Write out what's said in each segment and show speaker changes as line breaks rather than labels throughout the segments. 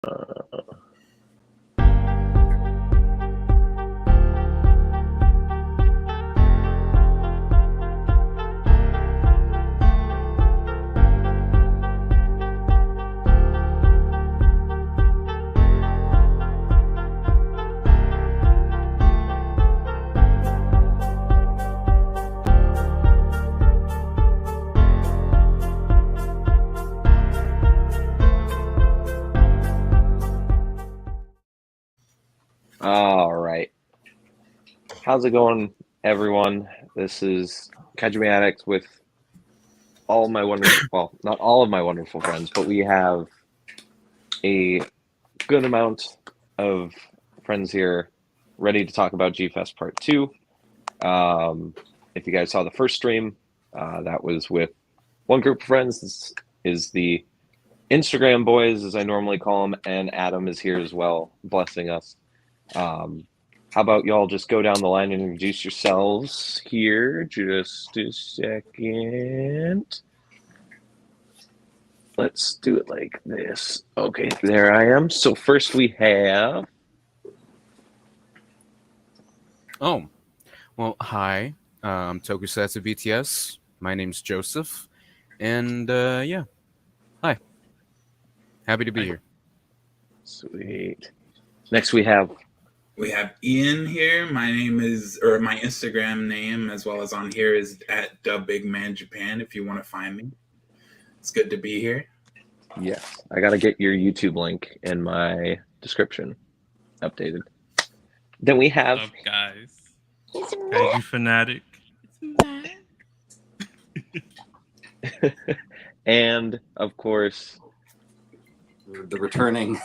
All right. How's it going, everyone? This is KaijuFanatic with all of my wonderful, well, not all of my wonderful friends, but we have a good amount of friends here ready to talk about G-Fest Part 2. If you guys saw the first stream, that was with one group of friends. This is the Instagram boys, as I normally call them, and Adam is here as well, blessing us. How about y'all just go down the line and introduce yourselves here? Just a second. Let's do it like this. Okay, there I am. So first we have...
Oh, well, hi. I'm Tokusatsu BTS. My name's Joseph. And, yeah. Hi. Happy to be here.
Sweet. Next we have
Ian here. My name is, or my Instagram name, as well as on here, is at @TheBigManJapan. If you want to find me, it's good to be here.
Yes, I gotta get your YouTube link in my description updated. Then we have.
What's up, guys? KaijuFanatic.
And of course,
the returning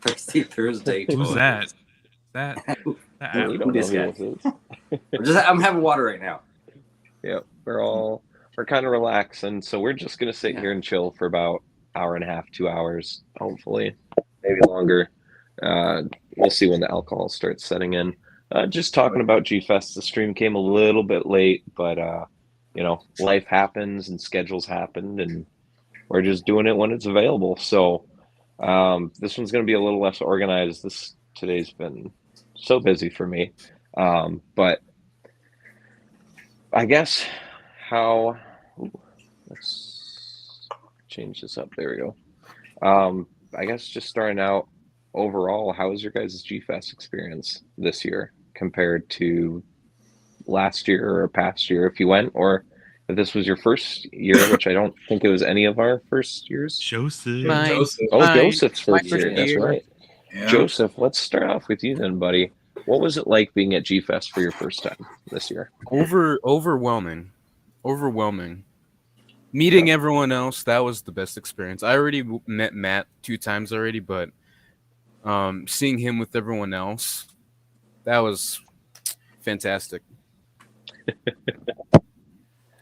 Thursday.
Who's that?
you don't
this
know
guy?
who this is.
I'm having water right now.
Yep, we're kind of relaxing, so we're just gonna sit here and chill for about hour and a half, 2 hours, hopefully, maybe longer. We'll see when the alcohol starts setting in. Just talking about G-Fest. The stream came a little bit late, but you know, life happens and schedules happened, and we're just doing it when it's available. So this one's gonna be a little less organized. Today's been so busy for me, but I guess let's change this up. There we go. I guess just starting out, overall, how was your guys' G-Fest experience this year compared to last year or past year, if you went, or if this was your first year, which I don't think it was any of our first years?
Joseph.
Joseph's first year. That's right.
Yeah.
Joseph, let's start off with you then, buddy. What was it like being at G-Fest for your first time this year?
Overwhelming. Meeting everyone else, that was the best experience. I already met Matt 2 times already, but seeing him with everyone else, that was fantastic.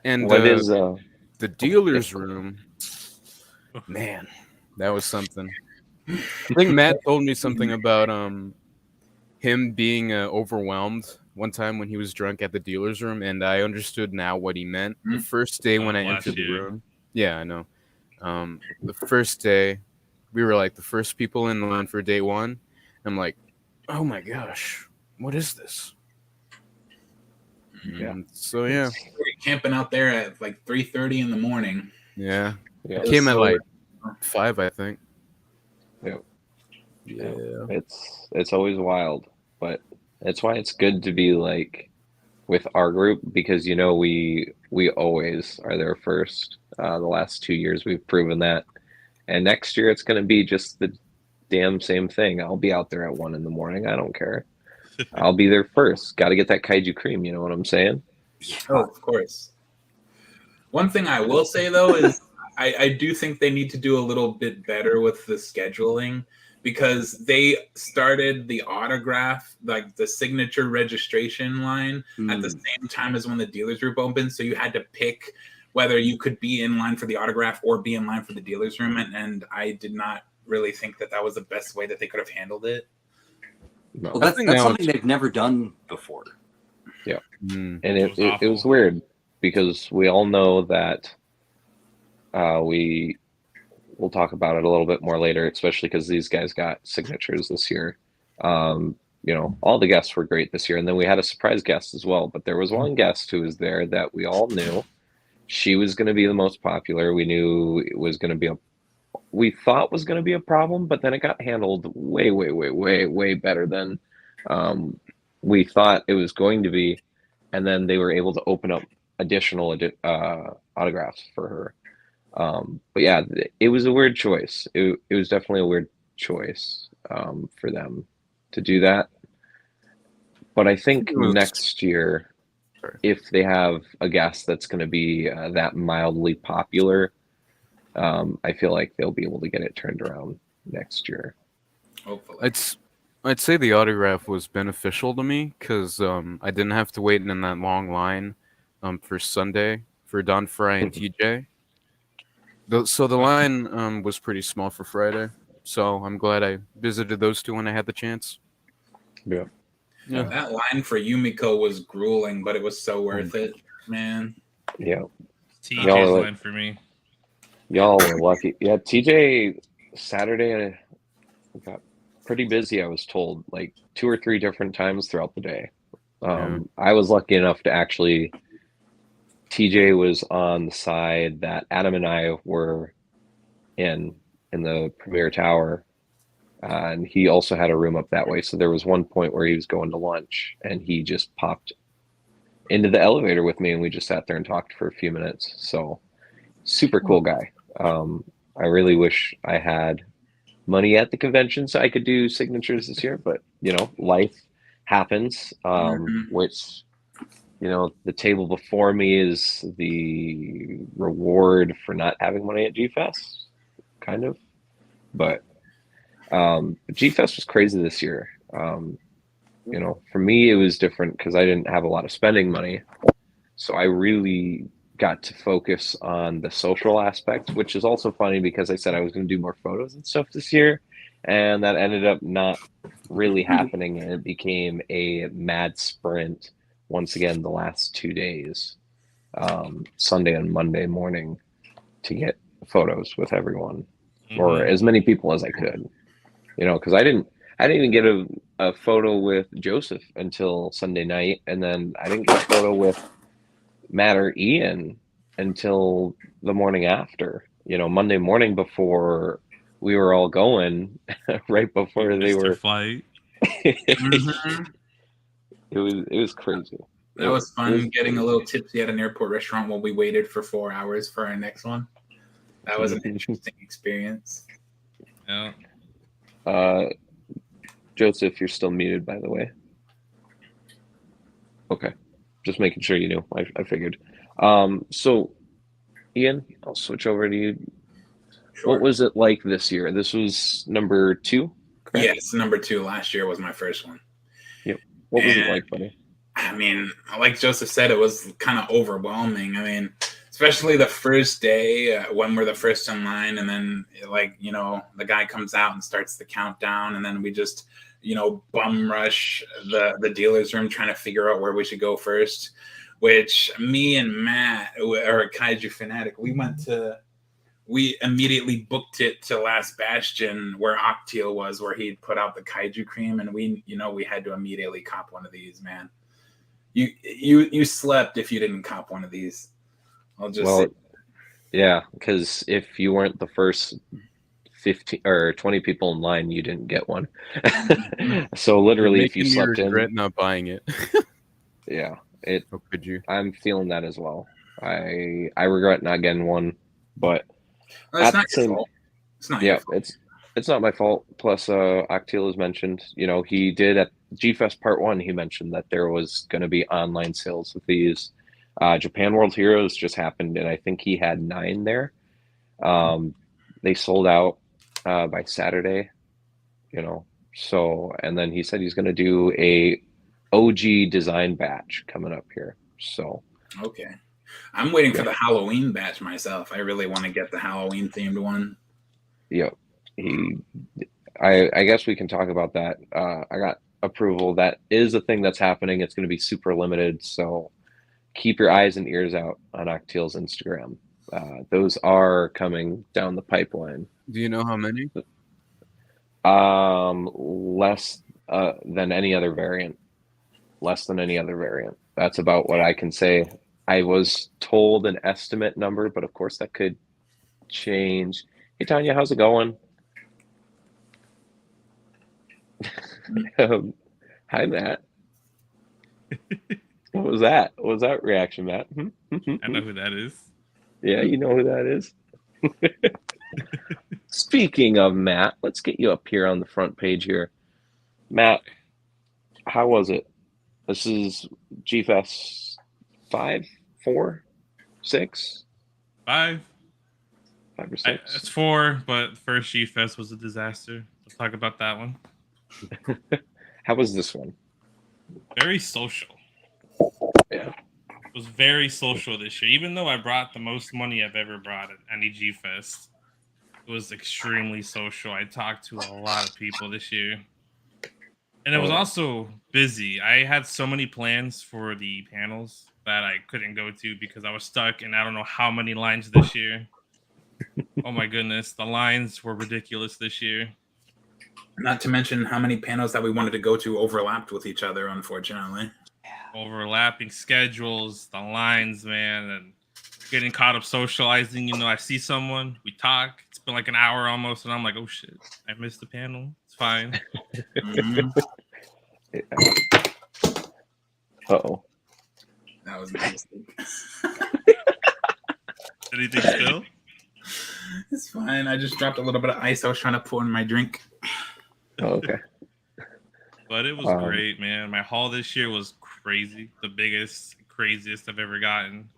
And
What is
the dealer's room, man, that was something. I think Matt told me something about him being overwhelmed one time when he was drunk at the dealer's room, and I understood now what he meant. The first day when I entered the room, yeah, I know. The first day, we were like the first people in line for day one. I'm like, oh my gosh, what is this?
Yeah.
So yeah,
We were camping out there at like 3:30 in the morning.
yeah.
Yeah.
I came at like 5, I think.
Yep.
Yeah.
It's always wild, but that's why it's good to be like with our group, because you know we always are there first. The last 2 years we've proven that, and next year it's going to be just the damn same thing. I'll be out there at 1 in the morning. I don't care. I'll be there first. Got to get that kaiju cream. You know what I'm saying?
Oh, of course. One thing I will say though is I do think they need to do a little bit better with the scheduling, because they started the autograph, like the signature registration line at the same time as when the dealer's group opened. So you had to pick whether you could be in line for the autograph or be in line for the dealer's room. And I did not really think that was the best way that they could have handled it.
No.
Well, that's something they've never done before.
Yeah.
Mm.
And it was weird because we all know that we we'll talk about it a little bit more later, especially because these guys got signatures this year. You know, all the guests were great this year, and then we had a surprise guest as well. But there was one guest who was there that we all knew. She was going to be the most popular. We knew it was going to be we thought was going to be a problem, but then it got handled way, way, way, way, way better than we thought it was going to be. And then they were able to open up additional autographs for her. But yeah, it was a weird choice. It was definitely a weird choice for them to do that. But I think next year, if they have a guest that's going to be that mildly popular, I feel like they'll be able to get it turned around next year.
Hopefully.
I'd say the autograph was beneficial to me because I didn't have to wait in that long line for Sunday for Don Fry and TJ. So the line was pretty small for Friday. So I'm glad I visited those two when I had the chance.
Yeah.
Yeah.
That line for Yumiko was grueling, but it was so worth it, man.
Yeah.
TJ's line for me.
Y'all were lucky. Yeah, TJ Saturday got pretty busy, I was told, like 2 or 3 different times throughout the day. I was lucky enough to actually, TJ was on the side that Adam and I were in the Premier Tower, and he also had a room up that way. So there was one point where he was going to lunch, and he just popped into the elevator with me, and we just sat there and talked for a few minutes. So super cool guy. I really wish I had money at the convention so I could do signatures this year, but you know, life happens. Which, you know, the table before me is the reward for not having money at G-Fest, kind of. But G-Fest was crazy this year. You know, for me it was different because I didn't have a lot of spending money, so I really got to focus on the social aspect, which is also funny because I said I was going to do more photos and stuff this year, and that ended up not really happening, and it became a mad sprint once again the last 2 days, Sunday and Monday morning, to get photos with everyone, or as many people as I could, you know, because I didn't even get a photo with Joseph until Sunday night, and then I didn't get a photo with Matt or Ian until the morning after, you know, Monday morning before we were all going, right before they were
flight.
It was crazy.
That was fun getting a little tipsy at an airport restaurant while we waited for 4 hours for our next one. That was an interesting experience.
Yeah.
Joseph, you're still muted, by the way. Okay. Just making sure you knew. I figured. So, Ian, I'll switch over to you. Sure. What was it like this year? This was number 2, correct?
Yes, number 2. Last year was my first one.
Yep. What was it like, buddy?
I mean, like Joseph said, it was kind of overwhelming. I mean, especially the first day when we're the first in line, and then, like, you know, the guy comes out and starts the countdown, and then we just, you know, bum rush the dealer's room trying to figure out where we should go first, which me and Matt, or KaijuFanatic, we immediately booked it to Last Bastion where Octeal was, where he'd put out the Kaiju cream, and we had to immediately cop one of these, man. You slept if you didn't cop one of these. I'll just say.
Yeah, because if you weren't the first 15 or 20 people in line, you didn't get one. So literally, if you slept in,
regret not buying it.
Yeah,
How could you?
I'm feeling that as well. I regret not getting one, but
it's not your fault. It's not your fault.
It's not my fault. Plus, Octeal has mentioned, you know, he did at G-Fest Part 1, he mentioned that there was going to be online sales of these. Japan World Heroes just happened, and I think he had 9 there. They sold out by Saturday, you know. So, and then he said he's going to do a OG design batch coming up here. So,
okay. I'm waiting for the Halloween batch myself. I really want to get the Halloween themed one.
Yep. I guess we can talk about that. I got approval. That is a thing that's happening. It's going to be super limited. So keep your eyes and ears out on Octeal's Instagram. Those are coming down the pipeline.
Do you know how many?
Less than any other variant. Less than any other variant. That's about what I can say. I was told an estimate number, but of course that could change. Hey Tanya, how's it going? Hi Matt. What was that? What was that reaction, Matt?
I know who that is.
Yeah, you know who that is. Speaking of Matt, let's get you up here on the front page here. Matt, how was it? This is GFest 5, 4, 6?
5.
5 or 6?
It's 4, but the first G-Fest was a disaster. Let's talk about that one.
How was this one?
Very social.
Yeah.
It was very social this year. Even though I brought the most money I've ever brought at any G-Fest, it was extremely social. I talked to a lot of people this year. And it was also busy. I had so many plans for the panels that I couldn't go to because I was stuck in I don't know how many lines this year. Oh my goodness. The lines were ridiculous this year.
Not to mention how many panels that we wanted to go to overlapped with each other, unfortunately.
Overlapping schedules, the lines, man, and getting caught up socializing. You know, I see someone, we talk. It's been like an hour almost, and I'm like, oh shit, I missed the panel. It's fine.
Uh-oh.
That was my mistake.
Anything still?
It's fine. I just dropped a little bit of ice. I was trying to pour in my drink.
Oh, okay.
But it was great, man. My haul this year was crazy. The biggest, craziest I've ever gotten.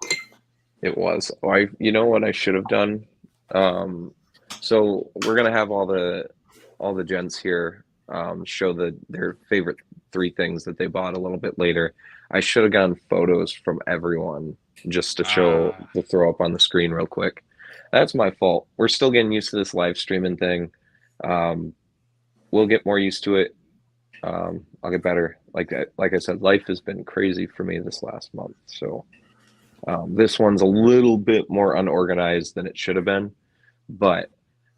It was. You know what I should have done? So we're gonna have all the gents here show their favorite 3 things that they bought a little bit later. I should have gotten photos from everyone just to to throw up on the screen real quick. That's my fault. We're still getting used to this live streaming thing. We'll get more used to it. I'll get better. Like I said, life has been crazy for me this last month. So this one's a little bit more unorganized than it should have been. But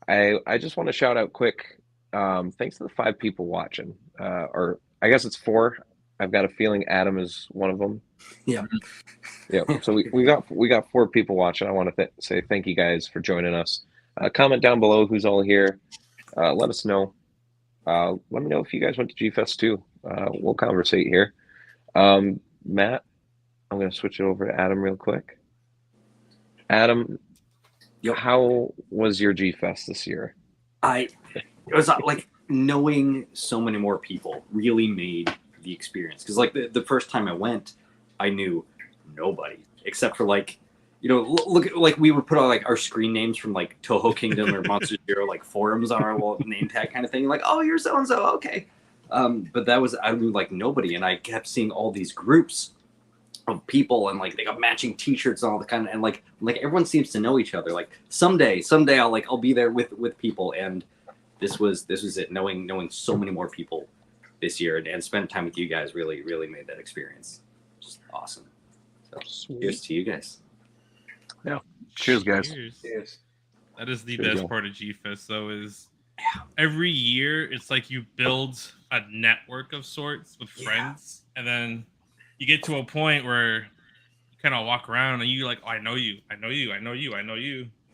I just want to shout out quick. Thanks to the 5 people watching, or I guess it's 4. I've got a feeling Adam is one of them.
Yeah.
Yeah. So we got 4 people watching. I want to say thank you guys for joining us. Comment down below who's all here. Let us know. Let me know if you guys went to G-Fest too. We'll conversate here. Matt, I'm going to switch it over to Adam real quick. Adam, how was your G-Fest this year?
It was like knowing so many more people really made the experience. Because like the first time I went, I knew nobody except for like, you know, look like we would put on like our screen names from like Toho Kingdom or Monster Zero like forums on our wall, name tag kind of thing. Like, oh, you're so and so, okay. But I knew like nobody, and I kept seeing all these groups of people, and like they got matching T-shirts and all the kind of, and like everyone seems to know each other. Like someday I'll be there with people, and this was it. Knowing so many more people this year and spend time with you guys really made that experience just awesome. So cheers to you guys.
Yeah. Cheers, guys.
Cheers.
That is the best part of G-Fest, though, is every year it's like you build a network of sorts with friends, and then you get to a point where you kind of walk around and you're like, oh, I know you.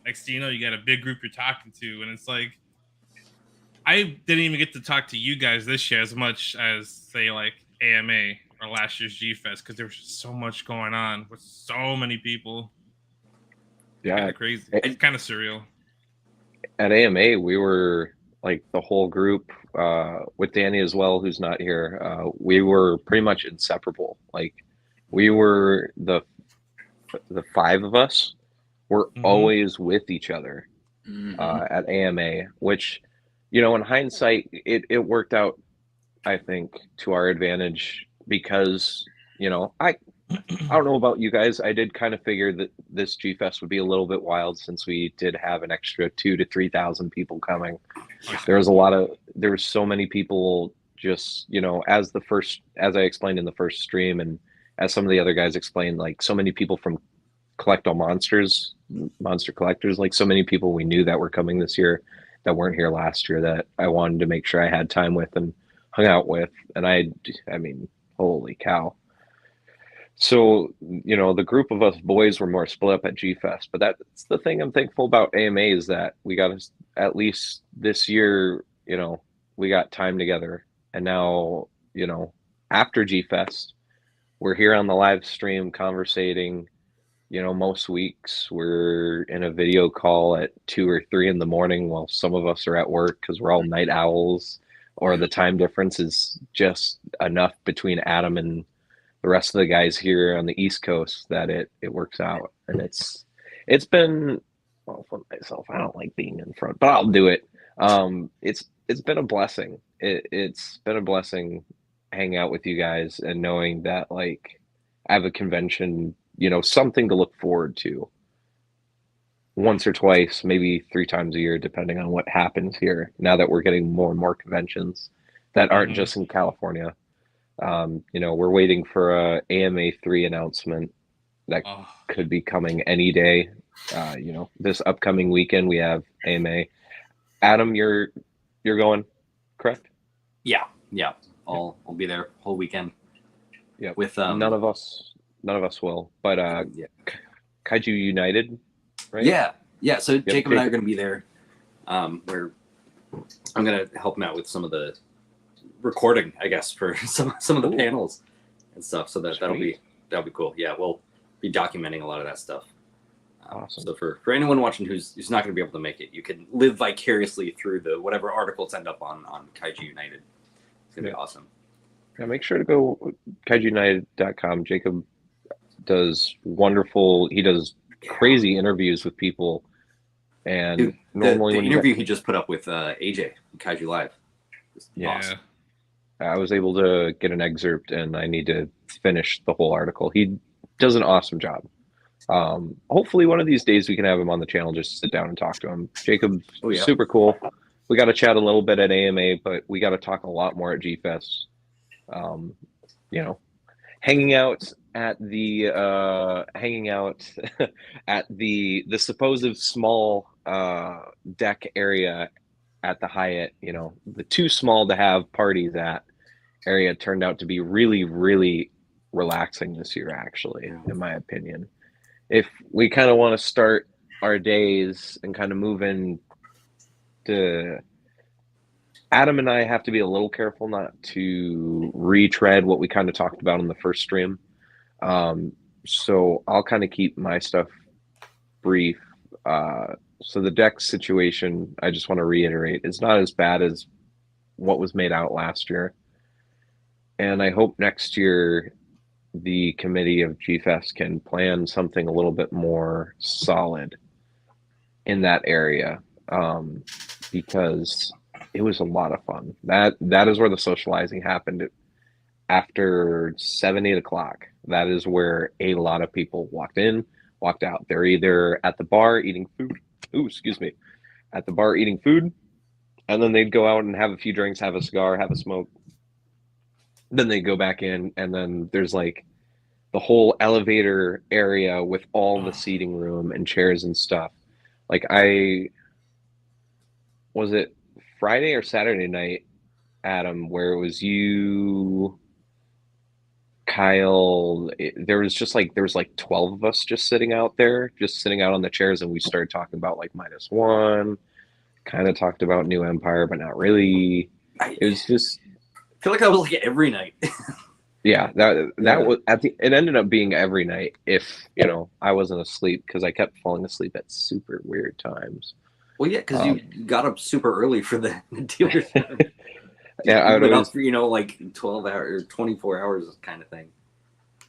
Next thing you know, you got a big group you're talking to, and it's like, I didn't even get to talk to you guys this year as much as, say, like AMA or last year's G-Fest, because there was just so much going on with so many people.
Yeah,
kind of crazy. It's kind of surreal.
At AMA, we were like the whole group with Danny as well, who's not here. We were pretty much inseparable. Like we were the 5 of us were always with each other at AMA, which, you know, in hindsight, it worked out, I think, to our advantage because, you know, I don't know about you guys. I did kind of figure that this G-Fest would be a little bit wild since we did have an extra 2,000 to 3,000 people coming. There was so many people just, you know, as I explained in the first stream, and as some of the other guys explained, like so many people from collect all monster collectors. Like so many people we knew that were coming this year that weren't here last year that I wanted to make sure I had time with and hung out with. And I mean, holy cow. So, you know, the group of us boys were more split up at G Fest, but that's the thing I'm thankful about AMA is that we got at least this year, you know, we got time together. And now, you know, after G Fest, we're here on the live stream conversating. You know, most weeks we're in a video call at 2 or 3 in the morning while some of us are at work because we're all night owls, or the time difference is just enough between Adam and the rest of the guys here on the East Coast that it works out. And it's been, well, for myself, I don't like being in front, but I'll do it. It's been a blessing. It's been a blessing hanging out with you guys and knowing that like I have a convention, you know, something to look forward to once or twice, maybe 3 times a year, depending on what happens here. Now that we're getting more and more conventions that aren't just in California. You know, we're waiting for a AMA 3 announcement that could be coming any day. You know, this upcoming weekend we have AMA. Adam, you're going, correct?
Yeah. I'll be there whole weekend.
Yeah.
With
none of us will. But Kaiju United, right?
Yeah. So Jacob and I are going to be there. Where I'm going to help him out with some of the recording, I guess, for some of the panels and stuff. So that'll be cool. Yeah, we'll be documenting a lot of that stuff.
Awesome.
So for anyone watching who's not going to be able to make it, you can live vicariously through the whatever articles end up on Kaiju United. It's gonna be awesome.
Yeah, make sure to go KaijuUnited.com. Jacob does wonderful. He does crazy interviews with people, and
Dude,
normally
the
when
interview he just put up with AJ Kaiju Live. Awesome.
I was able to get an excerpt, and I need to finish the whole article. He does an awesome job. Hopefully one of these days we can have him on the channel just to sit down and talk to him. Jacob's super cool. We got to chat a little bit at AMA, but we got to talk a lot more at G Fest. You know, hanging out at the at the supposed small deck area at the Hyatt, you know, the too small to have parties at area turned out to be really, really relaxing this year, actually, in my opinion. If we kind of want to start our days and kind of move in to Adam and I have to be a little careful not to retread what we kind of talked about in the first stream. So I'll kind of keep my stuff brief. So the deck situation, I just want to reiterate, is not as bad as what was made out last year. And I hope next year the committee of GFest can plan something a little bit more solid in that area, because it was a lot of fun. That is where the socializing happened after 7, 8 o'clock. That is where a lot of people walked in, walked out. They're either at the bar eating food. At the bar eating food, and then they'd go out and have a few drinks, have a cigar, have a smoke. Then they go back in, and then there's like the whole elevator area with all the seating room and chairs and stuff. Like was it Friday or Saturday night, Adam, where it was you, Kyle, there was like 12 of us just sitting out on the chairs, and we started talking about like -1, kind of talked about New Empire, but not really. It was just,
I feel like that was like every night.
Yeah, that was it ended up being every night if, you know, I wasn't asleep, because I kept falling asleep at super weird times.
Well, yeah, because you got up super early for the dealer's time.
Yeah, I would always,
for, you know, like 12 hours or 24 hours kind of thing.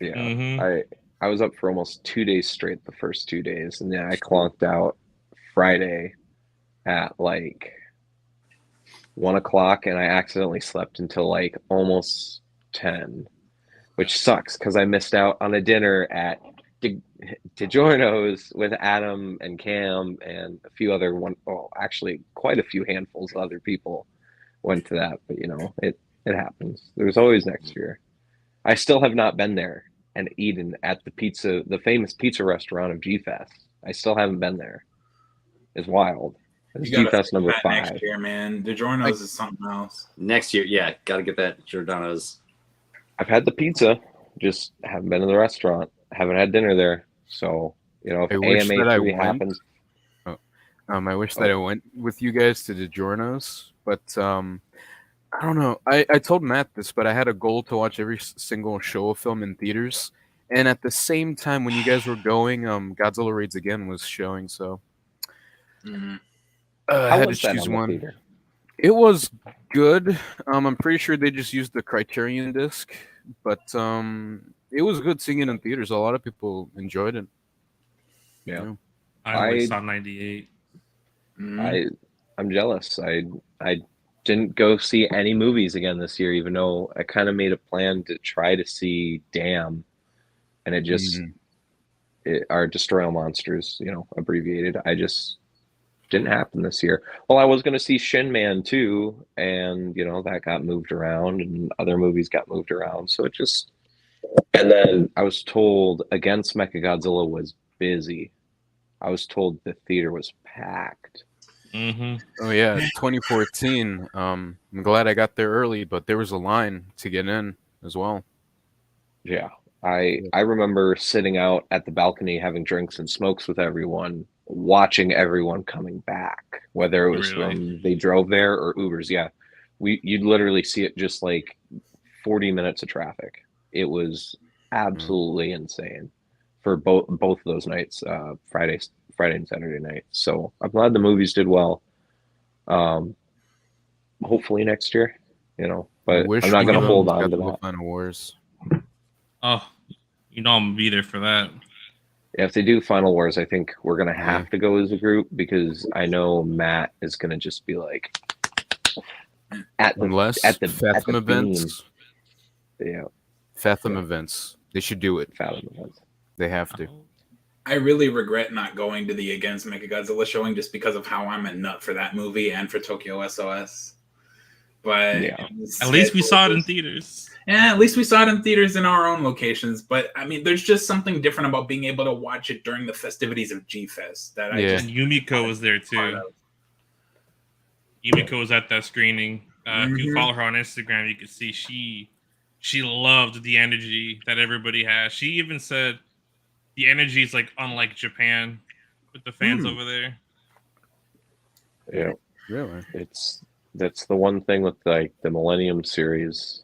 Yeah, I was up for almost 2 days straight the first 2 days, and then I clonked out Friday at like 1 o'clock, and I accidentally slept until like almost 10, which sucks because I missed out on a dinner at DiGiorno's with Adam and Cam and a few other actually quite a few handfuls of other people went to that, but you know, it happens. There's always next year. I still have not been there and eaten at the famous pizza restaurant of G Fest. I still haven't been there. It's wild. It's
You
G
gotta
Fest number
that
5.
next year, man. DiGiorno's is something else.
Next year, yeah, got to get that Giordano's.
I've had the pizza, just haven't been to the restaurant. Haven't had dinner there. So, if
I wish that I
AMA3
went.
happens.
I wish that I went with you guys to DiGiorno's, but I don't know. I told Matt this, but I had a goal to watch every single Showa film in theaters, and at the same time when you guys were going, Godzilla Raids Again was showing, so
Mhm.
I
How
had to
was that
choose
on the
one.
theater?
It was good. I'm pretty sure they just used the Criterion disc, but it was good seeing it in theaters. A lot of people enjoyed it.
Yeah.
I only
I-
saw 98.
Mhm.
I'm jealous. I didn't go see any movies again this year, even though I kind of made a plan to try to see Damn, and it just our Destroy All Monsters, abbreviated. I just didn't happen this year. Well, I was going to see Shin Man too, and that got moved around, and other movies got moved around. So it just, and then I was told Against Mechagodzilla was busy. I was told the theater was packed.
Mm-hmm.
Oh yeah, 2014. I'm glad I got there early, but there was a line to get in as well.
Yeah. I remember sitting out at the balcony having drinks and smokes with everyone, watching everyone coming back, whether it was
Really?
from they drove there or Ubers. Yeah. You'd literally see it just like 40 minutes of traffic. It was absolutely insane for both of those nights, Friday and Saturday night. So I'm glad the movies did well. Hopefully next year, but
Wish
I'm not
we
going to
could
hold
have
on to
got the
that.
Final Wars.
Oh, I'm gonna be there for that.
If they do Final Wars, I think we're gonna have to go as a group because I know Matt is gonna just be like at the
Unless
at the
Fathom events.
Yeah,
Fathom events. They should do it.
Fathom events.
They have to.
I really regret not going to the Against Mechagodzilla showing just because of how I'm a nut for that movie and for Tokyo SOS. But
Yeah.
At least we saw it in theaters.
Yeah, at least we saw it in theaters in our own locations. But I mean, there's just something different about being able to watch it during the festivities of G-Fest that I
Yeah.
just
And Yumiko was there
part
too.
of.
Yumiko was at that screening. If you
Mhm.
follow her on Instagram, you could see she loved the energy that everybody has. She even said the energy is like unlike Japan with the fans over there.
Yeah,
Really?
that's the one thing with like the Millennium series.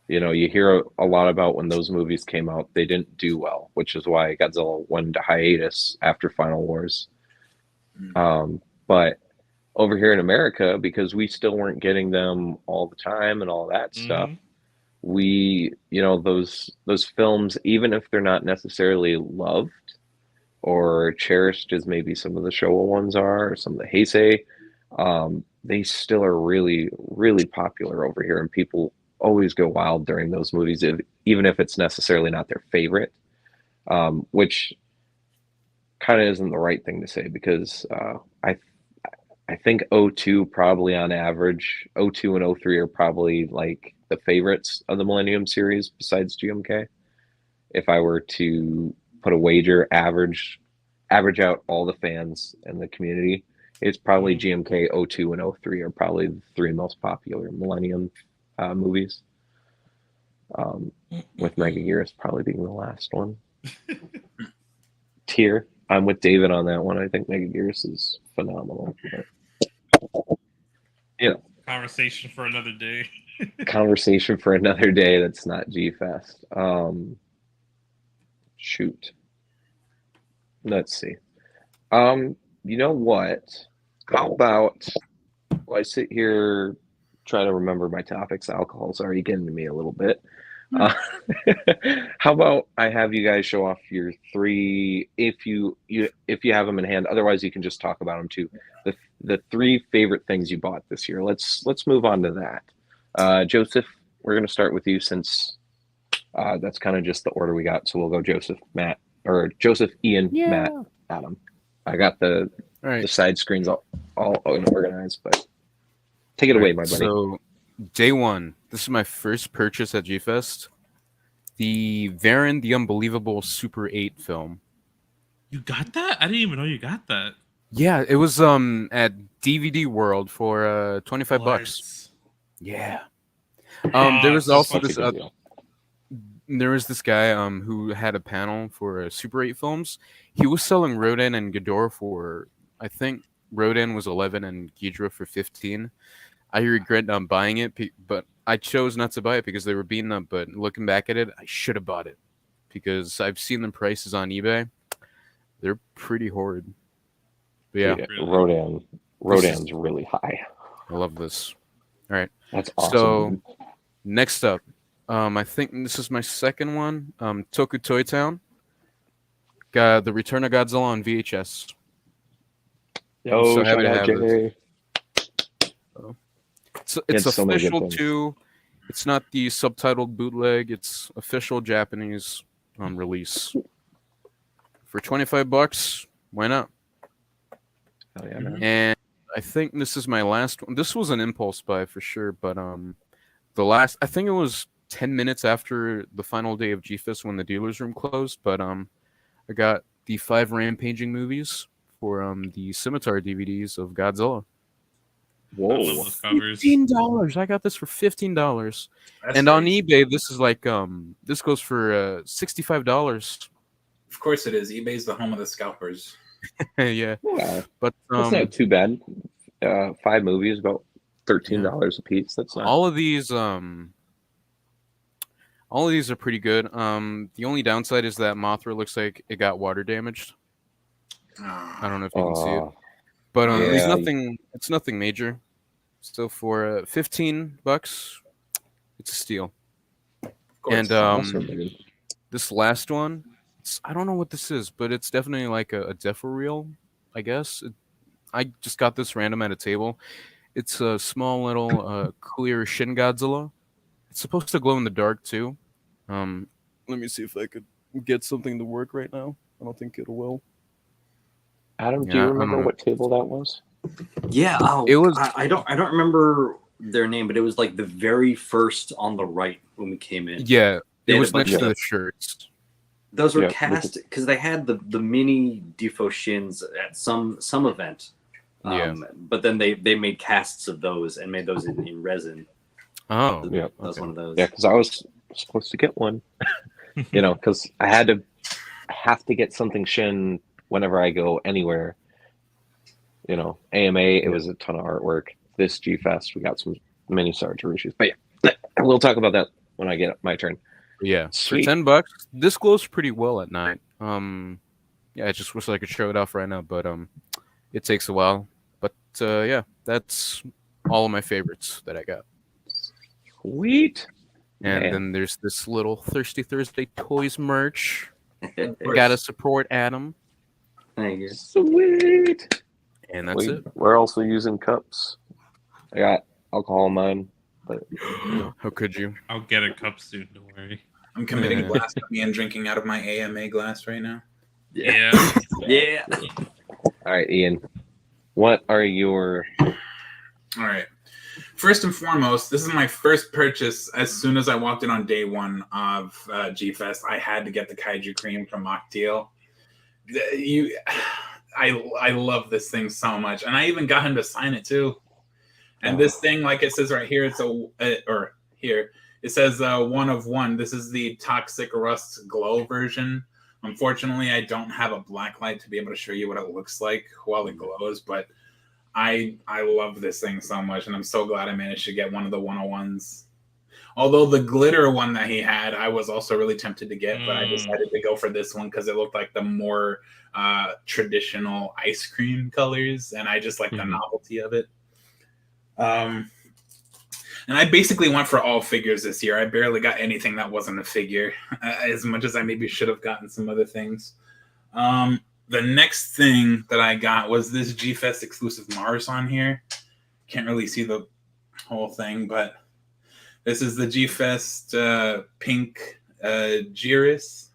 You hear a lot about when those movies came out, they didn't do well, which is why Godzilla went into hiatus after Final Wars. But over here in America, because we still weren't getting them all the time and all that stuff, we, those films, even if they're not necessarily loved or cherished as maybe some of the Showa ones are, or some of the Heisei, they still are really, really popular over here, and people always go wild during those movies, even if it's necessarily not their favorite, which kind of isn't the right thing to say because I think O2 probably on average, O2 and O3 are probably like the favorites of the Millennium series besides GMK. If I were to put a wager, average out all the fans and the community, it's probably GMK, O2, and O3 are probably the 3 most popular Millennium movies. With Megagearus probably being the last one. Tier. I'm with David on that one. I think Megagearus is phenomenal. But,
Conversation for another day.
conversation for another day. That's not G-Fest. Shoot. Let's see. You know what? How about I sit here, try to remember my topics. Alcohol's already getting to me a little bit. How about I have you guys show off your 3, if you have them in hand. Otherwise, you can just talk about them too. The 3 favorite things you bought this year. Let's move on to that. Joseph, we're going to start with you since that's kind of just the order we got. So we'll go Joseph, Matt, or Joseph, Ian, Matt, Adam. I got the side screens all organized, but take it away, my buddy.
So, day one. This is my first purchase at G-Fest. the Varan the Unbelievable Super 8 film.
You got that? I didn't even know you got that.
Yeah, it was at DVD World for $25. Yeah. There was
so
also
Such a
this
good deal.
there was this guy who had a panel for Super 8 films. He was selling Rodan and Ghidorah for, I think Rodan was 11 and Ghidorah for 15. I regret buying it, but I chose not to buy it because they were beaten up. But looking back at it, I should have bought it because I've seen the prices on eBay. They're pretty horrid. But yeah,
Really?
Rodan's really high.
I love this. All right.
That's awesome.
So
dude.
next up, I think this is my second one. Toku Toy Town. Got The Return of Godzilla on VHS.
Yo,
so happy
shout
to
out
have this.
Jay.
It's
so many good
official
things.
too. It's not the subtitled bootleg. It's official Japanese release. For $25, why not?
Oh, yeah, man.
And I think this is my last one. This was an impulse buy for sure, but I think it was 10 minutes after the final day of GFest when the dealer's room closed, but I got the 5 rampaging movies for the Scimitar DVDs of Godzilla.
I love
Whoa.
those covers.
$15. I got this for $15.
That's
And on
crazy.
eBay, this is like this goes for $65.
Of course it is. eBay's the home of the scalpers.
Yeah,
Yeah.
but
That's not too bad. 5 movies, about $13 a piece. That's not.
all of these are pretty good. The only downside is that Mothra looks like it got water damaged. I don't know if you can see it, but there's
yeah.
nothing. It's nothing major. Still for $15, it's a steal.
Of course.
And
Awesome, dude.
this last one, I don't know what this is, but it's definitely like a Defo reel, I guess. I just got this random at a table. It's a small little clear Shin Godzilla. It's supposed to glow in the dark too. Let me see if I could get something to work right now. I don't think it will.
Adam, do
Yeah,
you
I
remember
don't know.
what table that was?
Yeah. Oh,
It was-
I don't remember their name, but it was like the very first on the right when we came in.
Yeah,
They
it
had
was
a bunch
next to
of-
the shirts.
Those were
Yeah,
cast because they had the mini Defo Shins at some event.
Yeah.
But then they made casts of those and made those in resin.
Oh,
Yeah.
That was one of those.
Yeah, because I was supposed to get one. Because I have to get something Shin whenever I go anywhere. AMA, it was a ton of artwork. This G Fest, we got some mini Sarge issues. But yeah, we'll talk about that when I get my turn.
yeah.
Sweet.
For $10, this glows pretty well at night. Yeah, I just wish I could show it off right now, but it takes a while. But yeah, that's all of my favorites that I got.
Sweet.
And
Man.
then there's this little Thirsty Thursday Toys merch.
Of course.
Gotta support Adam.
Thank you.
Sweet.
And that's it.
We're also using cups. I got alcohol in mine, but
How could you?
I'll get a cup soon. Don't worry.
I'm committing
Yeah.
blasphemy and drinking out of my AMA glass right now.
Yeah.
Yeah.
all right, Ian. What are your
All right. First and foremost, this is my first purchase. As soon as I walked in on day one of G-Fest, I had to get the Kaiju Cream from Octeal. I love this thing so much, and I even got him to sign it too. And this thing, like it says right here, it says 1 of 1. This is the Toxic Rust Glow version. Unfortunately, I don't have a black light to be able to show you what it looks like while it glows, but I love this thing so much, and I'm so glad I managed to get one of the 101s. Although the glitter one that he had, I was also really tempted to get, but I decided to go for this one because it looked like the more traditional ice cream colors, and I just like the novelty of it. And I basically went for all figures this year. I barely got anything that wasn't a figure, as much as I maybe should have gotten some other things. The next thing that I got was this G-Fest exclusive Mars on here. Can't really see the whole thing, but this is the G-Fest pink Jiris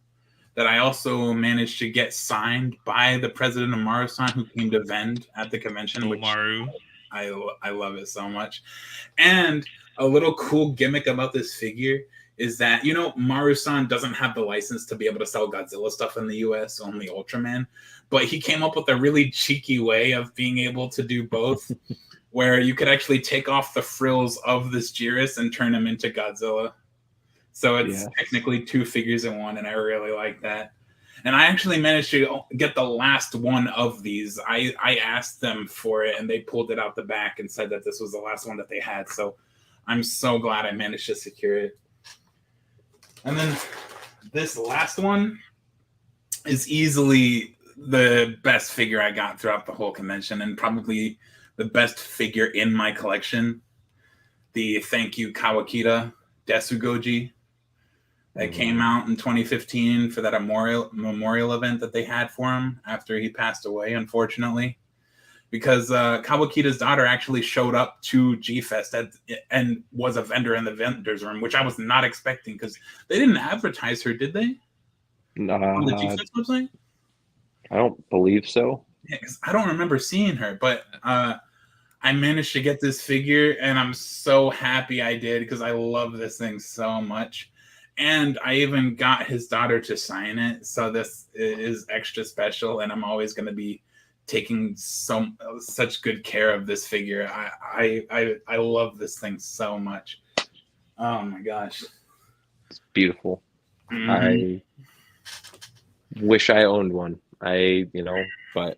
that I also managed to get signed by the president of Marathon, who came to vend at the convention. Which
Maru.
I love it so much. And a little cool gimmick about this figure is that, you know, Maru-san doesn't have the license to be able to sell Godzilla stuff in the US, only Ultraman. But he came up with a really cheeky way of being able to do both, where you could actually take off the frills of this Jiris and turn him into Godzilla. So it's technically 2 figures in one, and I really like that. And I actually managed to get the last one of these. I asked them for it, and they pulled it out the back and said that this was the last one that they had. So I'm so glad I managed to secure it. And then this last one is easily the best figure I got throughout the whole convention, and probably the best figure in my collection. The Thank You Kawakita Desugoji that came out in 2015 for that memorial event that they had for him after he passed away, unfortunately. Because Kawakita's daughter actually showed up to G-Fest and was a vendor in the vendor's room, which I was not expecting because they didn't advertise her, did they? On the G-Fest website?
I don't believe so.
Yeah, because I don't remember seeing her, but I managed to get this figure, and I'm so happy I did because I love this thing so much. And I even got his daughter to sign it, so this is extra special, and I'm always going to be taking such good care of this figure. I love this thing so much. Oh my gosh,
it's beautiful. I wish I owned one. But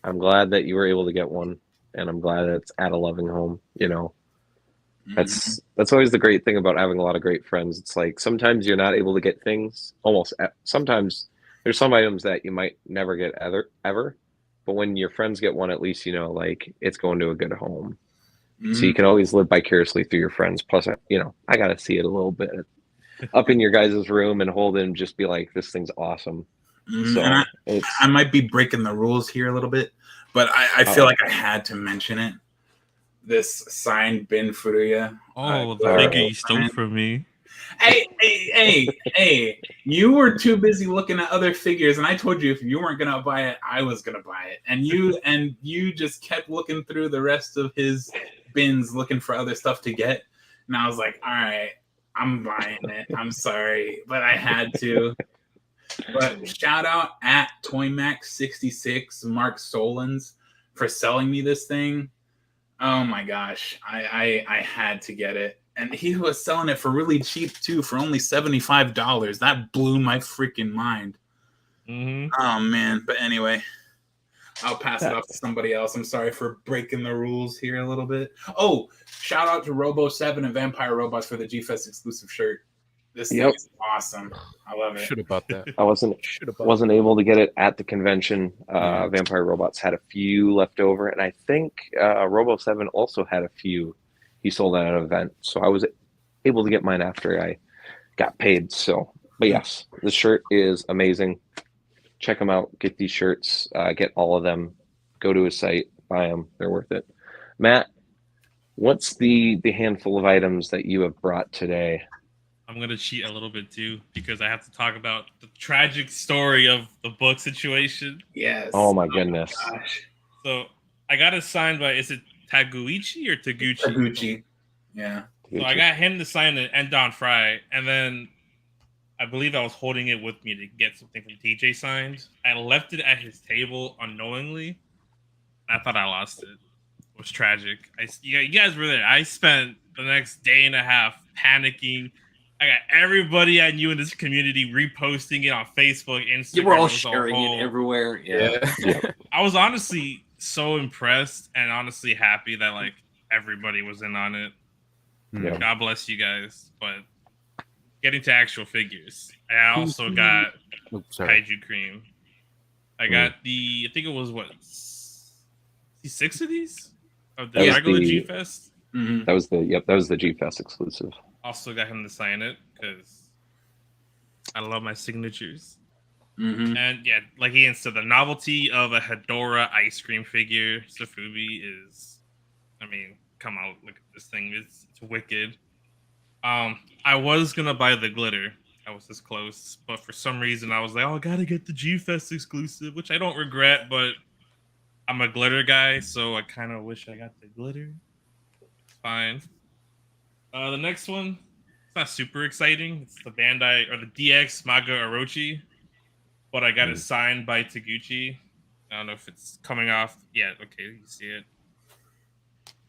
I'm glad that you were able to get one, and I'm glad that it's at a loving home. That's always the great thing about having a lot of great friends. It's like sometimes you're not able to get things. Sometimes there's some items that you might never get ever. But when your friends get one, at least like it's going to a good home. So you can always live vicariously through your friends. Plus, I got to see it a little bit up in your guys' room and hold it and just be like, this thing's awesome. So
I might be breaking the rules here a little bit, but I feel like I had to mention it. This signed Bin Furuya.
The figure you stole from me.
Hey, you were too busy looking at other figures, and I told you if you weren't gonna buy it, I was gonna buy it. And you just kept looking through the rest of his bins looking for other stuff to get. And I was like, all right, I'm buying it. I'm sorry, but I had to. But shout out at ToyMax66 Mark Solons for selling me this thing. Oh my gosh, I had to get it. And he was selling it for really cheap too, for only $75. That blew my freaking mind. Oh man, but anyway, I'll pass it off to somebody else. I'm sorry for breaking the rules here a little bit. Oh, shout out to Robo7 and Vampire Robots for the G-Fest exclusive shirt. This thing is awesome. I love it.
Should have bought that.
I wasn't able to get it at the convention. Vampire Robots had a few left over, and I think Robo7 also had a few he sold at an event. So I was able to get mine after I got paid. So, but yes, the shirt is amazing. Check them out. Get these shirts. Get all of them. Go to his site. Buy them. They're worth it. Matt, what's the handful of items that you have brought today?
I'm going to cheat a little bit too, because I have to talk about the tragic story of the book situation.
Yes.
Oh my goodness.
Gosh.
So I got it signed by, is it Taguchi or Taguchi?
Taguchi. Yeah.
So I got him to sign it and Don Fry, and then I believe I was holding it with me to get something from TJ signed. I left it at his table unknowingly. I thought I lost it. It was tragic. You guys were there. I spent the next day and a half panicking. I got everybody I knew in this community reposting it on Facebook, Instagram.
You were all sharing it everywhere. Yeah.
I was honestly so impressed and honestly happy that like everybody was in on it.
Yeah.
God bless you guys. But getting to actual figures, I also got Kaiju Cream. I got I think it was 6 of these of the regular G-Fest.
That was the G-Fest exclusive.
Also got him to sign it because I love my signatures. And yeah, like Ian said, the novelty of a Hedora ice cream figure, Safubi, is, I mean, come on, look at this thing. It's wicked. I was going to buy the glitter. I was this close. But for some reason, I was like, oh, I got to get the G-Fest exclusive, which I don't regret, but I'm a glitter guy, so I kind of wish I got the glitter. It's fine. The next one, it's not super exciting. It's the Bandai or the DX Maga Orochi, but I got it signed by Taguchi. I don't know if it's coming off yet. Okay, you see it.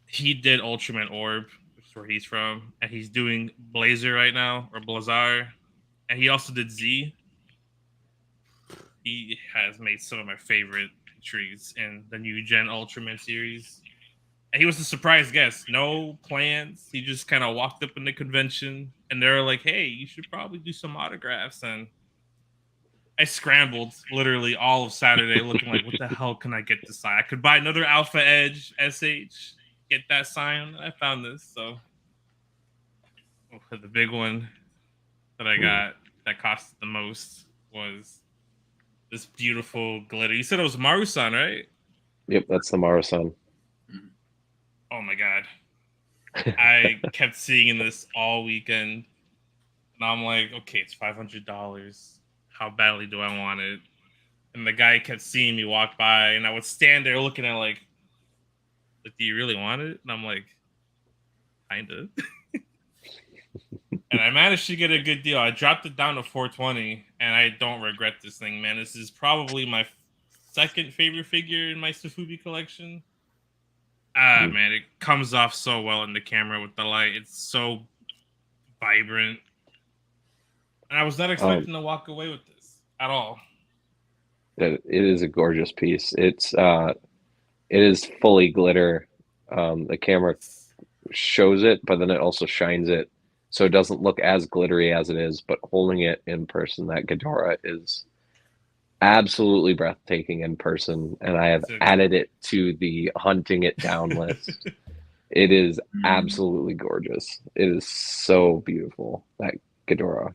He did Ultraman Orb, which is where he's from, and he's doing Blazer right now, or Blazar, and he also did Z. He has made some of my favorite entries in the new Gen Ultraman series. And he was a surprise guest, no plans. He just kind of walked up in the convention, and they were like, "Hey, you should probably do some autographs." And I scrambled literally all of Saturday, looking like, "What the hell can I get to sign? I could buy another Alpha Edge SH, get that signed." I found this, so the big one that I got that cost the most was this beautiful glitter. You said it was Maru-san, right?
Yep, that's the Maru-san.
Oh my god. I kept seeing this all weekend. And I'm like, okay, it's $500. How badly do I want it? And the guy kept seeing me walk by, and I would stand there looking at like, do you really want it? And I'm like, kind of. And I managed to get a good deal. I dropped it down to $420, and I don't regret this thing, man. This is probably my second favorite figure in my Safubi collection. Man, it comes off so well in the camera with the light. It's so vibrant. And I was not expecting to walk away with this at all.
It is a gorgeous piece. It is fully glitter. The camera shows it, but then it also shines it, so it doesn't look as glittery as it is. But holding it in person, that Ghidorah is absolutely breathtaking in person, and I have added it to the hunting it down list. It is absolutely gorgeous. It is so beautiful, that Ghidorah.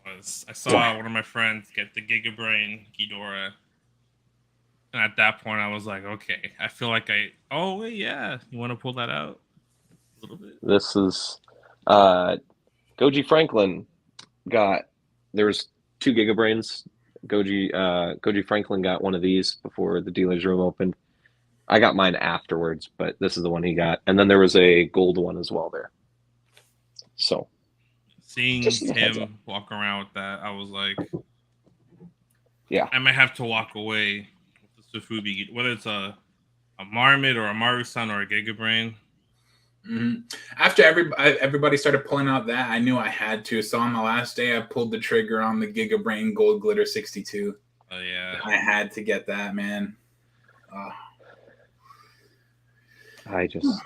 I saw one of my friends get the Gigabrain Ghidorah, and at that point I was like, okay, I feel like oh wait, yeah, you want to pull that out a little bit?
This is Goji Franklin there's 2 Gigabrains. Goji Franklin got one of these before the dealer's room opened. I got mine afterwards, but this is the one he got. And then there was a gold one as well there. So
seeing him walk around with that, I was like,
yeah,
I might have to walk away with the Safubi, whether it's a Marmot or a Maru-san or a Gigabrain.
Mm-hmm. After everybody started pulling out that, I knew I had to. So on the last day, I pulled the trigger on the Gigabrain Gold Glitter 62.
Oh yeah,
I had to get that, man.
I just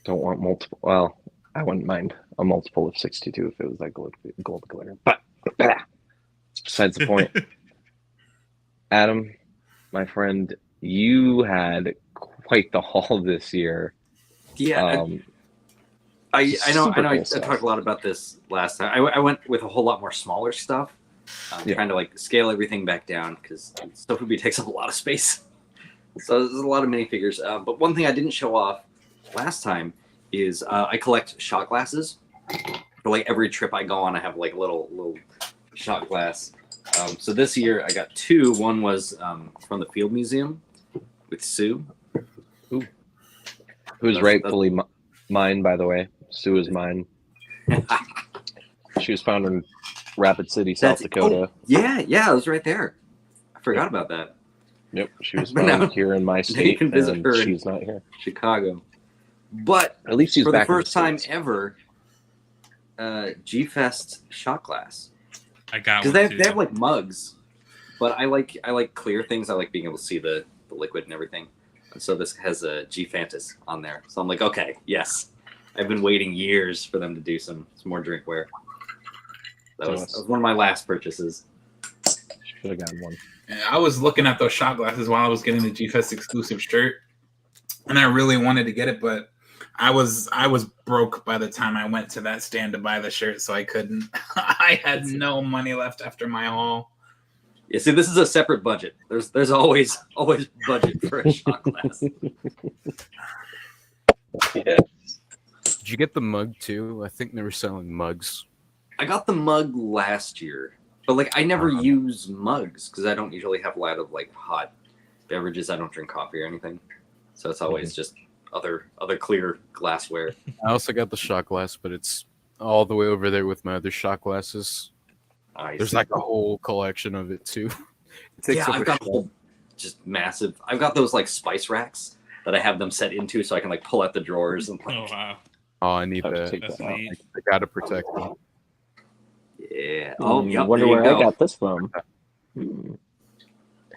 don't want multiple. Well, I wouldn't mind a multiple of 62 if it was like gold glitter, but it's besides the point. Adam, my friend, you had quite the haul this year.
Yeah, I know. I talked a lot about this last time. I went with a whole lot more smaller stuff, trying to like scale everything back down because Stomping takes up a lot of space. So there's a lot of minifigures. But one thing I didn't show off last time is I collect shot glasses. For like every trip I go on, I have like little shot glass. So this year I got 2. One was from the Field Museum with Sue.
Who's rightfully mine, by the way. Sue is mine. She was found in Rapid City, South Dakota.
Yeah, it was right there. I forgot about that.
Yep, she was found here in my state,
you can visit her
she's not here.
Chicago. But
at least she's
for
back
the first time ever, G-Fest shot glass.
I got
because they have like mugs, but I like clear things. I like being able to see the liquid and everything. And so this has a G-Fantas on there. So I'm like, okay, yes. I've been waiting years for them to do some more drinkware. That was one of my last purchases.
Should have gotten one.
And I was looking at those shot glasses while I was getting the G-Fest exclusive shirt, and I really wanted to get it, but I was broke by the time I went to that stand to buy the shirt, so I couldn't. I had no money left after my haul.
Yeah, see, this is a separate budget. There's always budget for a shot glass.
Yeah.
Did you get the mug too? I think they were selling mugs.
I got the mug last year, but like I never use mugs because I don't usually have a lot of like hot beverages. I don't drink coffee or anything, so it's always just other clear glassware.
I also got the shot glass, but it's all the way over there with my other shot glasses. There's
See.
like a whole collection of it too. It takes
Yeah,
up
I've
a
got
shelf.
whole, just massive. I've got those like spice racks that I have them set into, so I can like pull out the drawers and like.
Oh wow,
Oh, I need
Have to
that.
take
that's
that out.
neat.
I gotta protect them.
Yeah. Oh, yep.
Wonder
there you
where I
go.
got this from. Hmm.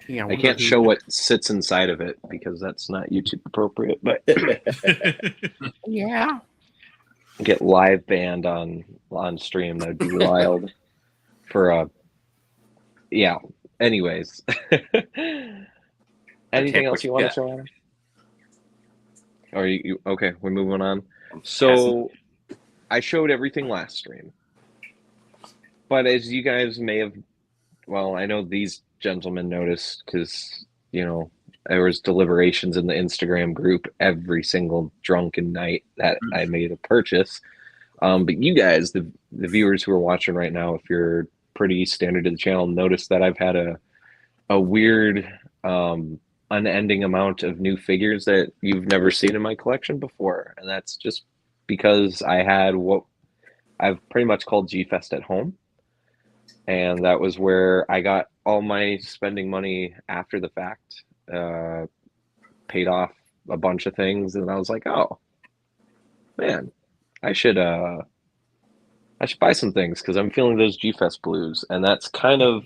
Yeah,
I can't show what sits inside of it because that's not YouTube appropriate. But
Yeah.
get live banned on stream. That'd be wild. For yeah. Anyways, anything else you want to show, Adam? Or you okay? We're moving on. So I showed everything last stream, but as you guys may have, well, I know these gentlemen noticed because there was deliberations in the Instagram group every single drunken night that I made a purchase. But you guys, the viewers who are watching right now, if you're pretty standard to the channel, notice that I've had a weird unending amount of new figures that you've never seen in my collection before, and that's just because I had what I've pretty much called G-Fest at home, and that was where I got all my spending money after the fact, paid off a bunch of things, and I was like, oh man, I should buy some things because I'm feeling those G-Fest blues, and that's kind of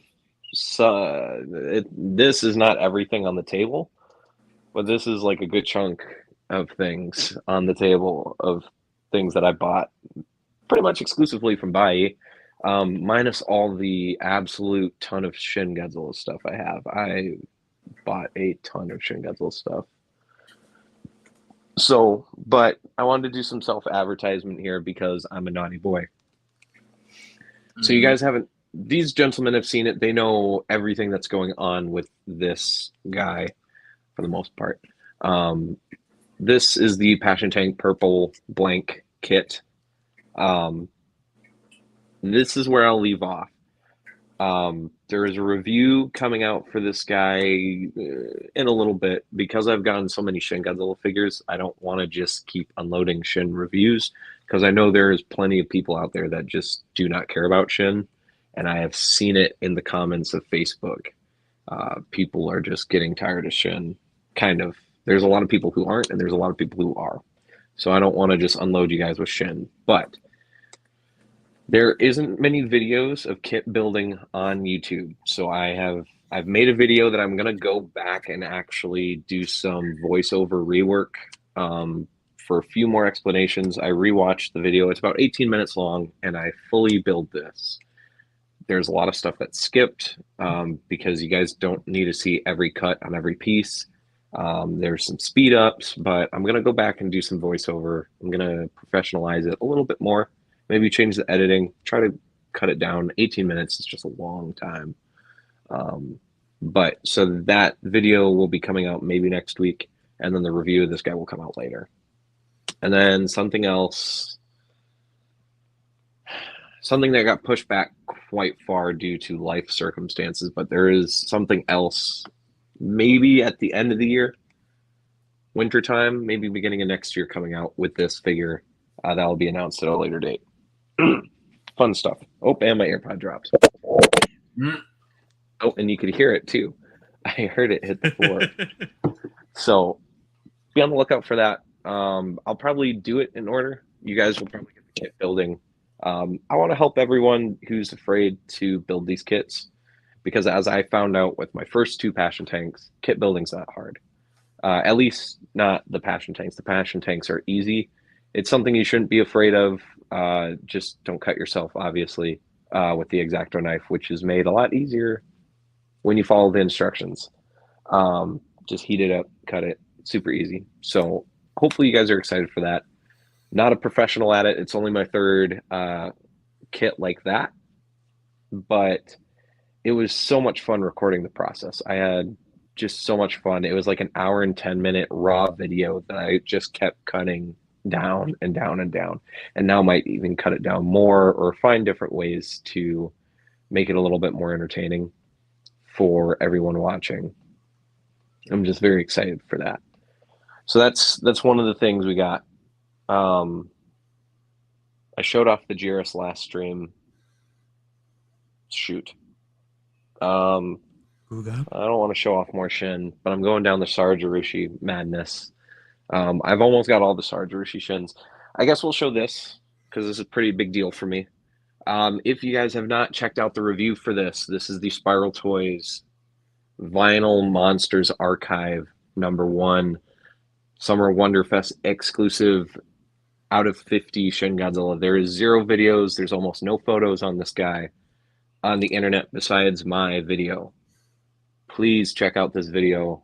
this is not everything on the table, but this is like a good chunk of things on the table of things that I bought pretty much exclusively from Bai, minus all the absolute ton of Shin Godzilla stuff I have. I bought a ton of Shin Godzilla stuff. So, but I wanted to do some self-advertisement here because I'm a naughty boy. So you guys haven't, these gentlemen have seen it. They know everything that's going on with this guy for the most part. This is the Passion Tank Purple Blank kit. This is where I'll leave off. There is a review coming out for this guy in a little bit. Because I've gotten so many Shin Godzilla figures, I don't want to just keep unloading Shin reviews because I know there is plenty of people out there that just do not care about Shin, and I have seen it in the comments of Facebook. People are just getting tired of Shin, kind of. There's a lot of people who aren't, and there's a lot of people who are. So I don't want to just unload you guys with Shin, but there isn't many videos of kit building on YouTube. So I've made a video that I'm gonna go back and actually do some voiceover rework for a few more explanations. I rewatched the video. It's about 18 minutes long, and I fully build this. There's a lot of stuff that's skipped because you guys don't need to see every cut on every piece. There's some speed ups, but I'm gonna go back and do some voiceover. I'm gonna professionalize it a little bit more. Maybe change the editing, try to cut it down. 18 minutes is just a long time. But so that video will be coming out maybe next week, and then the review of this guy will come out later. And then something else, something that got pushed back quite far due to life circumstances, but there is something else maybe at the end of the year, wintertime, maybe beginning of next year coming out with this figure that will be announced at a later date. Fun stuff. Oh, and my AirPod dropped. Oh, and you could hear it too. I heard it hit the floor. So be on the lookout for that. I'll probably do it in order. You guys will probably get the kit building. I want to help everyone who's afraid to build these kits, because as I found out with my first two Passion Tanks, kit building's not hard. At least not the Passion Tanks. The Passion Tanks are easy. It's something you shouldn't be afraid of. Just don't cut yourself, obviously, with the X-Acto knife, which is made a lot easier when you follow the instructions. Just heat it up, cut it, super easy. So hopefully you guys are excited for that. Not a professional at it. It's only my third kit like that, but it was so much fun recording the process. I had just so much fun. It was like an hour and 10-minute raw video that I just kept cutting down and down and down, and now might even cut it down more or find different ways to make it a little bit more entertaining for everyone watching. I'm just very excited for that. So that's one of the things we got. I showed off the Jiris last stream. Shoot. I don't want to show off more Shin, but I'm going down the Sarjarushi madness. I've almost got all the Sarjarushi Shins. I guess we'll show this because this is a pretty big deal for me. If you guys have not checked out the review for this is the Spiral Toys Vinyl Monsters Archive #1 Summer Wonderfest exclusive out of 50 Shin Godzilla. There is 0 videos. There's almost no photos on this guy on the internet besides my video. Please check out this video.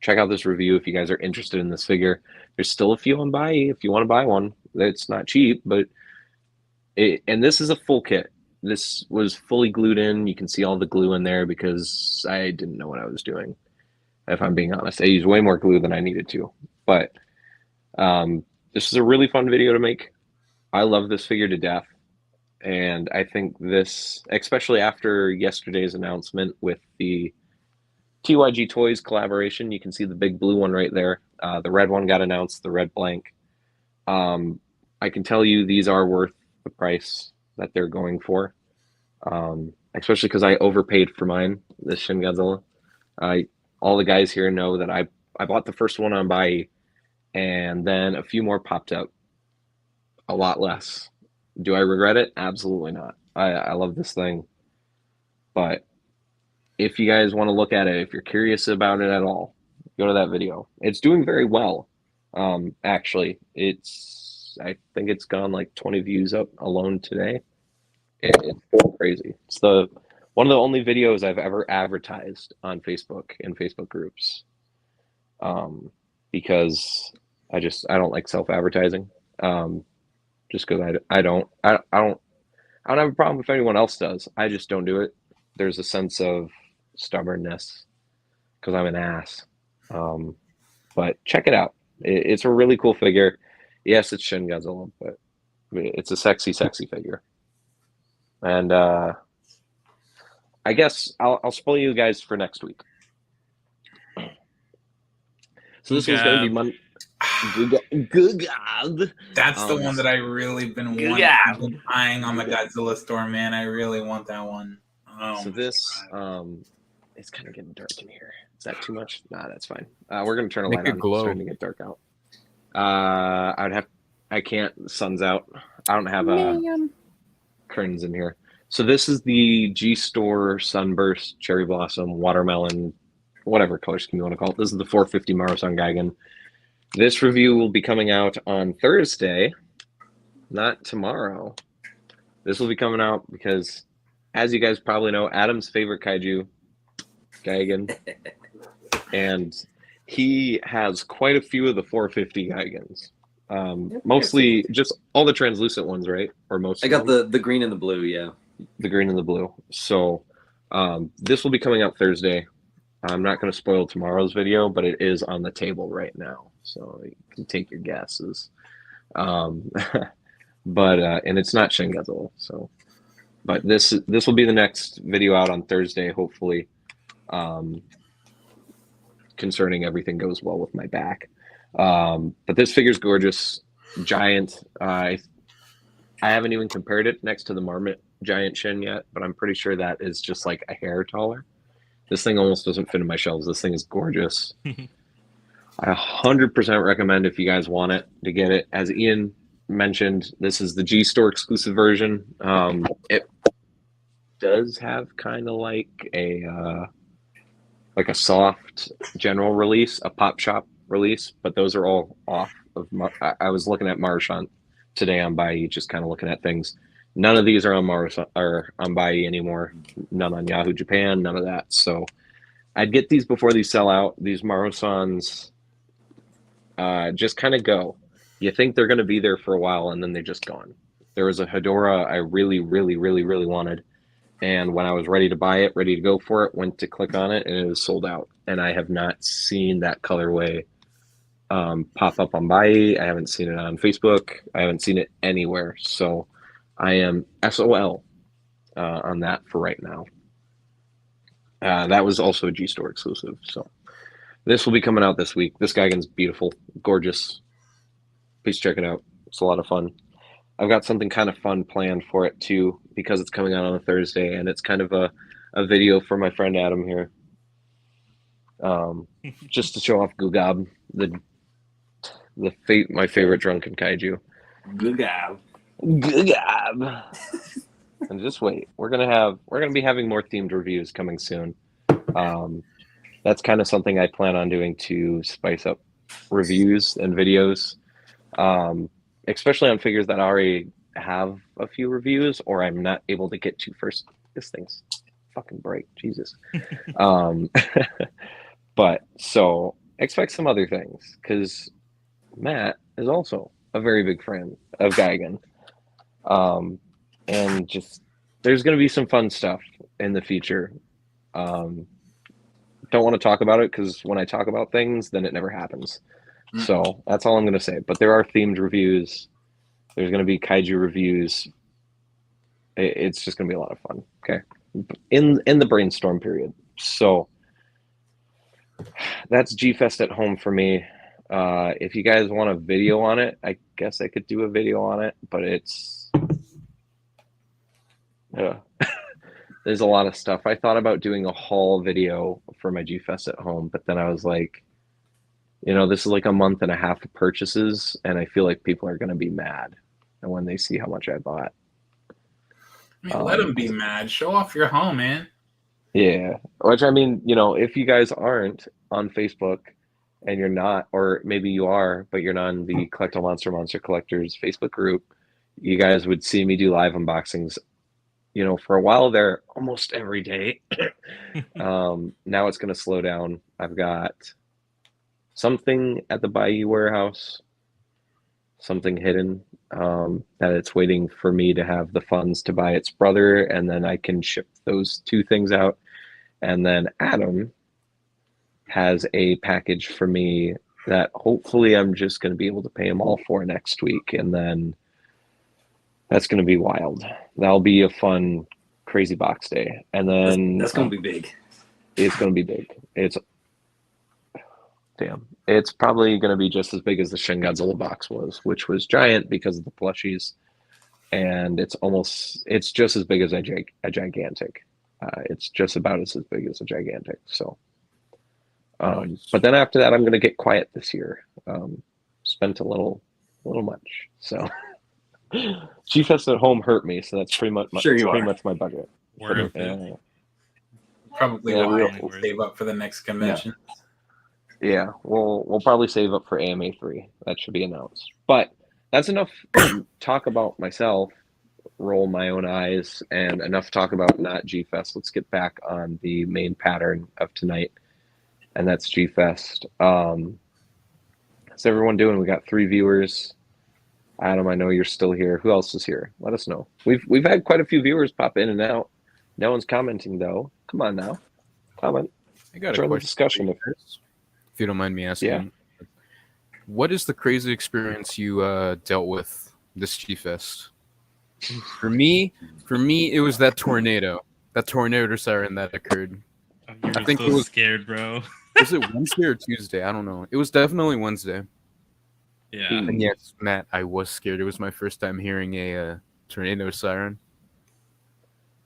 Check out this review if you guys are interested in this figure. There's still a few on buy if you want to buy one. It's not cheap, but and this is a full kit. This was fully glued in. You can see all the glue in there because I didn't know what I was doing. If I'm being honest, I used way more glue than I needed to. But this is a really fun video to make. I love this figure to death. And I think this, especially after yesterday's announcement with the TYG Toys collaboration, you can see the big blue one right there. The red one got announced, the red blank. I can tell you these are worth the price that they're going for. Especially because I overpaid for mine, this Shin Godzilla. All the guys here know that I bought the first one on buy, and then a few more popped up. A lot less. Do I regret it? Absolutely not. I love this thing. But if you guys want to look at it, if you're curious about it at all, go to that video. It's doing very well. Actually, I think it's gone like 20 views up alone today. It's crazy. It's one of the only videos I've ever advertised on Facebook in Facebook groups. Because I don't like self-advertising. Just because I don't have a problem if anyone else does. I just don't do it. There's a sense of stubbornness because I'm an ass. But check it out. It's a really cool figure. Yes, it's Shin Godzilla, but it's a sexy, sexy figure. And I guess I'll spoil you guys for next week. So this was going to be Monday. Good God.
That's the one that I really been wanting, eyeing on the Godzilla store, man. I really want that one.
So this it's kind of getting dark in here. Is that too much? Nah, that's fine. We're gonna turn a light on. It's starting to get dark out. I can't. The sun's out. I don't have curtains in here. So this is the G Store Sunburst Cherry Blossom Watermelon, whatever color scheme you want to call it. This is the 450 Marusan Gigan. This review will be coming out on Thursday, not tomorrow. This will be coming out because, as you guys probably know, Adam's favorite kaiju, Gigan, and he has quite a few of the 450 Gigans. Mostly just all the translucent ones, right? Or most.
I got the green and the blue, yeah.
The green and the blue. So this will be coming out Thursday. I'm not going to spoil tomorrow's video, but it is on the table right now. So you can take your guesses. But and it's not Shin Godzilla. So, but this will be the next video out on Thursday, hopefully. Concerning everything goes well with my back. But this figure's gorgeous, giant. I haven't even compared it next to the Marmot Giant Shin yet, but I'm pretty sure that is just like a hair taller. This thing almost doesn't fit in my shelves. This thing is gorgeous. I 100% recommend if you guys want it to get it. As Ian mentioned, this is the G Store exclusive version. It does have kind of like a soft general release, a pop shop release, but those are all off of. I was looking at Marchant today on Bai, just kind of looking at things. None of these are on on Bai anymore. None on Yahoo Japan. None of that. So I'd get these before these sell out. These Marusans just kind of go. You think they're going to be there for a while, and then they're just gone. There was a Hedorah I really, really, really, really wanted. And when I was ready to buy it, ready to go for it, went to click on it, and it was sold out. And I have not seen that colorway pop up on Bai. I haven't seen it on Facebook. I haven't seen it anywhere. So I am SOL on that for right now. That was also a G Store exclusive. So This will be coming out this week. This Geigen's beautiful, gorgeous. Please check it out. It's a lot of fun. I've got something kind of fun planned for it too, because it's coming out on a Thursday, and it's kind of a video for my friend Adam here. Just to show off Gugab, my favorite drunken kaiju.
Gugab.
Gugab. And just wait, we're gonna be having more themed reviews coming soon. That's kind of something I plan on doing to spice up reviews and videos, especially on figures that already have a few reviews or I'm not able to get to first. This thing's fucking bright, Jesus. But so expect some other things, because Matt is also a very big fan of Geigen. And just there's going to be some fun stuff in the future. Don't want to talk about it, because when I talk about things, then it never happens. So that's all I'm going to say. But there are themed reviews. There's going to be kaiju reviews. It's just going to be a lot of fun. Okay, in the brainstorm period. So that's G-Fest at home for me. If you guys want a video on it, I guess I could do a video on it, but it's there's a lot of stuff. I thought about doing a haul video for my G-Fest at home, but then I was like, this is like a month and a half of purchases, and I feel like people are going to be mad when they see how much I bought.
Let them be mad. Show off your home, man.
Yeah, which I mean, if you guys aren't on Facebook and you're not, or maybe you are, but you're not in the Collectible Monster Collectors Facebook group, you guys would see me do live unboxings. For a while there, almost every day. Now it's going to slow down. I've got something at the Bayou warehouse, something hidden, that it's waiting for me to have the funds to buy its brother, and then I can ship those two things out. And then Adam has a package for me that hopefully I'm just going to be able to pay him all for next week, and then that's going to be wild. That'll be a fun, crazy box day. And then
that's going to be big.
It's going to be big. It's probably going to be just as big as the Shin Godzilla box was, which was giant because of the plushies. And it's just as big as a gigantic. It's just about as big as a gigantic. So, but then after that, I'm going to get quiet this year. Spent a little much. So. G-Fest at home hurt me, so that's pretty much my budget.
Probably we'll save up for the next convention.
Yeah, we'll probably save up for AMA 3. That should be announced. But that's enough talk about myself, roll my own eyes, and enough talk about not G-Fest. Let's get back on the main pattern of tonight, and that's G-Fest. How's everyone doing? We got 3 viewers. Adam, I know you're still here. Who else is here? Let us know. We've had quite a few viewers pop in and out. No one's commenting though. Come on now, comment.
I got
a
question
discussion
if you don't mind me asking. Yeah. What is the crazy experience you dealt with this G-Fest? For me, it was that tornado siren that occurred.
I think it was scared, bro.
Was it Wednesday or Tuesday? I don't know. It was definitely Wednesday.
Yeah.
And yes, Matt, I was scared. It was my first time hearing a tornado siren.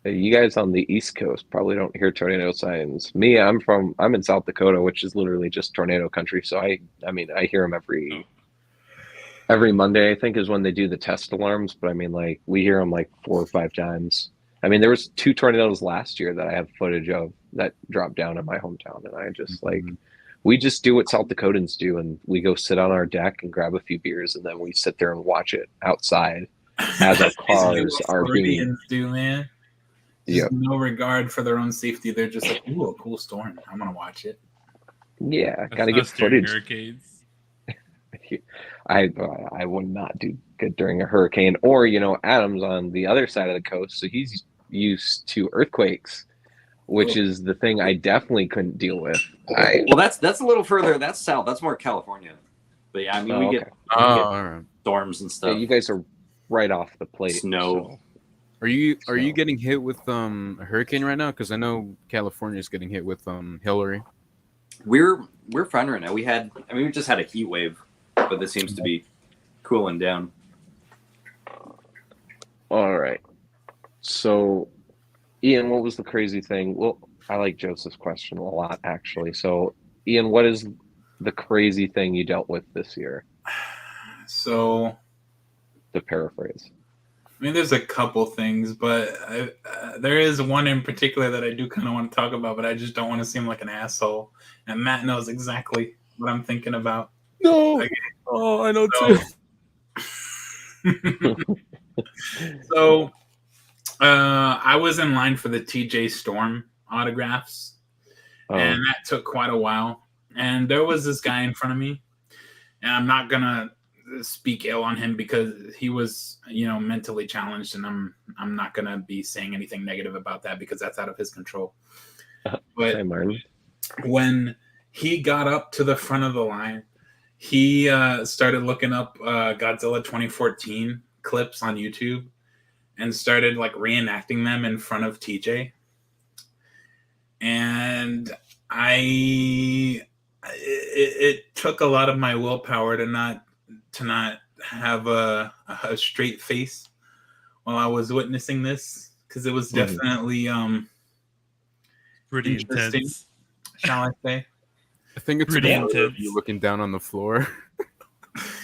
You guys on the East Coast probably don't hear tornado sirens. Me, I'm in South Dakota, which is literally just tornado country. So I hear them every Monday, I think, is when they do the test alarms. But I mean, like, we hear them like 4 or 5 times. I mean, there was 2 tornadoes last year that I have footage of that dropped down in my hometown, and I just we just do what South Dakotans do, and we go sit on our deck and grab a few beers, and then we sit there and watch it outside as our cars are being
do, man. No regard for their own safety. They're just like, ooh, a cool storm. I'm gonna watch it.
Yeah, gotta get footage. Hurricanes. I would not do good during a hurricane, or Adam's on the other side of the coast, so he's used to earthquakes, which is the thing I definitely couldn't deal with.
Well, that's a little further. That's south. That's more California. But yeah, I mean, we get storms and stuff.
Yeah, you guys are right off the plate.
Snow.
So.
Are you getting hit with a hurricane right now? Because I know California is getting hit with Hillary.
We're fine right now. We just had a heat wave, but this seems to be cooling down.
All right. So, Ian, what was the crazy thing? Well, I like Joseph's question a lot, actually. So, Ian, what is the crazy thing you dealt with this year?
So,
to paraphrase.
I mean, there's a couple things, but there is one in particular that I do kind of want to talk about, but I just don't want to seem like an asshole. And Matt knows exactly what I'm thinking about.
No.
Okay.
Oh, I know too.
So, I was in line for the TJ Storm autographs, and that took quite a while. And there was this guy in front of me, and I'm not gonna speak ill on him because he was, mentally challenged, and I'm not gonna be saying anything negative about that because that's out of his control. But when he got up to the front of the line, he started looking up Godzilla 2014 clips on YouTube and started like reenacting them in front of TJ. And it took a lot of my willpower to not have a straight face while I was witnessing this, because it was definitely
pretty
interesting,
intense,
shall I say.
I think it's
pretty
intense. You looking down on the floor.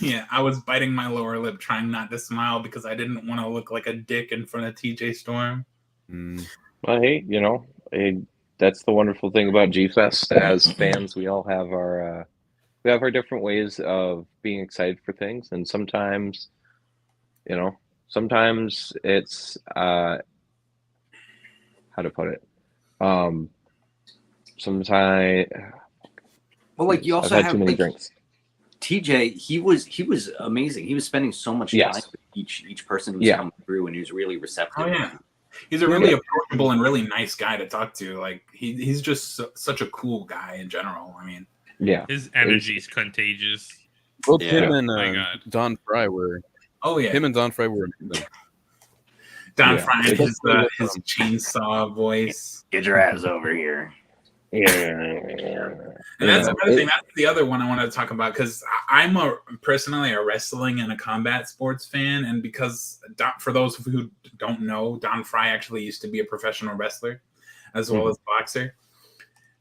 Yeah, I was biting my lower lip, trying not to smile because I didn't want to look like a dick in front of TJ Storm.
Well, hey, that's the wonderful thing about G-Fest. As fans, we all have our different ways of being excited for things, and sometimes it's how to put it. Sometimes,
well, like you also
I've had
have
too many
like,
drinks.
TJ, he was amazing. He was spending so much time with each person who was coming through, and he was really receptive.
Oh yeah, he's a really approachable and really nice guy to talk to. Like he's just such a cool guy in general. I mean,
his energy is contagious.
Both him and Don Fry were.
Oh yeah,
him and Don Fry were amazing.
Don Fry and his chainsaw voice.
Get your ass over here.
And that's another thing. That's the other one I wanted to talk about, because I'm personally a wrestling and a combat sports fan, and because for those who don't know, Don Fry actually used to be a professional wrestler as well as boxer.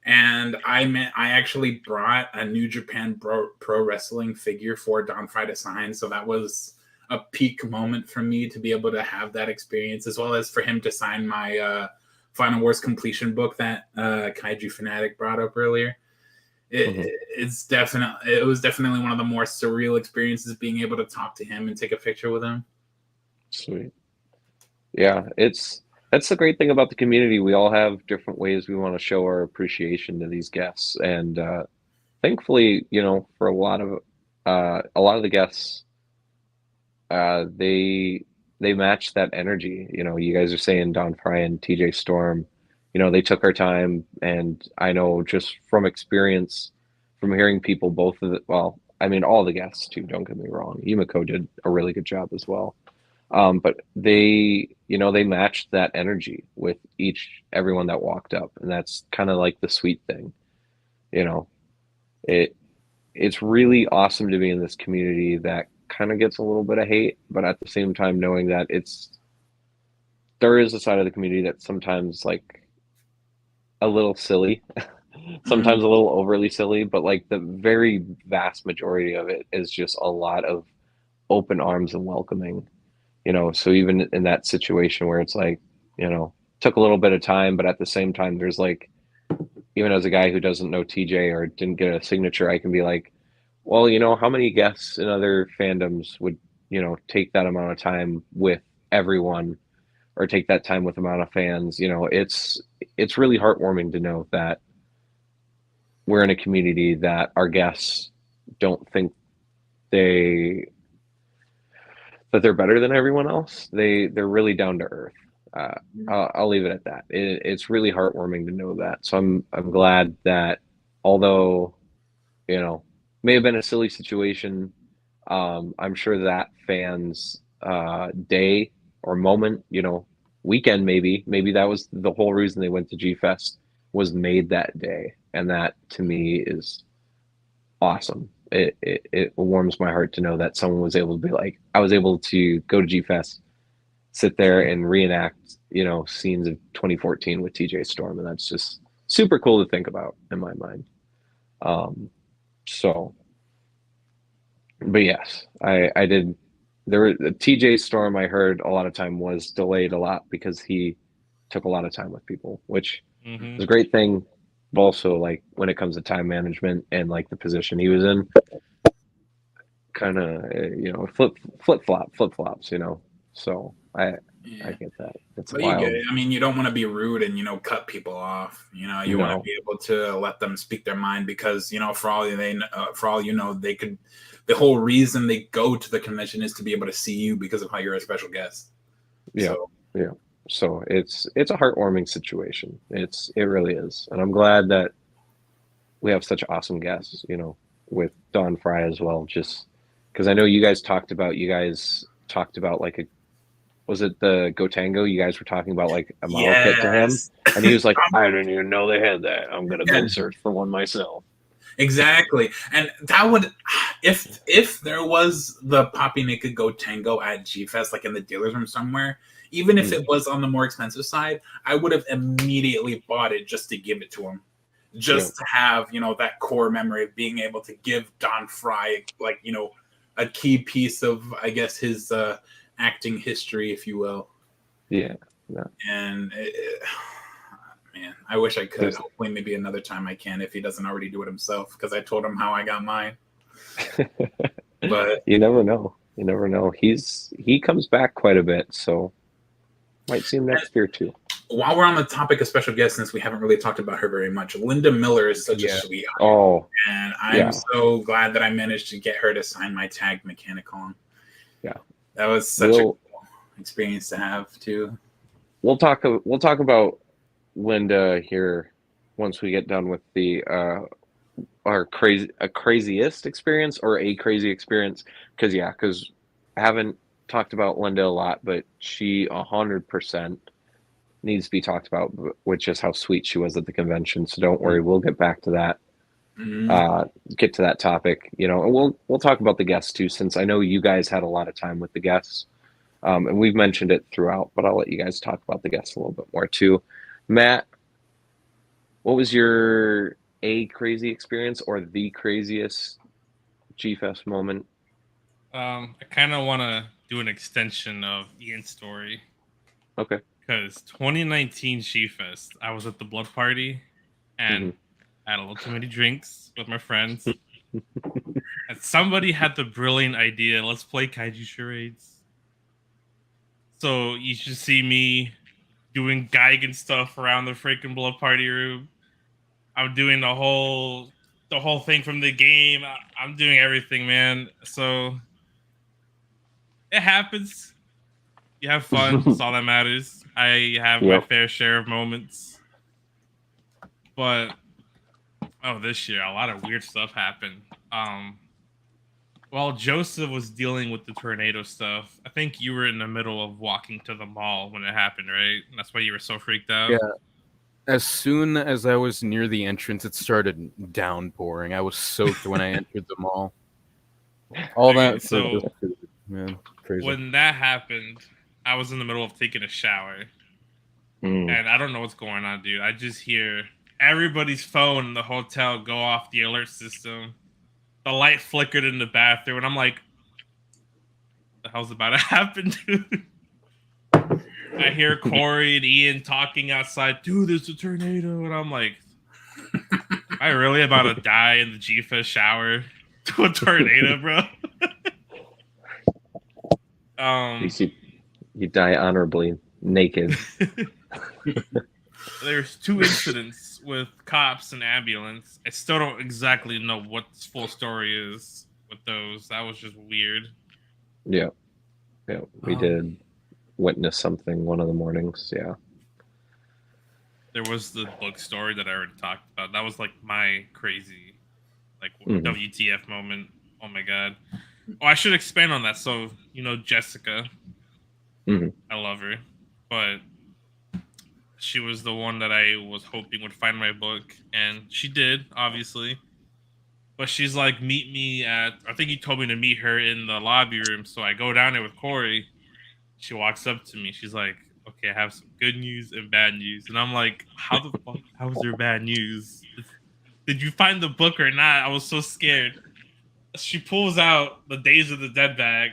And I actually brought a New Japan Pro Wrestling figure for Don Fry to sign, so that was a peak moment for me to be able to have that experience, as well as for him to sign my Final Wars completion book that KaijuFanatic brought up earlier. It was definitely one of the more surreal experiences, being able to talk to him and take a picture with him.
Sweet. Yeah, that's the great thing about the community. We all have different ways we want to show our appreciation to these guests, and thankfully, for a lot of the guests, they match that energy. You guys are saying Don Fry and TJ Storm, they took our time, and I know just from experience, from hearing people, all the guests too, don't get me wrong. Yumiko did a really good job as well. But they matched that energy with everyone that walked up, and that's kind of like the sweet thing. It's really awesome to be in this community that kind of gets a little bit of hate, but at the same time knowing that there is a side of the community that's sometimes like a little silly, sometimes a little overly silly, but like the very vast majority of it is just a lot of open arms and welcoming. So even in that situation where it's like, took a little bit of time, but at the same time, there's like, even as a guy who doesn't know TJ or didn't get a signature, I can be like, well, how many guests in other fandoms would, take that amount of time with everyone, or take that time with amount of fans? It's really heartwarming to know that we're in a community that our guests don't think that they're better than everyone else. They're really down to earth. I'll leave it at that. It's really heartwarming to know that. So I'm glad that, although may have been a silly situation, I'm sure that fans day or moment, weekend, maybe that was the whole reason they went to G-Fest, was made that day, and that to me is awesome. It warms my heart to know that someone was able to be like, I was able to go to G-Fest, sit there and reenact, scenes of 2014 with TJ Storm, and that's just super cool to think about in my mind. So, but yes, I did. The TJ Storm, I heard a lot of time was delayed a lot because he took a lot of time with people, which is a great thing. But also, like when it comes to time management and like the position he was in, kind of flip flops. So I get that. It's
But
wild.
you get it. I mean, you don't want to be rude and cut people off. You want to be able to let them speak their mind because for all you know, they could. The whole reason they go to the convention is to be able to see you because of how you're a special guest.
Yeah, yeah. So it's a heartwarming situation. It really is, and I'm glad that we have such awesome guests. With Don Fry as well. Just because I know you guys talked about like was it the Gotango? You guys were talking about like a model kit to him, and he was like, I didn't even know they had that. I'm gonna go search for one myself.
Exactly, and that would, if there was the Poppy Naked Gotango at G-Fest, like in the dealer's room somewhere, even if it was on the more expensive side, I would have immediately bought it just to give it to him, just to have that core memory of being able to give Don Fry like a key piece of, I guess, his acting history, if you will.
Yeah.
And man, I wish I could. Hopefully, maybe another time I can if he doesn't already do it himself, because I told him how I got mine. But
you never know. He comes back quite a bit, so might see him next year too.
While we're on the topic of special guests, since we haven't really talked about her very much, Linda Miller is such a sweetheart.
Oh,
and I'm so glad that I managed to get her to sign my tag Mechanicon.
Yeah,
that was such a cool experience to have too.
We'll talk about Linda here once we get done with the our craziest experience or a crazy experience, because I haven't talked about Linda a lot, but she 100% needs to be talked about, which is how sweet she was at the convention. So don't worry, we'll get back to that. Get to that topic, and we'll talk about the guests too, since I know you guys had a lot of time with the guests, and we've mentioned it throughout, but I'll let you guys talk about the guests a little bit more too. Matt, what was your crazy experience or the craziest G-Fest moment?
I kind of want to do an extension of Ian's story.
Okay.
Because 2019 G-Fest, I was at the blood party, and I had a little too many drinks with my friends. And somebody had the brilliant idea, let's play kaiju charades. So you should see me doing Geigen stuff around the freaking blood party room. I'm doing the whole thing from the game. I'm doing everything, man. So it happens. You have fun. That's all that matters. I have my fair share of moments. But this year a lot of weird stuff happened. While Joseph was dealing with the tornado stuff, I think you were in the middle of walking to the mall when it happened, right? And that's why you were so freaked out.
Yeah. As soon as I was near the entrance, it started downpouring. I was soaked when I entered the mall. All that.
So,
man, crazy.
When that happened, I was in the middle of taking a shower. And I don't know what's going on, dude. I just hear everybody's phone in the hotel go off the alert system. The light flickered in the bathroom, and I'm like, what the hell's about to happen, dude? I hear Corey and Ian talking outside, dude, there's a tornado. And I'm like, am I really about to die in the G-Fest shower to a tornado, bro?
At least you die honorably naked.
There's 2 incidents with cops and ambulance. I still don't exactly know what the full story is with those. That was just weird.
Yeah, we did witness something one of the mornings. Yeah,
there was the book story that I already talked about. That was like my crazy, like WTF moment. Oh my god! Oh, I should expand on that. So Jessica, I love her, but she was the one that I was hoping would find my book, and she did, obviously. But she's like, meet me at. I think he told me to meet her in the lobby room. So I go down there with Corey. She walks up to me. She's like, "Okay, I have some good news and bad news." And I'm like, "How the fuck? How is there bad news? Did you find the book or not?" I was so scared. She pulls out the Days of the Dead bag,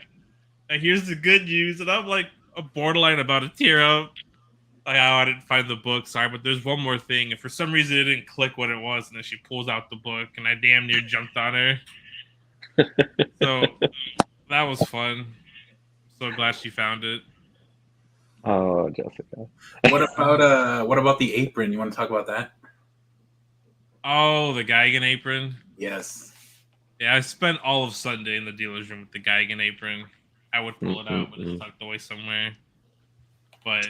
and here's the good news. And I'm like, a borderline about to tear up. Like, oh, I didn't find the book. Sorry, but there's one more thing. And for some reason, it didn't click what it was. And then she pulls out the book, and I damn near jumped on her. So that was fun. So glad she found it.
Oh, Jessica.
What about the apron? You want to talk about that?
Oh, the Geigen apron.
Yes.
Yeah, I spent all of Sunday in the dealer's room with the Geigen apron. I would pull it out, but it's tucked away somewhere. But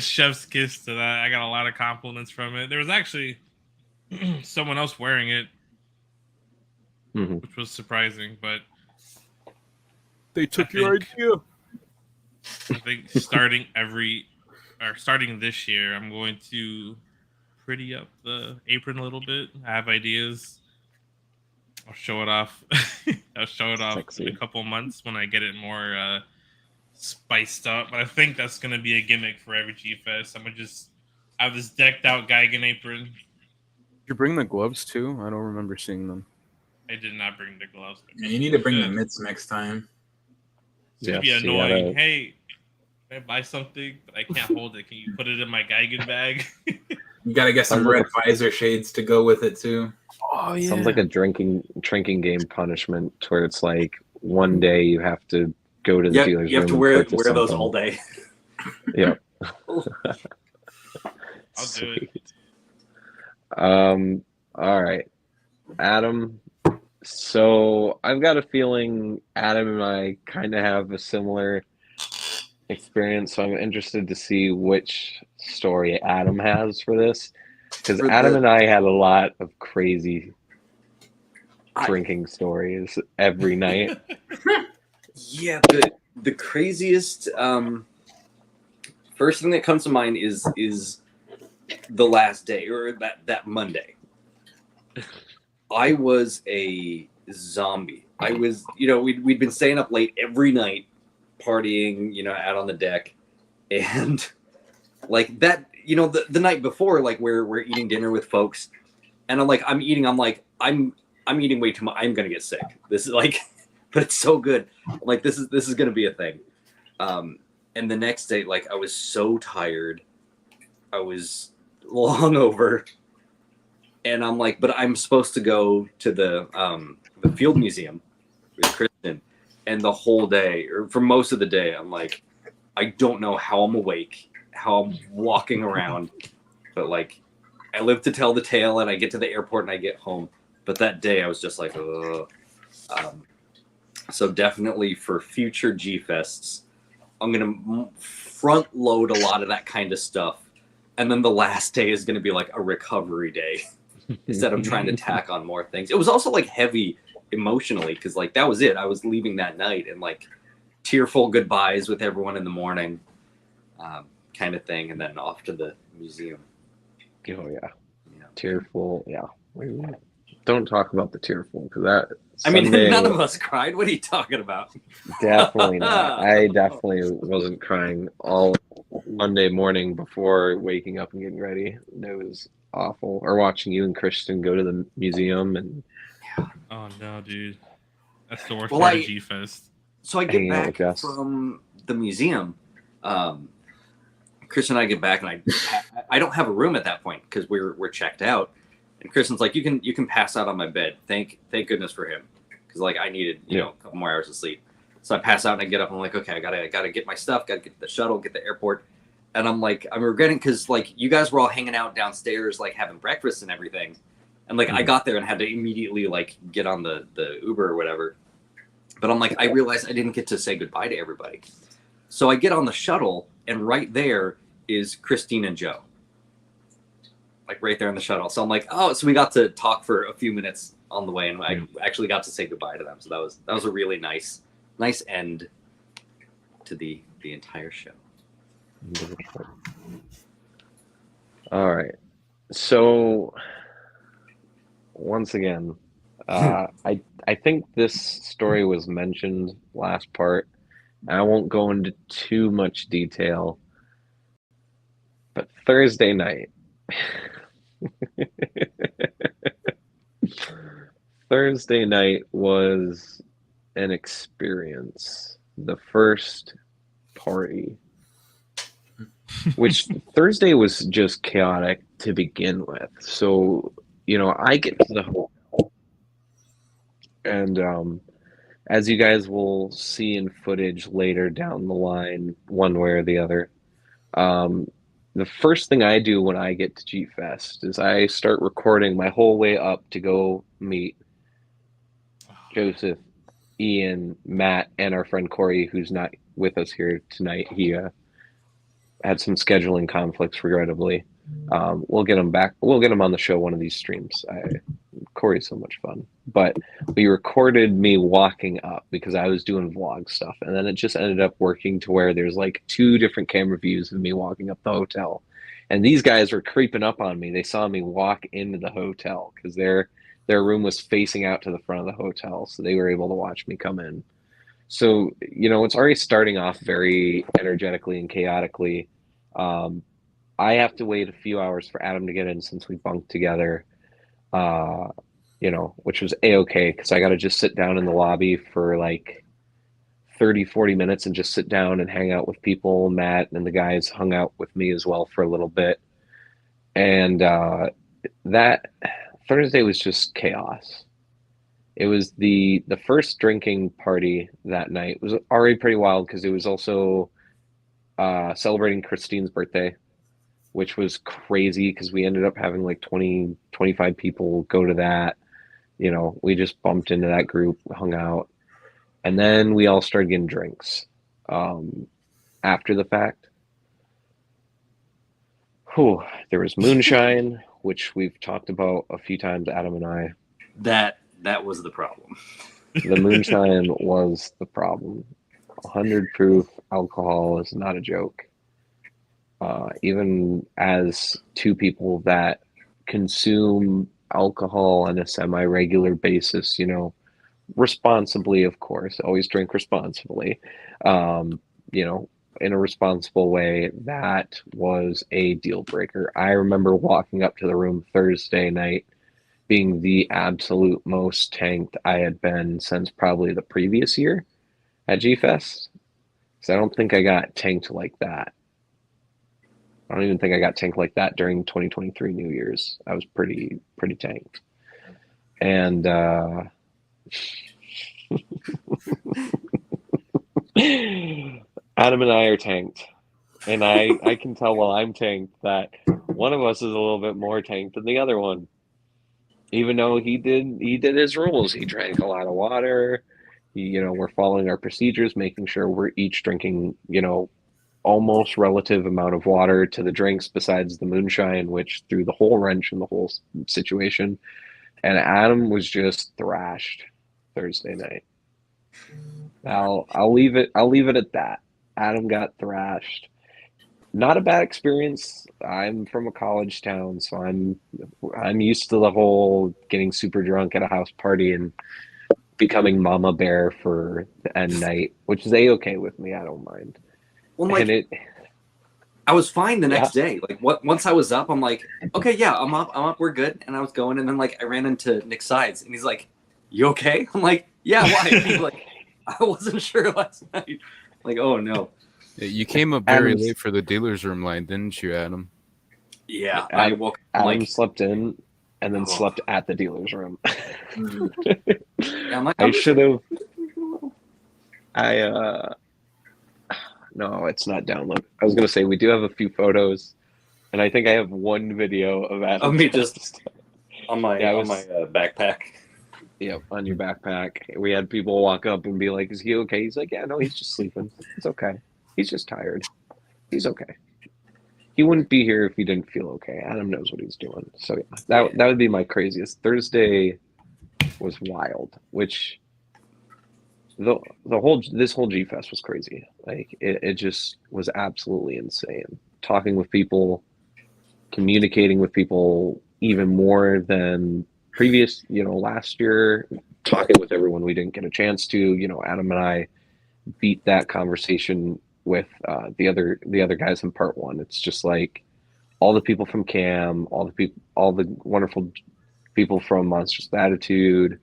chef's kiss to that. I got a lot of compliments from it. There was actually someone else wearing it, which was surprising. But
they took your idea.
I think starting this year, I'm going to pretty up the apron a little bit. I have ideas. I'll show it off. I'll show it off in a couple months when I get it more spiced up. But I think that's going to be a gimmick for every G-Fest. I'm going to just have this decked out Geigen apron.
Did you bring the gloves too? I don't remember seeing them.
I did not bring the gloves.
Yeah, you need to bring the mitts next time.
It's going to be annoying. Hey, can I buy something? But I can't hold it. Can you put it in my Geigen bag?
You got to get some red visor shades to go with it too.
Oh yeah.
Sounds like a drinking game punishment where it's like one day you have to go to the dealer's room.
You have to wear those all day.
Yeah.
I'll do it.
All right. Adam. So I've got a feeling Adam and I kind of have a similar experience. So I'm interested to see which story Adam has for this. Because Adam and I had a lot of crazy drinking stories every night.
Yeah, the craziest first thing that comes to mind is the last day, or that Monday. I was a zombie. I was, we'd been staying up late every night, partying, out on the deck, and like that. The night before, like we're eating dinner with folks, and I'm eating way too much. I'm gonna get sick. This is like, but it's so good. Like this is gonna be a thing. And the next day, like I was so tired, I was long over, and I'm like, but I'm supposed to go to the field museum with Kristen, and the whole day, or for most of the day, I'm like, I don't know how I'm awake, how I'm walking around, but like I live to tell the tale, and I get to the airport and I get home. But that day I was just like, ugh. So definitely for future G-Fests, I'm gonna front load a lot of that kind of stuff, and then the last day is gonna be like a recovery day instead of trying to tack on more things. It was also like heavy emotionally because like that was it. I was leaving that night and like tearful goodbyes with everyone in the morning. Kind of thing, and then off to the museum.
Oh yeah. Tearful. Yeah. Don't talk about the tearful because that. Sunday,
none of us cried. What are you talking about?
Definitely not. I definitely wasn't crying all Monday morning before waking up and getting ready. It was awful. Or watching you and Christian go to the museum and.
Oh no, dude! That's the worst part of G-Fest.
So I get back from the museum. Chris and I get back, and I don't have a room at that point because we're checked out. And Kristen's like, you can pass out on my bed. Thank goodness for him, because like I needed a couple more hours of sleep. So I pass out and I get up. And I'm like, okay, I gotta get my stuff. Gotta get the shuttle, get the airport. And I'm like, I'm regretting because like you guys were all hanging out downstairs, like having breakfast and everything. And like I got there and had to immediately like get on the Uber or whatever. But I'm like, I realized I didn't get to say goodbye to everybody. So I get on the shuttle, and right there is Christine and Joe. Like right there in the shuttle. So I'm like, oh, so we got to talk for a few minutes on the way, and I actually got to say goodbye to them. So that was a really nice end to the entire show.
All right. So once again, I think this story was mentioned last part. I won't go into too much detail, but Thursday night. Thursday night was an experience. The first party, which Thursday was just chaotic to begin with. So, I get to the hotel, and as you guys will see in footage later down the line, one way or the other, um, the first thing I do when I get to G Fest is I start recording my whole way up to go meet Joseph, Ian, Matt, and our friend Corey, who's not with us here tonight. He had some scheduling conflicts, regrettably. We'll get him back. We'll get him on the show one of these streams. Corey's so much fun. But we recorded me walking up because I was doing vlog stuff, and then it just ended up working to where there's like 2 different camera views of me walking up the hotel. And these guys were creeping up on me. They saw me walk into the hotel because their room was facing out to the front of the hotel, so they were able to watch me come in. So, it's already starting off very energetically and chaotically. I have to wait a few hours for Adam to get in since we bunked together, which was A-okay because I got to just sit down in the lobby for like 30, 40 minutes and just sit down and hang out with people. Matt and the guys hung out with me as well for a little bit. And that Thursday was just chaos. It was the first drinking party that night. It was already pretty wild because it was also celebrating Christine's birthday, which was crazy because we ended up having like 20, 25 people go to that. We just bumped into that group, hung out, and then we all started getting drinks after the fact. Whew, there was moonshine, which we've talked about a few times, Adam and I.
That was the problem.
The moonshine was the problem. 100 proof alcohol is not a joke. Even as 2 people that consume alcohol on a semi-regular basis, responsibly, of course, always drink responsibly, in a responsible way, that was a deal breaker. I remember walking up to the room Thursday night being the absolute most tanked I had been since probably the previous year at G-Fest. Because I don't think I got tanked like that. I don't even think I got tanked like that during 2023 New Year's. I was pretty tanked. And Adam and I are tanked. And I can tell while I'm tanked that one of us is a little bit more tanked than the other one. Even though he did his rules. He drank a lot of water. We're following our procedures, making sure we're each drinking, almost relative amount of water to the drinks besides the moonshine, which threw the whole wrench in the whole situation. And Adam was just thrashed Thursday night. I'll leave it at that. Adam got thrashed. Not a bad experience. I'm from a college town, so I'm used to the whole getting super drunk at a house party and becoming mama bear for the end night, which is A-okay with me. I don't mind.
Well, I was fine the next day. Like once I was up, I'm like, okay, yeah, I'm up, we're good. And I was going, and then like I ran into Nick Sides, and he's like, "You okay?" I'm like, "Yeah, why?" He's like, "I wasn't sure last night." Like, oh no.
You came up very late for the dealer's room line, didn't you, Adam?
Yeah, I woke up.
Adam slept in and then slept at the dealer's room.
Yeah, I'm like,
I should have. No, it's not downloaded. I was gonna say we do have a few photos, and I think I have one video of Adam.
Of me just on my backpack.
Yep, on your backpack. We had people walk up and be like, "Is he okay?" He's like, "Yeah, no, he's just sleeping. It's okay. He's just tired. He's okay. He wouldn't be here if he didn't feel okay." Adam knows what he's doing. So yeah, that would be my craziest. Thursday was wild, which this whole G Fest was crazy. Like it just was absolutely insane. Talking with people, communicating with people even more than previous, last year, talking with everyone we didn't get a chance to. Adam and I beat that conversation with the other guys in part one. It's just like all the people from Cam, all the wonderful people from Monstrous Attitude,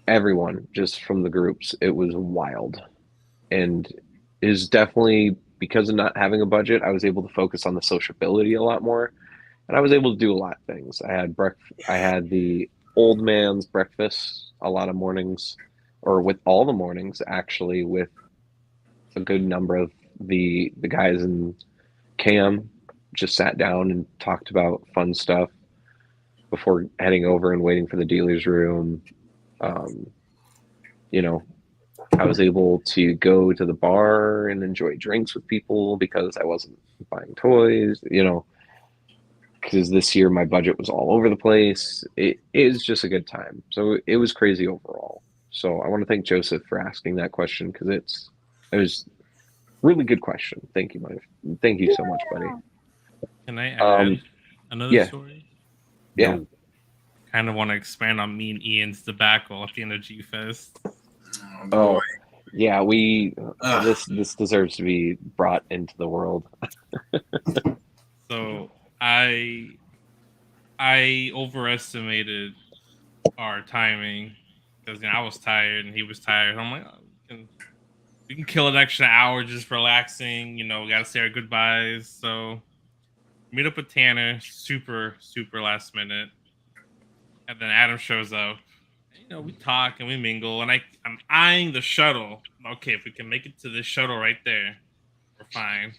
everyone just from the groups. It was wild, and is definitely because of not having a budget. I was able to focus on the sociability a lot more, and I was able to do a lot of things. I had the old man's breakfast a lot of mornings, or with all the mornings actually, with a good number of the guys in Cam. Just sat down and talked about fun stuff before heading over and waiting for the dealer's room. Um, you know, I was able to go to the bar and enjoy drinks with people because I wasn't buying toys, because this year my budget was all over the place. It is just a good time. So it was crazy overall. So I want to thank Joseph for asking that question because it was really good question. Thank you, thank you so much, buddy.
Can I add another
yeah.
story?
Yeah.
Kind of want to expand on me and Ian's debacle at the end of G Fest.
Oh, yeah. This deserves to be brought into the world.
So I overestimated our timing because I was tired and he was tired. I'm like, we can kill an extra hour just relaxing. We gotta say our goodbyes. So meet up with Tanner, super last minute, and then Adam shows up. We talk and we mingle, and I'm eyeing the shuttle. Okay, if we can make it to this shuttle right there, we're fine.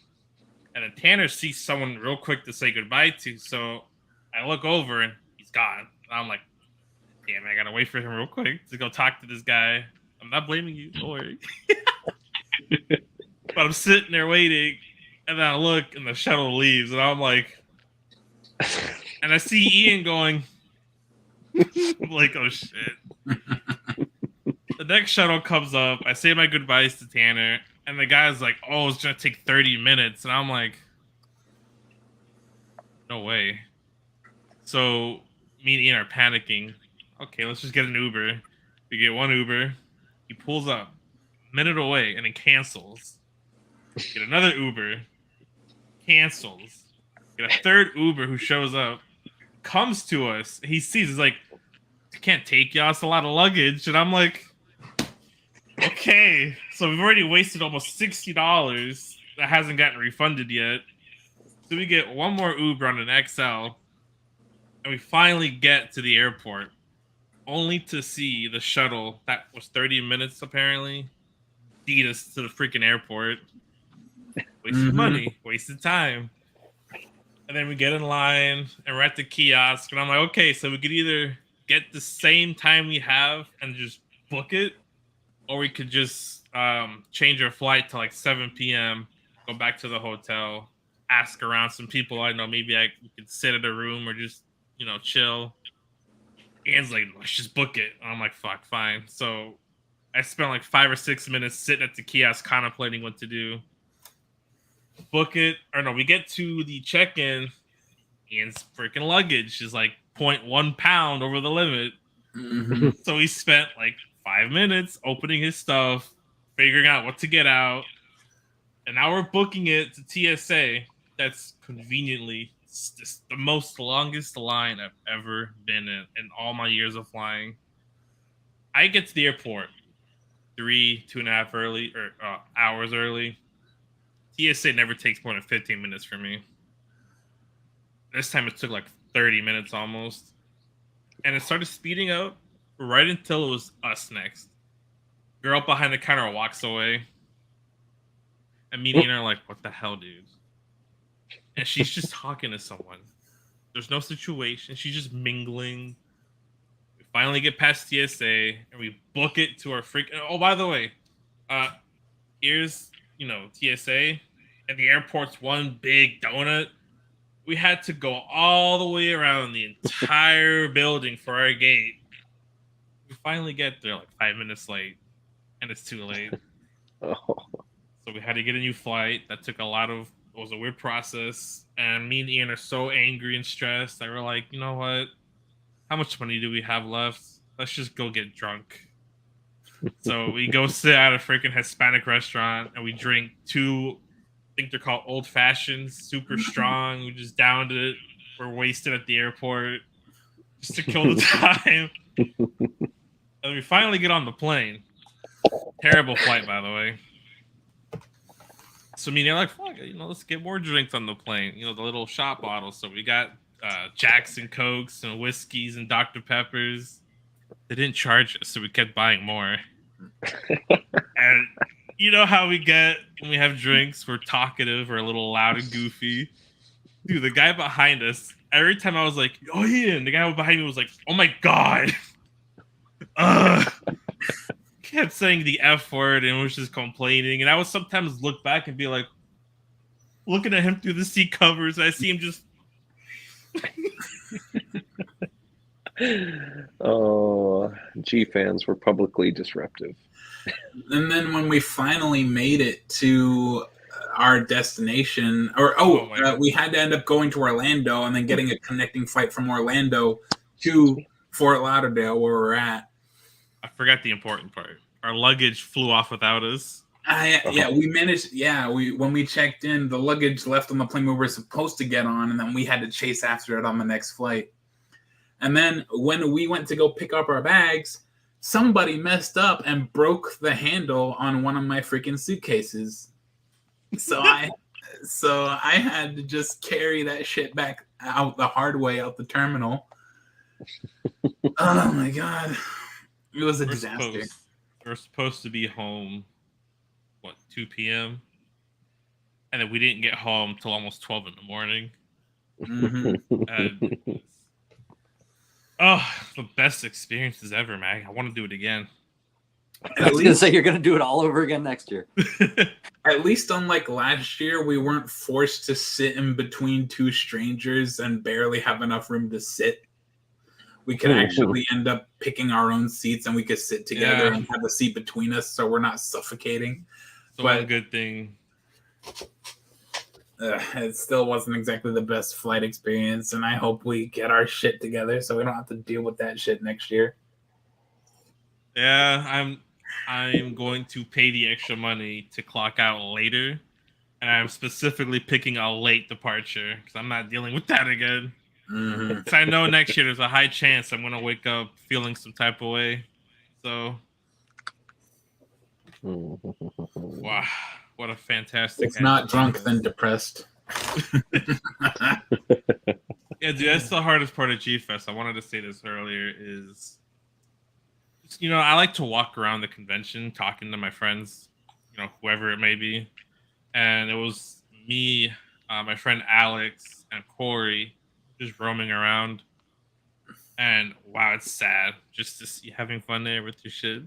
And then Tanner sees someone real quick to say goodbye to, so I look over and he's gone. And I'm like, damn, I gotta wait for him real quick to go talk to this guy. I'm not blaming you, don't worry. But I'm sitting there waiting, and then I look and the shuttle leaves, and I'm like, and I see Ian going, I'm like, oh shit. The next shuttle comes up. I say my goodbyes to Tanner, and the guy's like, oh, it's gonna take 30 minutes. And I'm like, no way. So me and Ian are panicking. Okay, let's just get an Uber. We get one Uber. He pulls up a minute away and then cancels. Get another Uber. Cancels. Get a third Uber who shows up. Comes to us. He sees, he's like, I can't take y'all. It's a lot of luggage. And I'm like, okay. So we've already wasted almost $60 that hasn't gotten refunded yet. So we get one more Uber on an XL. And we finally get to the airport. Only to see the shuttle that was 30 minutes apparently beat us to the freaking airport. Wasted money. Wasted time. And then we get in line and we're at the kiosk. And I'm like, okay, so we could either get the same time we have and just book it, or we could just change our flight to like 7 p.m., go back to the hotel, ask around some people I know. Maybe we could sit at a room or just, chill. Ian's like, let's just book it. And I'm like, fuck, fine. So I spent like 5 or 6 minutes sitting at the kiosk contemplating what to do. Book it. Or no, we get to the check-in. Ian's freaking luggage is like 0.1 pound over the limit. So we spent like 5 minutes opening his stuff, figuring out what to get out. And now we're booking it to TSA. That's conveniently just the most longest line I've ever been in all my years of flying. I get to the airport 2.5 hours early. TSA never takes more than 15 minutes for me. This time it took like 30 minutes almost. And it started speeding up right until it was us next. Girl behind the counter walks away. And me and Ian are like, what the hell, dude? And she's just talking to someone. There's no situation. She's just mingling. We finally get past TSA and we book it to our freaking. Oh, by the way, here's TSA, and the airport's one big donut. We had to go all the way around the entire building for our gate. We finally get there like 5 minutes late, and it's too late. So we had to get a new flight. That took a lot of It was a weird process, and me and Ian are so angry and stressed that we're like, you know what? How much money do we have left? Let's just go get drunk. So we go sit at a freaking Hispanic restaurant, and we drink 2, I think they're called old fashions, super strong. We just downed it. We're wasted at the airport just to kill the time. And we finally get on the plane. Terrible flight, by the way. So they're like, fuck, let's get more drinks on the plane. The little shot bottles. So we got Jackson Cokes and whiskeys and Dr. Peppers. They didn't charge us, so we kept buying more. And you know how we get when we have drinks, we're talkative, we're a little loud and goofy. Dude, the guy behind us, every time I was like, oh, Ian, the guy behind me was like, oh my God. Kept saying the F word and was just complaining. And I would sometimes look back and be like, looking at him through the seat covers. I see him just.
Oh, G fans were publicly disruptive.
And then when we finally made it to our destination, we had to end up going to Orlando and then getting a connecting flight from Orlando to Fort Lauderdale, where we're at.
I forgot the important part. Our luggage flew off without us.
We managed. Yeah, when we checked in, the luggage left on the plane we were supposed to get on, and then we had to chase after it on the next flight. And then when we went to go pick up our bags, somebody messed up and broke the handle on one of my freaking suitcases. So I had to just carry that shit back out the hard way out the terminal. Oh my God. It was a disaster.
We're supposed to be home, 2 p.m.? And then we didn't get home till almost 12 in the morning.
Mm-hmm.
The best experiences ever, man. I want to do it again.
I was going to say you're going to do it all over again next year.
At least unlike last year, we weren't forced to sit in between 2 strangers and barely have enough room to sit. We could actually end up picking our own seats, and we could sit together and have a seat between us, so we're not suffocating.
But one good thing.
It still wasn't exactly the best flight experience, and I hope we get our shit together so we don't have to deal with that shit next year.
Yeah, I'm going to pay the extra money to clock out later, and I'm specifically picking a late departure because I'm not dealing with that again.
Mm-hmm.
So I know next year there's a high chance I'm going to wake up feeling some type of way. So, wow, what a fantastic!
It's not drunk, then depressed.
Yeah, dude, that's the hardest part of G-Fest. I wanted to say this earlier is, I like to walk around the convention talking to my friends, whoever it may be. And it was me, my friend Alex, and Corey just roaming around. And wow, it's sad just to see you having fun there with your shit.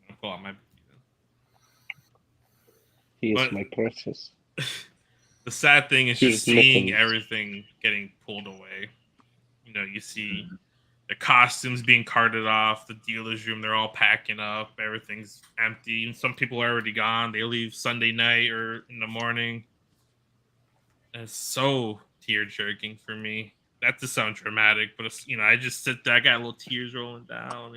I'll pull out my.
He is my precious.
The sad thing is just seeing everything getting pulled away. You see the costumes being carted off, the dealer's room, they're all packing up, everything's empty. And some people are already gone. They leave Sunday night or in the morning. And it's so tear-jerking for me. That does sound dramatic, but it's, I just sit there, I got little tears rolling down,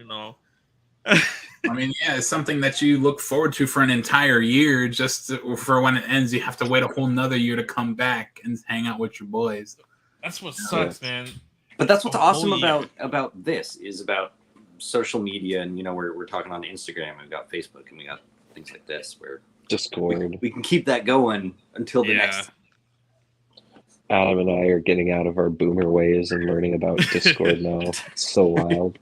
I mean, yeah, it's something that you look forward to for an entire year. Just for when it ends, you have to wait a whole nother year to come back and hang out with your boys.
That's what sucks, man.
But that's what's awesome about this is about social media, and we're talking on Instagram, we've got Facebook, and we got things like this where
Discord.
We can keep that going until the next.
Adam and I are getting out of our boomer ways and learning about Discord now. It's so wild.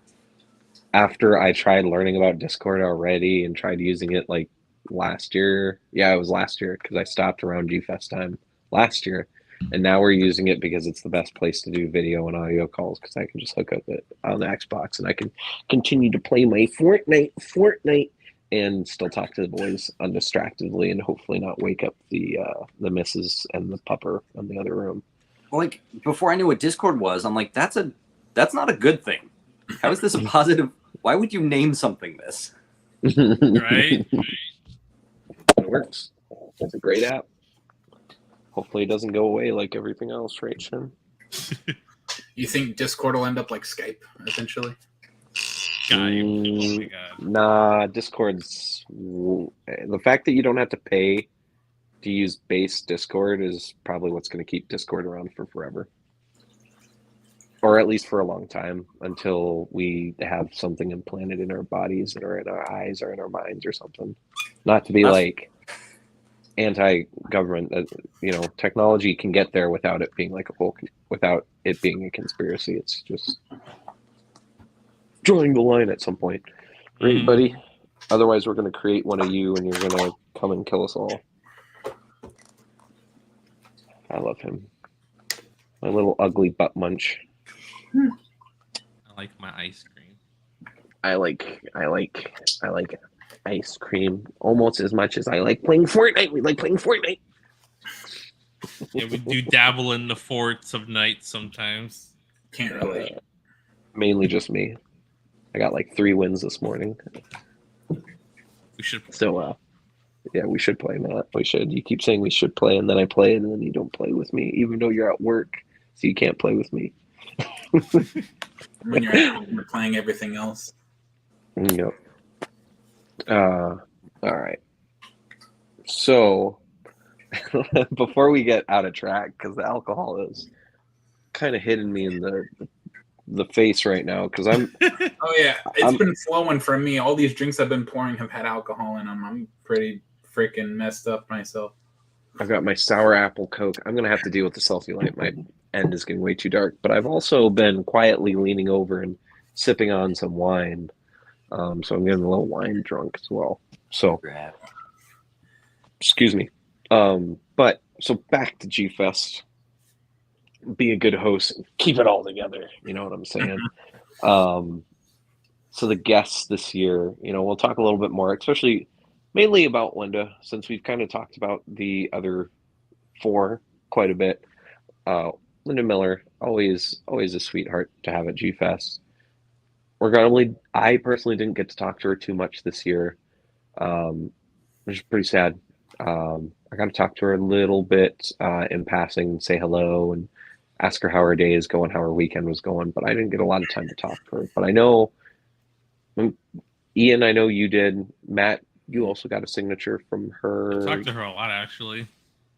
After I tried learning about Discord already and tried using it like last year. Yeah, it was last year because I stopped around G-Fest time last year. And now we're using it because it's the best place to do video and audio calls because I can just hook up it on the Xbox and I can continue to play my Fortnite and still talk to the boys undistractedly and hopefully not wake up the missus and the pupper in the other room.
Like, before I knew what Discord was, I'm like, that's not a good thing. How is this a positive? Why would you name something this?
Right?
It works. It's a great app. Hopefully, it doesn't go away like everything else, right, Shin?
You think Discord will end up like Skype eventually?
Skype. Oh my god.
Nah, Discord's the fact that you don't have to pay to use base Discord is probably what's going to keep Discord around for forever, or at least for a long time until we have something implanted in our bodies or in our eyes or in our minds or something. Not to be like anti-government, technology can get there without it being like without it being a conspiracy. It's just drawing the line at some point, right, buddy? Otherwise, we're going to create one of you, and you're going to come and kill us all. I love him, my little ugly butt munch.
I like my ice cream.
I like ice cream almost as much as I like playing Fortnite. We like playing Fortnite.
Yeah, we do dabble in the forts of night sometimes.
Can't relate.
Mainly just me. I got like 3 wins this morning.
We should.
So, yeah, we should play, Matt. We should. You keep saying we should play, and then I play, and then you don't play with me, even though you're at work, so you can't play with me.
When you're at home, you're playing everything else.
Yep. All right. So, before we get out of track, because the alcohol is kind of hitting me in the face right now, because I'm.
Oh yeah, it's been flowing from me. All these drinks I've been pouring have had alcohol in them. I'm pretty freaking messed up myself.
I've got my sour apple Coke. I'm gonna have to deal with the selfie light. My end is getting way too dark. But I've also been quietly leaning over and sipping on some wine. So I'm getting a little wine drunk as well. So, excuse me. But so back to G Fest. Be a good host and keep it all together. You know what I'm saying? So the guests this year, we'll talk a little bit more, especially mainly about Linda, since we've kind of talked about the other 4 quite a bit. Linda Miller, always a sweetheart to have at G Fest. Regrettably, I personally didn't get to talk to her too much this year, which is pretty sad. I got to talk to her a little bit in passing, say hello, and ask her how her day is going, how her weekend was going, but I didn't get a lot of time to talk to her. But I know, Ian, I know you did. Matt, you also got a signature from her.
I talked to her a lot, actually.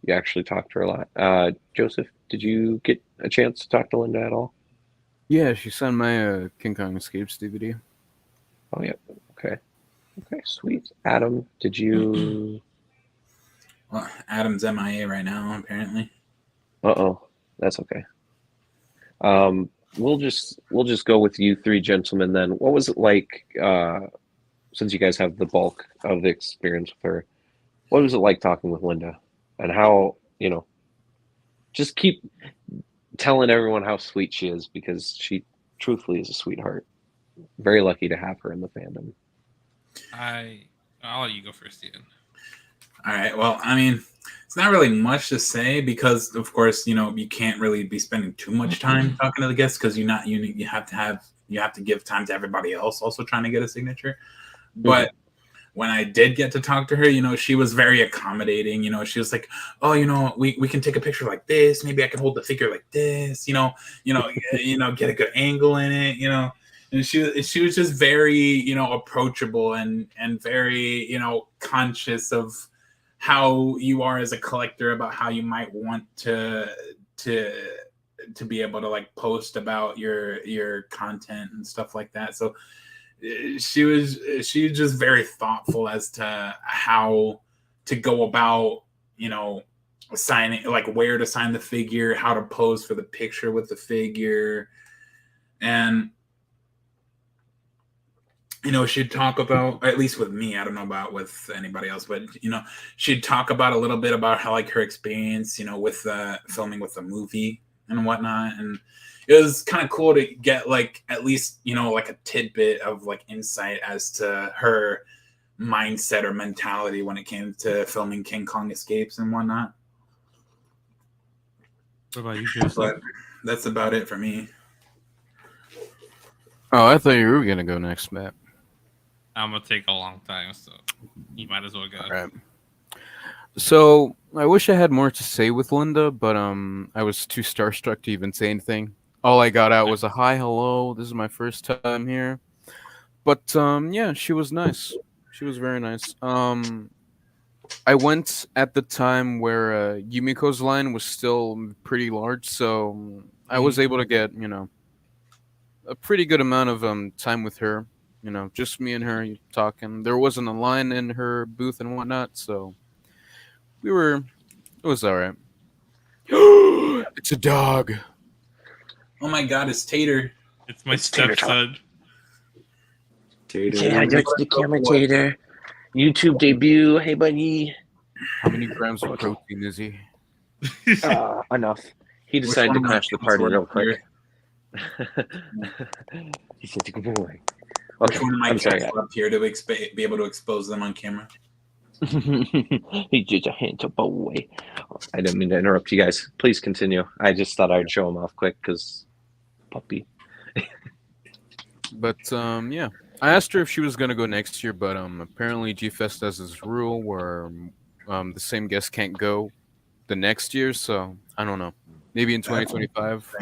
You actually talked to her a lot. Joseph, did you get a chance to talk to Linda at all?
Yeah, she signed my King Kong Escapes DVD.
Oh, yeah. Okay, sweet. Adam, did you...
Well, Adam's MIA right now, apparently.
Uh-oh. That's okay. We'll just go with you 3 gentlemen then. What was it like, since you guys have the bulk of the experience with her, what was it like talking with Linda? And how, just keep telling everyone how sweet she is, because she truthfully is a sweetheart. Very lucky to have her in the fandom.
I'll let you go first, Ian.
All right. Well, I mean, it's not really much to say because, of course, you can't really be spending too much time talking to the guests because you have to give time to everybody else also trying to get a signature. But when I did get to talk to her, she was very accommodating. She was like, "Oh, we can take a picture like this. Maybe I can hold the figure like this. Get a good angle in it. And she was just very approachable and very conscious of how you are as a collector, about how you might want to be able to like post about your content and stuff like that. So she was just very thoughtful as to how to go about signing, like where to sign the figure, how to pose for the picture with the figure. And she'd talk about, at least with me, I don't know about with anybody else, but, she'd talk about a little bit about how, like, her experience, with filming with the movie and whatnot. And it was kind of cool to get, like, at least, like a tidbit of, like, insight as to her mindset or mentality when it came to filming King Kong Escapes and whatnot.
What about you, Joseph?
But that's about it for me.
Oh, I thought you were going to go next, Matt.
I'm going to take a long time, so you might as well go.
All right. So I wish I had more to say with Linda, but I was too starstruck to even say anything. All I got out was a hi, hello. This is my first time here. But yeah, she was nice. She was very nice. I went at the time where Yumiko's line was still pretty large, so I was able to get a pretty good amount of time with her. Just me and her talking. There wasn't a line in her booth and whatnot, so we were. It was all right. It's a dog.
Oh my God, it's Tater.
It's my
It's Tater
stepson.
Tater.
Yeah, that's the commentator. YouTube debut. Hey, buddy.
How many grams of protein is he?
Enough. He decided to
Which one
crash the
am I
party
supposed
real
to
quick. He said, "Good boy."
Which
Okay,
one of my
I'm sorry.
cats up here to be able to expose them on camera?
He's just a handsome boy. I didn't mean to interrupt you guys. Please continue. I just thought I'd show him off quick because puppy.
But yeah, I asked her if she was gonna go next year, but apparently G Fest has this rule where the same guest can't go the next year. So I don't know. Maybe in 2025.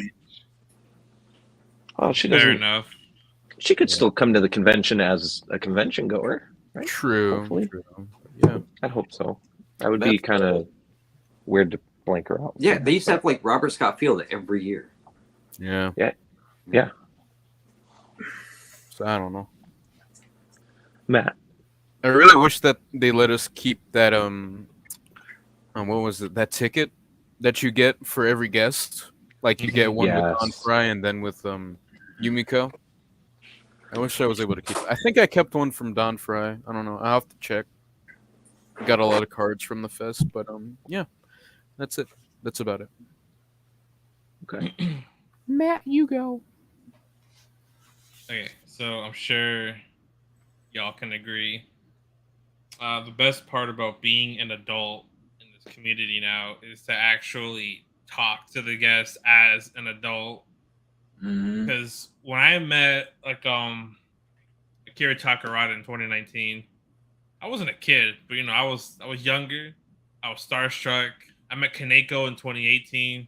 Well, she
Fair
doesn't.
enough.
She could still come to the convention as a convention goer, right?
True.
Hopefully.
True. Yeah.
I hope so. That would be
That's-
kind of weird to blank her out.
Yeah, they used to have like Robert Scott Field every year.
Yeah.
Yeah.
So I don't know.
Matt.
I really wish that they let us keep that what was it? That ticket that you get for every guest. Like you get one with Don
Yes.
Fry and then with Yumiko. I wish I was able to keep. I think I kept one from Don Fry. I don't know. I'll have to check. Got a lot of cards from the fest, but yeah, that's it. That's about it.
Okay.
Matt, you go.
Okay, so I'm sure y'all can agree. The best part about being an adult in this community now is to actually talk to the guests as an adult. Because when I met Akira Takarada in 2019, I wasn't a kid, but I was younger. I was starstruck. I met Kaneko in 2018.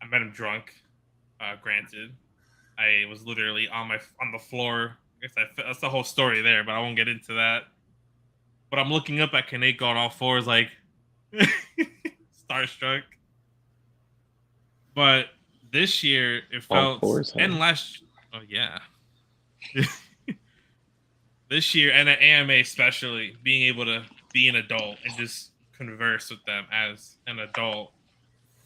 I met him drunk. Granted, I was literally on the floor. I guess that's the whole story there, but I won't get into that. But I'm looking up at Kaneko on all fours, like starstruck. But this year it
All
felt,
fours, huh?
and oh yeah, this year and at AMA especially, being able to be an adult and just converse with them as an adult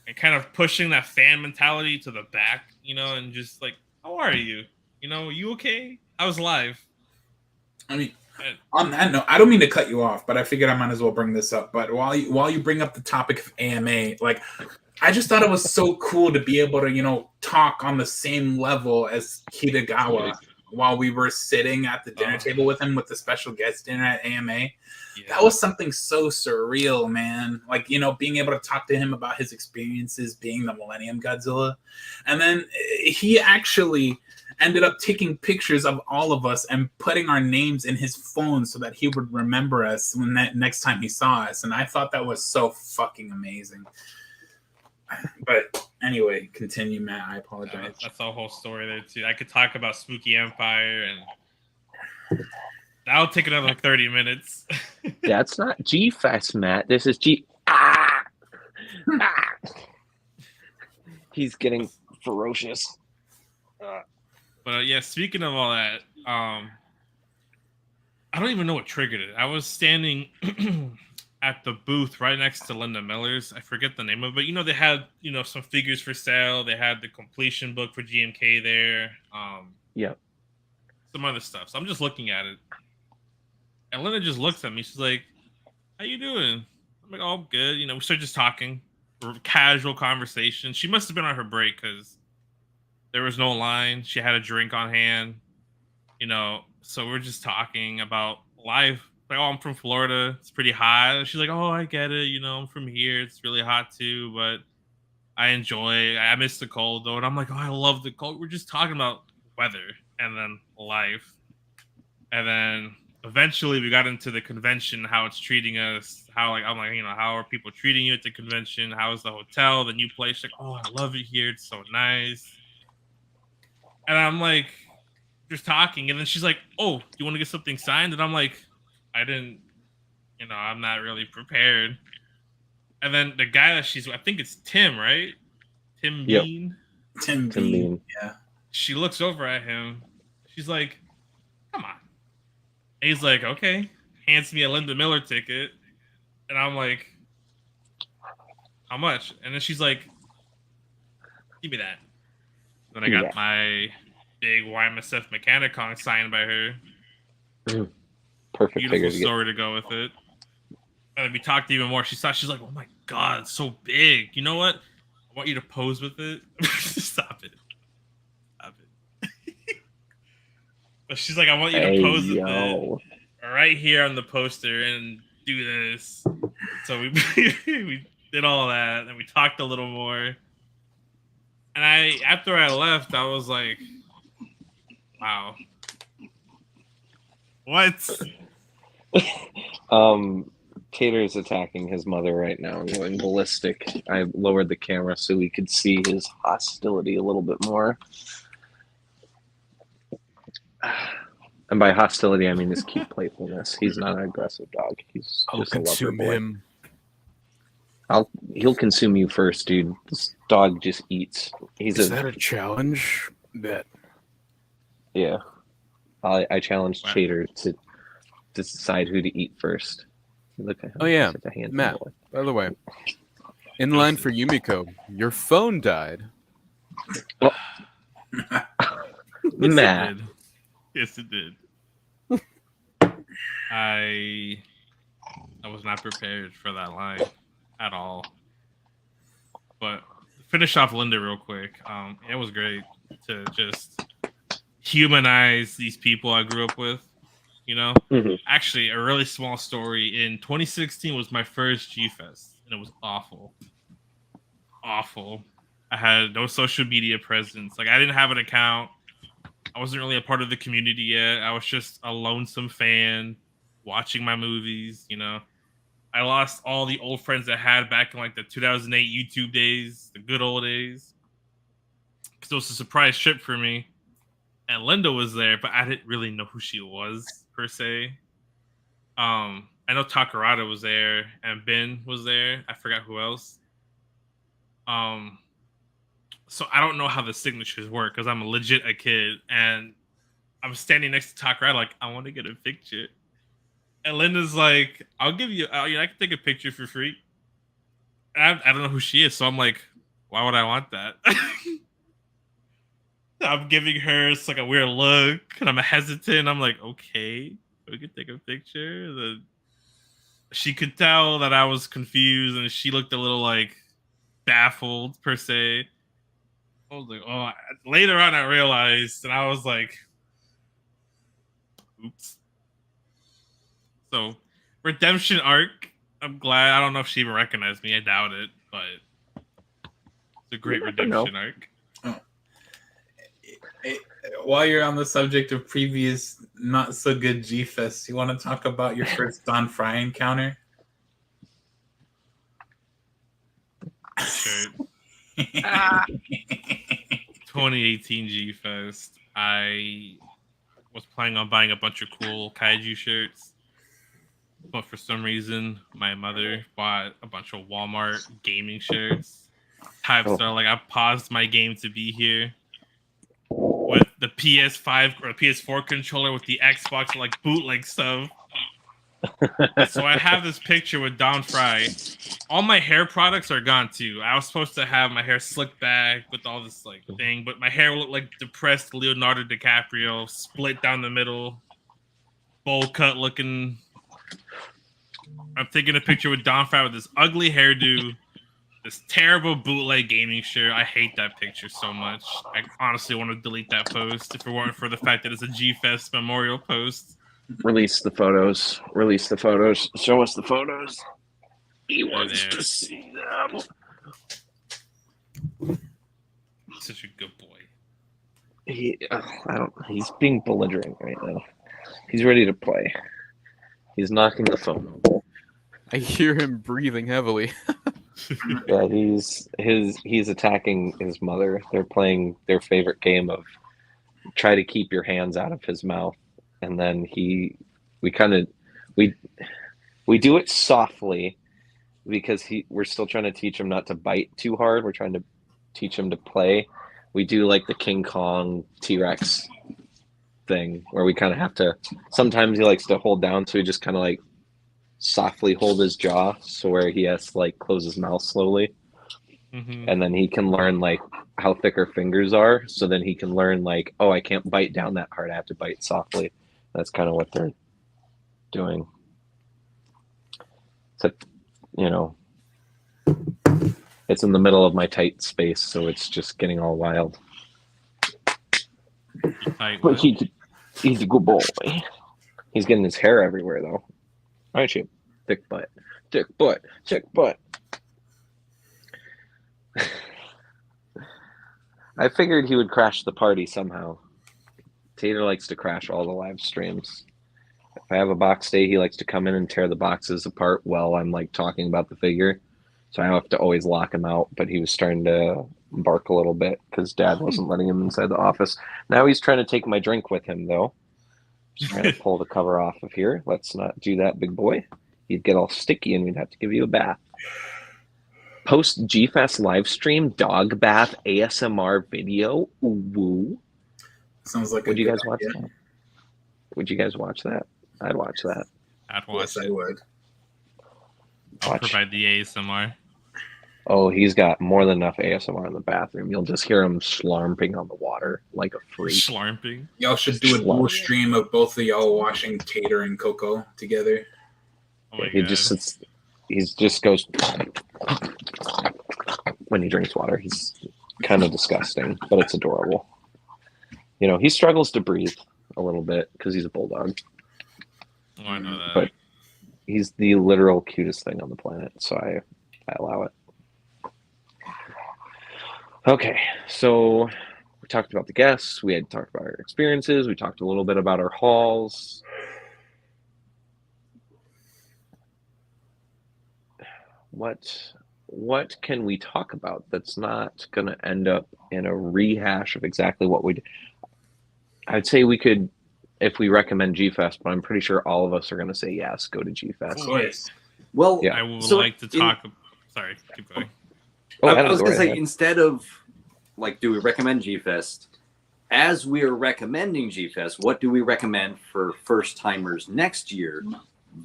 and kind of pushing that fan mentality to the back, and just like, how are you? You okay? I was live.
I mean, on that note, I don't mean to cut you off, but I figured I might as well bring this up. But while you bring up the topic of AMA, like, I just thought it was so cool to be able to, talk on the same level as Kitagawa while we were sitting at the dinner table with him with the special guest dinner at AMA. Yeah. That was something so surreal, man. Like, being able to talk to him about his experiences being the Millennium Godzilla. And then he actually ended up taking pictures of all of us and putting our names in his phone so that he would remember us when next time he saw us. And I thought that was so fucking amazing. But anyway, continue, Matt. I apologize.
That's the whole story there too. I could talk about Spooky Empire, and that'll take another 30 minutes.
That's not G Fest, Matt. This is G. He's getting ferocious.
But yeah, speaking of all that, I don't even know what triggered it. I was standing at the booth right next to Linda Miller's. I forget the name of it. They had, some figures for sale. They had the completion book for GMK there.
Yep.
Some other stuff. So I'm just looking at it. And Linda just looks at me. She's like, how you doing? I'm like, oh, good. We start just talking. Casual conversation. She must have been on her break because there was no line. She had a drink on hand. So we're just talking about life. Like, oh, I'm from Florida. It's pretty hot. She's like, oh, I get it. I'm from here. It's really hot too, but I enjoy. I miss the cold though. And I'm like, oh, I love the cold. We're just talking about weather and then life. And then eventually we got into the convention, how it's treating us, how like I'm like, how are people treating you at the convention? How is the hotel, the new place? She's like, oh, I love it here. It's so nice. And I'm like, just talking, and then she's like, oh, do you want to get something signed? And I'm like, I didn't, I'm not really prepared. And then the guy that I think it's Tim, right? Tim
Yep.
Bean.
Tim Bean. Yeah.
She looks over at him. She's like, come on. And he's like, okay. Hands me a Linda Miller ticket. And I'm like, how much? And then she's like, give me that. Then I got my big YMSF Mechanicon signed by her.
Perfect.
Beautiful story to go with it. And then we talked even more. She's like, oh my God, it's so big. You know what? I want you to pose with it. Stop it. But she's like, I want you to pose with it right here on the poster and do this. So we we did all that, and we talked a little more. And after I left, I was like, wow. What?
Tater's attacking his mother right now, going ballistic. I lowered the camera so we could see his hostility a little bit more. And by hostility, I mean his cute playfulness. He's not an aggressive dog. He's just a lover boy. He'll consume you first, dude. This dog just eats.
Is that a challenge? Bet.
Yeah. I challenged Tater to decide who to eat first. Look at him.
Oh yeah,
Matt.
Boy. By the way, in line for Yumiko, your phone died.
Well, Matt.
Yes, it did. I was not prepared for that line at all. But to finish off Linda real quick. It was great to just humanize these people I grew up with. Actually, a really small story. In 2016 was my first G-Fest, and it was awful. Awful. I had no social media presence. Like, I didn't have an account. I wasn't really a part of the community yet. I was just a lonesome fan watching my movies, I lost all the old friends I had back in like the 2008 YouTube days, the good old days. Because it was a surprise trip for me. And Linda was there, but I didn't really know who she was, per se. I know Takarada was there, and Ben was there. I forgot who else. So I don't know how the signatures work, because I'm legit a kid, and I'm standing next to Takarada like, I want to get a picture. And Linda's like, I'll give you, I can take a picture for free. I don't know who she is, so I'm like, why would I want that? I'm giving her it's like a weird look, and I'm hesitant. I'm like, okay, we can take a picture. She could tell that I was confused, and she looked a little like baffled per se. I was like, oh. Later on, I realized, and I was like, oops. So, redemption arc. I'm glad. I don't know if she even recognized me. I doubt it, but it's a great redemption arc.
While you're on the subject of previous not so good G-Fest, you want to talk about your first Don Fry encounter?
Sure. 2018 G-Fest. I was planning on buying a bunch of cool kaiju shirts, but for some reason, my mother bought a bunch of Walmart gaming shirts. So like, I paused my game to be here with the PS5 or PS4 controller with the Xbox like bootleg stuff. So I have this picture with Don Fry. All my hair products are gone too. I was supposed to have my hair slicked back with all this like thing, but my hair looked like depressed Leonardo DiCaprio, split down the middle, bowl cut looking. I'm taking a picture with Don Fry with this ugly hairdo, this terrible bootleg gaming shirt. I hate that picture so much. I honestly want to delete that post if it weren't for the fact that it's a G-Fest memorial post.
Release the photos. Release the photos. Show us the photos. He wants to see them.
Such a good boy.
He's being belligerent right now. He's ready to play. He's knocking the phone over.
I hear him breathing heavily.
Yeah, he's attacking his mother. They're playing their favorite game of try to keep your hands out of his mouth, and then we do it softly because we're still trying to teach him not to bite too hard. We're trying to teach him to play. We do like the King Kong T-Rex thing where we kind of have to. Sometimes he likes to hold down, so we just kind of like softly hold his jaw, so where he has to like close his mouth slowly. And then he can learn like how thick our fingers are, so then he can learn like, oh, I can't bite down that hard, I have to bite softly. That's kind of what they're doing. Except, you know, it's in the middle of my tight space, so it's just getting all wild. But he's a good boy. He's getting his hair everywhere though, aren't you? Thick butt, thick butt, thick butt. I figured he would crash the party somehow. Tater likes to crash all the live streams. If I have a box day, he likes to come in and tear the boxes apart while I'm like talking about the figure. So I have to always lock him out, but he was starting to bark a little bit because Dad wasn't letting him inside the office. Now he's trying to take my drink with him though. Just trying to pull the cover off of here. Let's not do that, big boy. You'd get all sticky and we'd have to give you a bath. Post G-Fest live stream, dog bath ASMR video. Woo.
Sounds like
Would you guys watch that? Would you guys watch that? I'd watch that.
I'd watch
Yes, I would.
I'll provide the ASMR.
Oh, he's got more than enough ASMR in the bathroom. You'll just hear him slurping on the water like a freak.
Slurping.
Y'all should do a dual stream of both of y'all washing Tater and Coco together.
Oh my
he
God.
just sits. He just goes when he drinks water. He's kind of disgusting, but it's adorable. You know, he struggles to breathe a little bit because he's a bulldog.
Oh, I know that.
But he's the literal cutest thing on the planet, so I allow it. Okay, so we talked about the guests. We had talked about our experiences. We talked a little bit about our hauls. What can we talk about that's not going to end up in a rehash of exactly what we did? I'd say we could, if we recommend G-Fest, but I'm pretty sure all of us are going to say yes, go to G-Fest.
Of course.
Well,
Yeah.
I would like to talk. Sorry, keep going.
I was going to say, instead of, like, do we recommend G-Fest? As we are recommending G-Fest, what do we recommend for first-timers next year?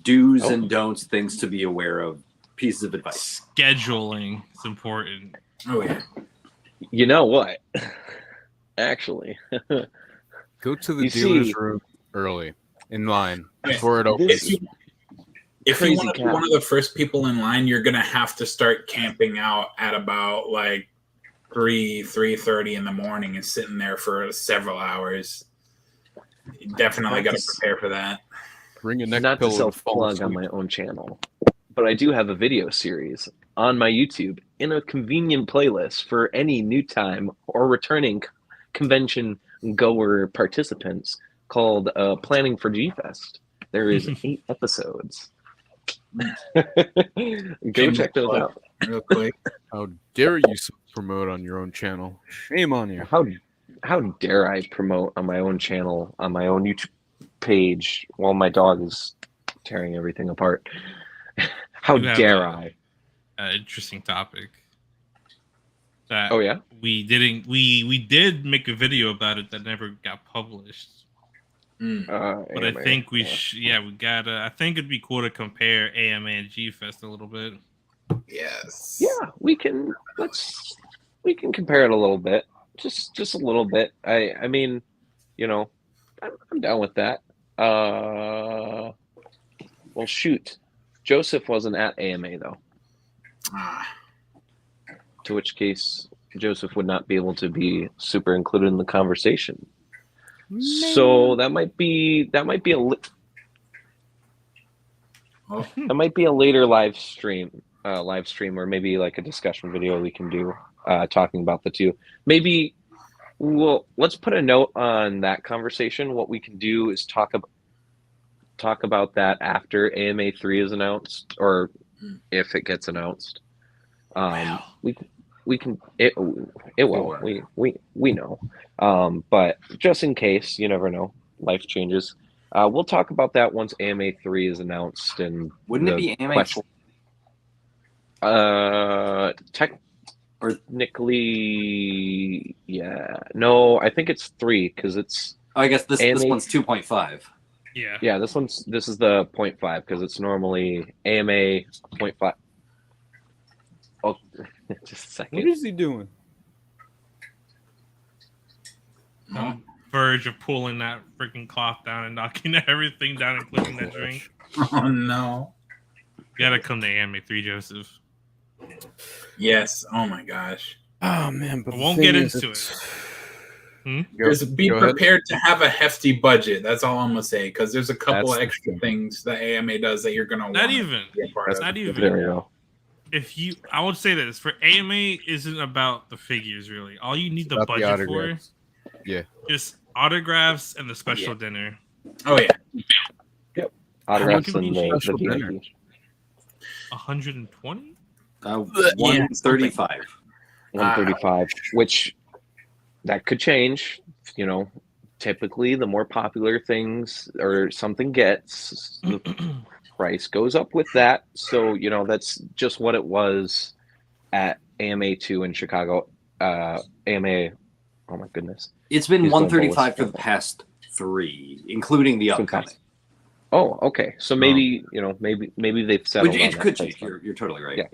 Do's and don'ts, things to be aware of, pieces of advice.
Scheduling is important.
Oh, yeah.
You know what? Actually.
Go to the dealer's room early, in line, before it opens.
If you want to be one of the first people in line, you're going to have to start camping out at about like 3:30 in the morning and sitting there for several hours. You definitely got to prepare for that.
Bring a neck
Not to
pillow.
self-plug on my own channel, but I do have a video series on my YouTube in a convenient playlist for any new time or returning convention goer participants called Planning for G-Fest. There is 8 episodes. Go check those out.
Real quick.
How dare you promote on your own channel? Shame on you.
How dare I promote on my own channel, on my own YouTube page, while my dog is tearing everything apart? How dare I?
Interesting topic. That
Oh yeah,
we did make a video about it that never got published. But I think we gotta. I think it'd be cool to compare AMA and G-Fest a little bit.
Yes.
yeah. We can compare it a little bit, just a little bit. I mean, you know, I'm down with that. Well, shoot, Joseph wasn't at AMA though. To which case, Joseph would not be able to be super included in the conversation. So that might be a later live stream, or maybe like a discussion video we can do talking about the two. Maybe let's put a note on that conversation. What we can do is talk about talk about that after AMA 3 is announced, or if it gets announced. We can it will. We know. But just in case, you never know. Life changes. We'll talk about that once AMA 3 is announced, and
Wouldn't it be AMA
question. Technically, yeah. No, I think it's 3 because it's.
Oh, I guess this
AMA
one's 2.5.
Yeah.
Yeah, this is the 0.5 because it's normally AMA 0.5. Oh, just a second.
What is he doing?
On the verge of pulling that freaking cloth down and knocking everything down, including that drink.
Oh no!
You gotta come to AMA 3, Joseph.
Yes. Oh my gosh.
Oh man, but
I won't get into it.
Just be prepared to have a hefty budget. That's all I'm gonna say, because there's a couple of extra things that AMA does that you're gonna want.
Not even. Not even.
There we go.
I would say this for AMA isn't about the figures really. All you need the budget for, just autographs and the special dinner.
Oh yeah.
Yep. Autographs and the
dinner.
120.
135.
135, which that could change. You know, typically the more popular things or something gets, the price goes up with that. So, you know, that's just what it was at AMA 2 in Chicago. AMA, oh my goodness.
It's been 135 for the past 3, including the upcoming.
Oh, okay. So maybe, you know, maybe they've settled on
it could
that
change. You're totally right.
Yeah,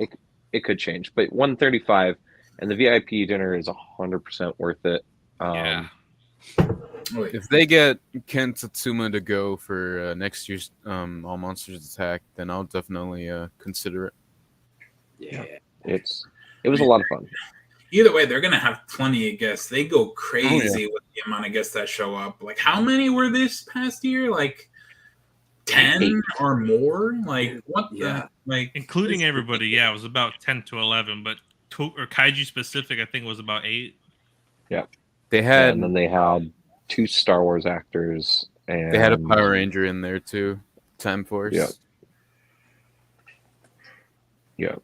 it could change. But 135 and the VIP dinner is 100% worth it.
Yeah.
If they get Ken Tatsuma to go for next year's All Monsters Attack, then I'll definitely consider it.
Yeah.
It was a lot of fun.
Either way, they're gonna have plenty of guests. They go crazy with the amount of guests that show up. Like, how many were this past year? Like 10 or more? Like, what the? Like,
including everybody, yeah, it was about 10 to 11. But or Kaiju specific, I think it was about 8.
Yeah,
they had,
and then they had 2 Star Wars actors, and
they had a Power Ranger in there too. Time Force.
Yeah.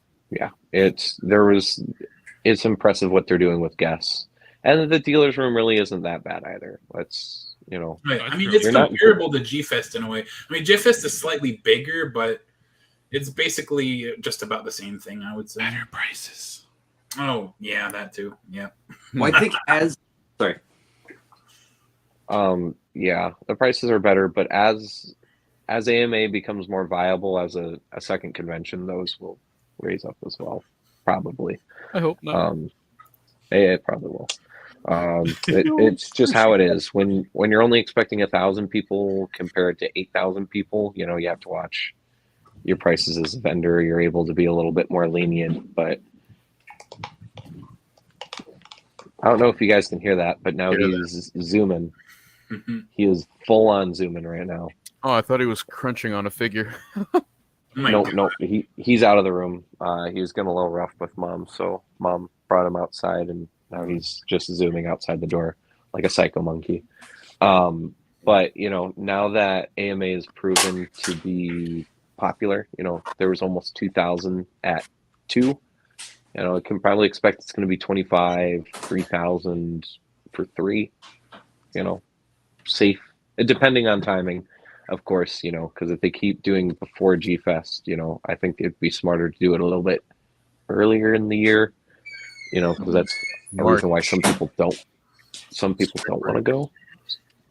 It's impressive what they're doing with guests, and the dealer's room really isn't that bad either. Let's, you know,
right. I mean, it's comparable to G-Fest in a way. I mean, G-Fest is slightly bigger, but it's basically just about the same thing, I would say.
Better prices.
Oh yeah, that too. Yeah.
Well, I think
yeah, the prices are better, but as AMA becomes more viable as a second convention, those will raise up as well. Probably.
I hope not.
It probably will. It's just how it is. When you're only expecting 1,000 people compared to 8,000 people, you know, you have to watch your prices as a vendor. You're able to be a little bit more lenient, but I don't know if you guys can hear that, but now he's zooming. He is full on zooming right now.
Oh, I thought he was crunching on a figure.
No, he's out of the room. He was getting a little rough with Mom, so Mom brought him outside, and now he's just zooming outside the door like a psycho monkey. But, you know, now that AMA is proven to be popular, you know, there was almost 2,000 at 2. You know, I can probably expect it's going to be 25, 3,000 for 3. You know, safe, depending on timing. Of course, you know, because if they keep doing before G-Fest, you know, I think it'd be smarter to do it a little bit earlier in the year, you know, because that's the reason why some people don't want to go,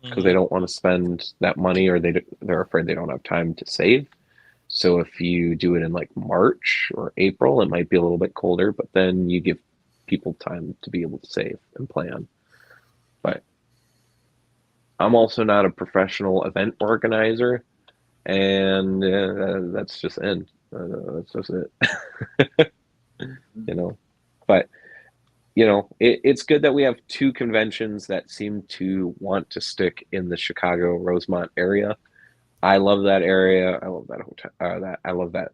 because they don't want to spend that money, or they're afraid they don't have time to save. So if you do it in like March or April, it might be a little bit colder, but then you give people time to be able to save and plan. But I'm also not a professional event organizer, and that's just it. That's just it. You know, but you know, it's good that we have 2 conventions that seem to want to stick in the Chicago Rosemont area. I love that area. I love that hotel. I love that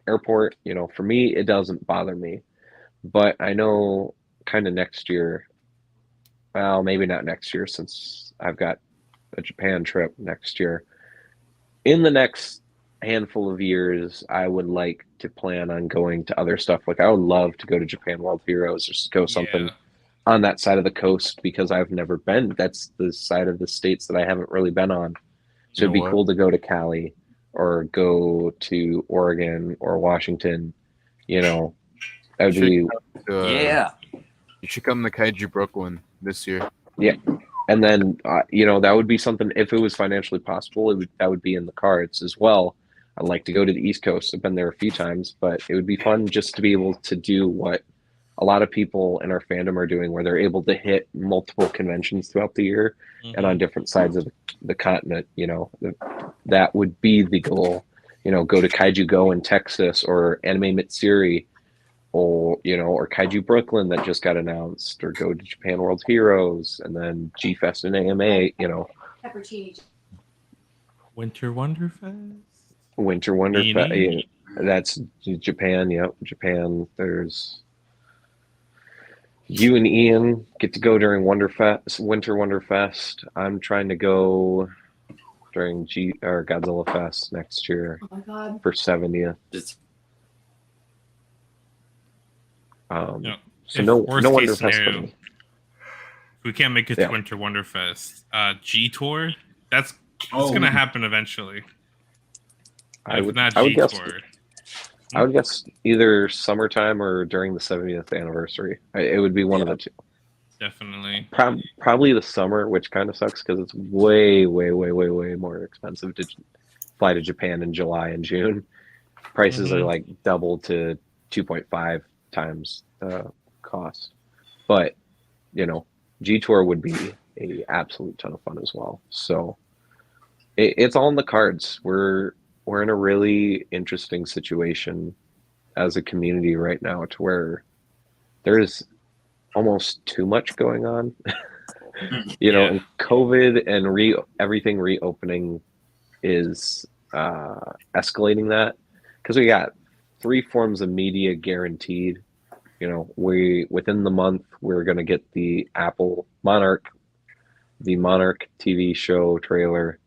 airport. You know, for me, it doesn't bother me, but I know kind of next year. Well, maybe not next year, since I've got a Japan trip next year. in the next handful of years, I would like to plan on going to other stuff. Like I would love to go to Japan World Heroes or just go something
Yeah.
on that side of the coast because I've never been. That's the side of the states that I haven't really been on. So
You
it'd
know
be
what?
cool to go to Cali or go to Oregon or Washington. You know, that would
You should
be
come to,
Yeah.
You should come to Kaiju Brooklyn this year.
yeah. And then you know, that would be something if it was financially possible. That would be in the cards as well. I'd like to go to the East Coast. I've been there a few times, but it would be fun just to be able to do what a lot of people in our fandom are doing, where they're able to hit multiple conventions throughout the year and on different sides of the continent. You know, that would be the goal. You know, go to Kaiju Go in Texas or Anime Mitsuri, or you know, or Kaiju Brooklyn that just got announced, or go to Japan World Heroes and then G Fest and AMA. You know,
Winter Wonderfest.
Winter Wonder Fest.
Beanie.
That's Japan. Yep, Japan. There's you and Ian get to go during Winter Wonderfest. I'm trying to go during Godzilla Fest next year
Oh my god.
for 70th.
It's
Yeah.
So
If
no
worst
Wonderfest
case
for
scenario,
me.
if we can't make it
Yeah.
to Winter Wonderfest, G Tour, that's
Oh,
gonna happen eventually.
I
If
would
not
I would
G
guess
Tour.
I would guess either summertime or during the 70th anniversary. It would be one of the two.
Definitely.
Probably the summer, which kind of sucks because it's way, way, way, way, way more expensive to fly to Japan in July and June. Prices are like double to 2.5 times the cost. But, you know, G Tour would be a absolute ton of fun as well. So it's all in the cards. We're in a really interesting situation as a community right now to where there's almost too much going on. You know,
Yeah.
and COVID and everything reopening is escalating that, because we got 3 forms of media guaranteed. You know, within the month we're going to get the Monarch TV show trailer.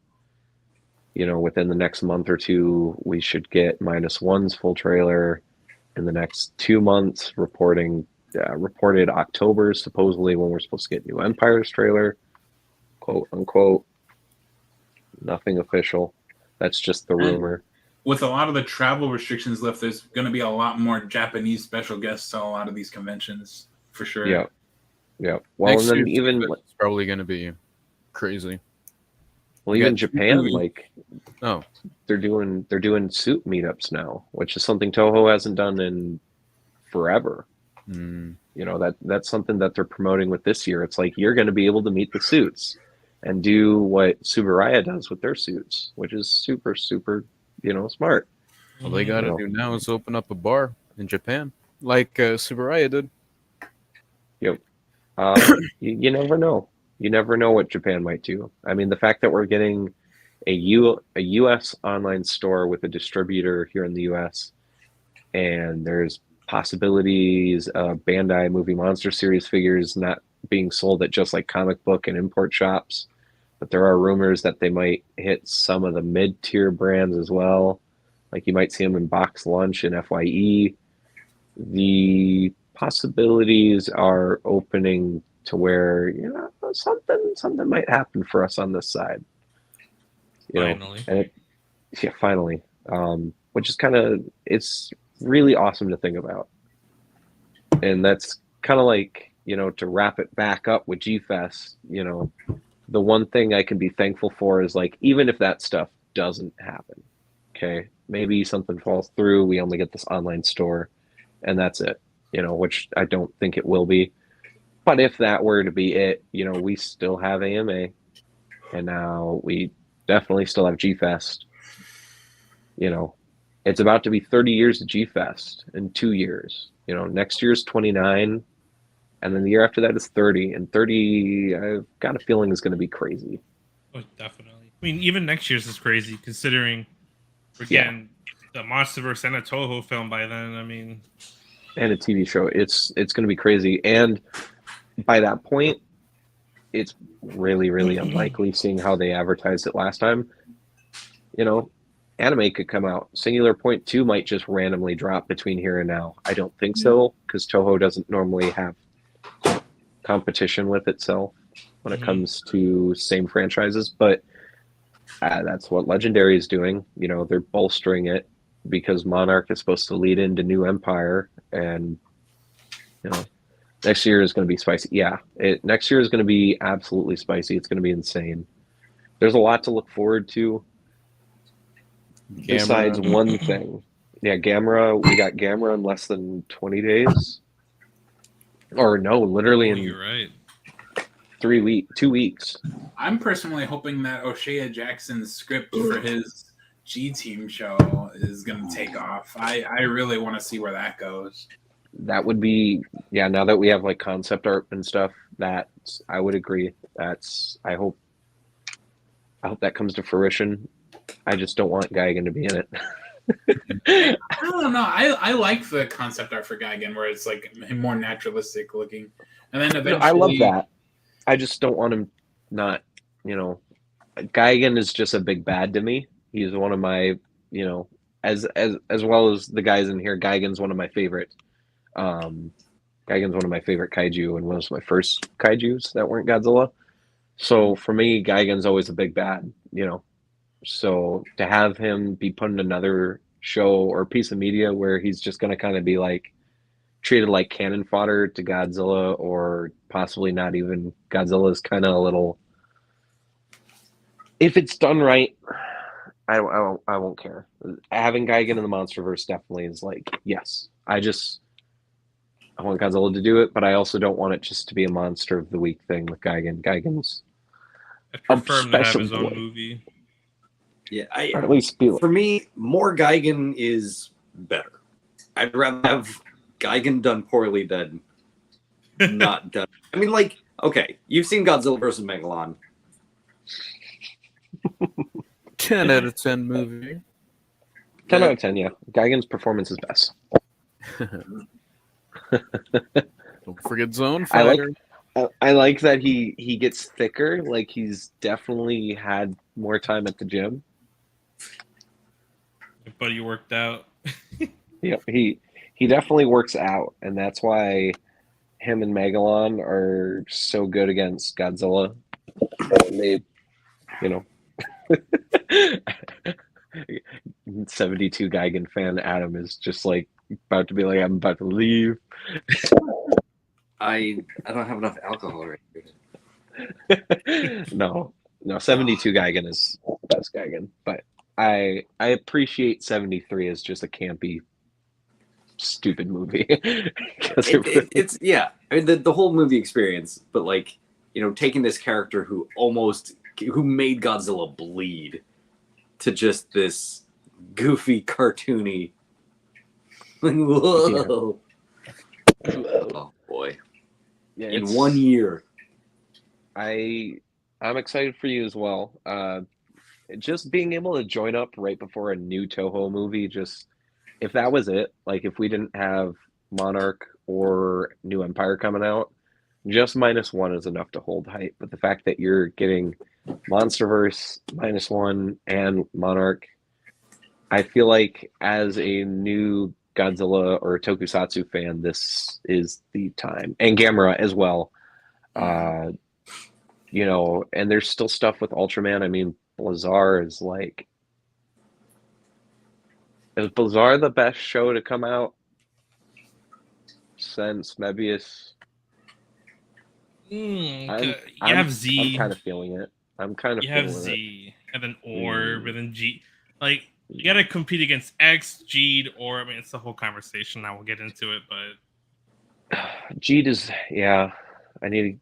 You know, within the next month or two, we should get -1's full trailer. In the next 2 months, reported October, supposedly when we're supposed to get New Empire's trailer, quote unquote. Nothing official. That's just the rumor.
with a lot of the travel restrictions left, there's going to be a lot more Japanese special guests at a lot of these conventions, for sure.
Yeah. Yeah. Well,
Next
and then
year's
even
it's probably going to be crazy.
even
got
Japan,
two-
like
Oh,
they're doing suit meetups now, which is something Toho hasn't done in forever.
mm,
You know, that's something that they're promoting with this year. It's like you're going to be able to meet the suits and do what Subaraya does with their suits, which is super, super, smart.
all they got to
No.
do now is open up a bar in Japan, like Subaraya did.
Yep. You never know. You never know what Japan might do. I mean, the fact that we're getting a U.S. online store with a distributor here in the U.S. and there's possibilities of Bandai Movie Monster Series figures not being sold at just like comic book and import shops, but there are rumors that they might hit some of the mid-tier brands as well. Like you might see them in Box Lunch and FYE. The possibilities are opening to where something might happen for us on this side.
Finally.
And finally, which is it's really awesome to think about. And that's kind of like, to wrap it back up with G-Fest, the one thing I can be thankful for is like, even if that stuff doesn't happen, okay, maybe something falls through, we only get this online store and that's it, which I don't think it will be. But if that were to be it, we still have AMA, and now we definitely still have G-Fest. It's about to be 30 years of G-Fest in 2 years. Next year's 29, and then the year after that is 30. And 30, I've got a feeling is going to be crazy.
Oh, definitely. I mean, even next year's is crazy considering we're getting the MonsterVerse and a Toho film by then. I mean,
and a TV show. It's going to be crazy. And by that point, it's really, really unlikely, seeing how they advertised it last time, you know, anime could come out. Singular Point 2 might just randomly drop between here and now. I don't think so, because Toho doesn't normally have competition with itself when it comes to same franchises, but that's what Legendary is doing. You know, they're bolstering it because Monarch is supposed to lead into New Empire, and you know, next year is going to be spicy. Yeah, next year is going to be absolutely spicy. It's going to be insane. There's a lot to look forward to. Besides one thing, yeah, Gamera. We got Gamera in less than 20 days, or no, literally in
you're right.
2 weeks.
I'm personally hoping that O'Shea Jackson's script for his G Team show is going to take off. I really want to see where that goes.
That would be, yeah, now that we have like concept art and stuff, I would agree. I hope that comes to fruition. I just don't want Geigen to be in it.
I don't know. I like the concept art for Geigen where it's like more naturalistic looking. And then eventually,
I love that. I just don't want him not, Geigen is just a big bad to me. He's one of my, as well as the guys in here, Geigen's one of my favorite. Geigen's one of my favorite kaiju and one of my first kaijus that weren't Godzilla. So for me, Geigen's always a big bad, So to have him be put in another show or piece of media where he's just going to kind of be like treated like cannon fodder to Godzilla, or possibly not even Godzilla, is kind of a little. If it's done right, I won't care. Having Geigen in the MonsterVerse definitely is like, yes. I want Godzilla to do it, but I also don't want it just to be a Monster of the Week thing with Geigen. Geigen's
I prefer him to have his own movie.
Yeah,
or at least
for me, more Geigen is better. I'd rather have Geigen done poorly than not done. I mean, like, okay, you've seen Godzilla vs. Megalon.
10 out of 10 movie.
10 out of 10, yeah. Geigen's performance is best.
Don't forget Zone Fighter.
I like that he gets thicker. Like, he's definitely had more time at the gym.
But he worked out.
Yeah, he definitely works out, and that's why him and Megalon are so good against Godzilla. They, 72 Geigen fan Adam is just like about to be like, I'm about to leave.
I don't have enough alcohol right here.
No, 72 Geigen is the best Geigen, but I appreciate 73 as just a campy, stupid movie.
It's yeah. I mean, the whole movie experience, but like, taking this character who made Godzilla bleed to just this goofy, cartoony. Whoa. Yeah. Oh boy.
Yeah,
in 1 year.
I'm excited for you as well. Just being able to join up right before a new Toho movie, just if that was it, like if we didn't have Monarch or New Empire coming out, just -1 is enough to hold hype. But the fact that you're getting MonsterVerse -1 and Monarch, I feel like as a new Godzilla or Tokusatsu fan, this is the time. And Gamera as well. And there's still stuff with Ultraman. I mean, Blazar is like... Is Blazar the best show to come out since Mebius?
You have Z.
I'm kind of feeling it.
You have Z, and then Orb, and then G. Like, you gotta compete against X, Jeed, Orb. I mean, it's the whole conversation. I will get into it, but
Jeed is, yeah. I need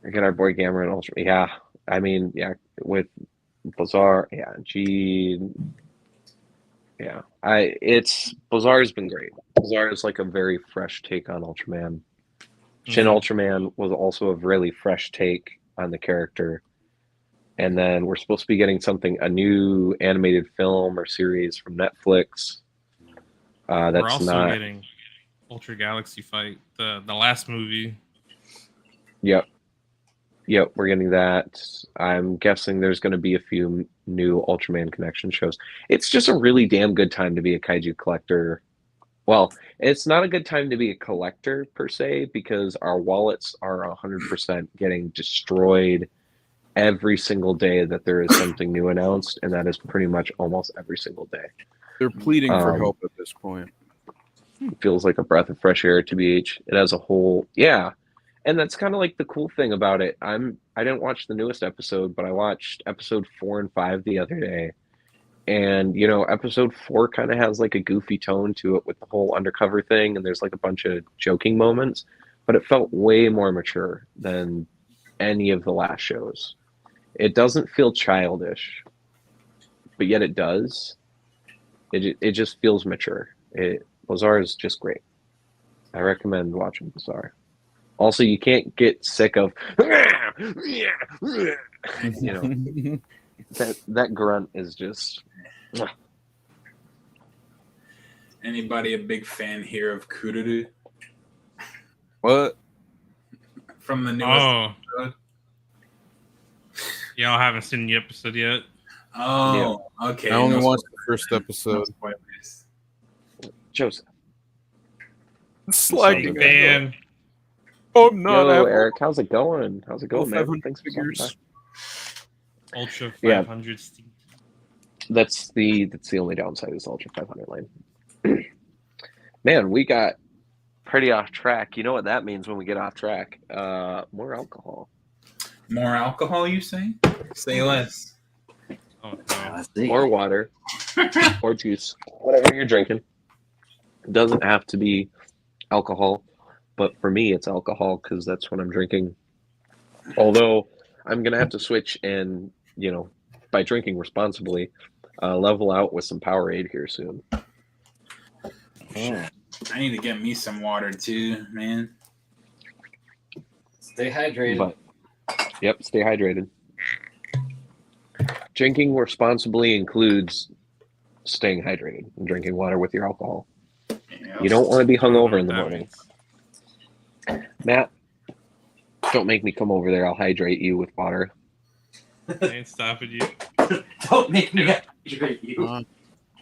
to get our boy Gamera and Ultra. Yeah, I mean, yeah, with Blazar, yeah, Jeed. Yeah, Blazar's been great. Blazar is like a very fresh take on Ultraman. Shin Ultraman was also a really fresh take on the character. And then we're supposed to be getting a new animated film or series from Netflix.
We're also getting Ultra Galaxy Fight, the last movie.
Yep. Yep, we're getting that. I'm guessing there's going to be a few new Ultraman Connection shows. It's just a really damn good time to be a kaiju collector. Well, it's not a good time to be a collector per se because our wallets are 100% getting destroyed every single day that there is something new announced, and that is pretty much almost every single day.
They're pleading for help at this point.
It feels like a breath of fresh air to BH. It has a whole, yeah. And that's kind of like the cool thing about it. I didn't watch the newest episode, but I watched episode 4 and 5 the other day. And, you know, episode 4 kind of has like a goofy tone to it with the whole undercover thing, and there's like a bunch of joking moments, but it felt way more mature than any of the last shows. It doesn't feel childish, but yet it does. It just feels mature. Lazar is just great. I recommend watching Lazar. Also, you can't get sick of, you know, that grunt is just.
Anybody a big fan here of Kururu?
What?
From the newest episode?
Y'all haven't seen the episode yet?
Oh, okay.
I only
No
watched the
spoilers.
first episode.
No spoilers.
Joseph.
Slagging
Man,
Oh, no.
Yo, Eric, how's it going? How's it going, man?
500
Thanks for
figures.
stopping
Ultra
Yeah.
500 Steam.
by. That's the only downside is Ultra 500 lane. Man, we got pretty off track. You know what that means when we get off track? More alcohol.
More alcohol, you say? Say less.
Oh, no.
Let's see.
Or water. Or juice. Whatever you're drinking. It doesn't have to be alcohol. But for me, it's alcohol because that's what I'm drinking. Although I'm going to have to switch and, you know, by drinking responsibly, level out with some Powerade here soon.
Mm.
I need to get me some water too, man.
Stay hydrated.
But, yep, stay hydrated. Drinking responsibly includes staying hydrated and drinking water with your alcohol.
Yeah.
You don't want to be hungover in the
That
morning. Matt, don't make me come over there. I'll hydrate you with water.
I ain't stopping you.
Don't make me hydrate you.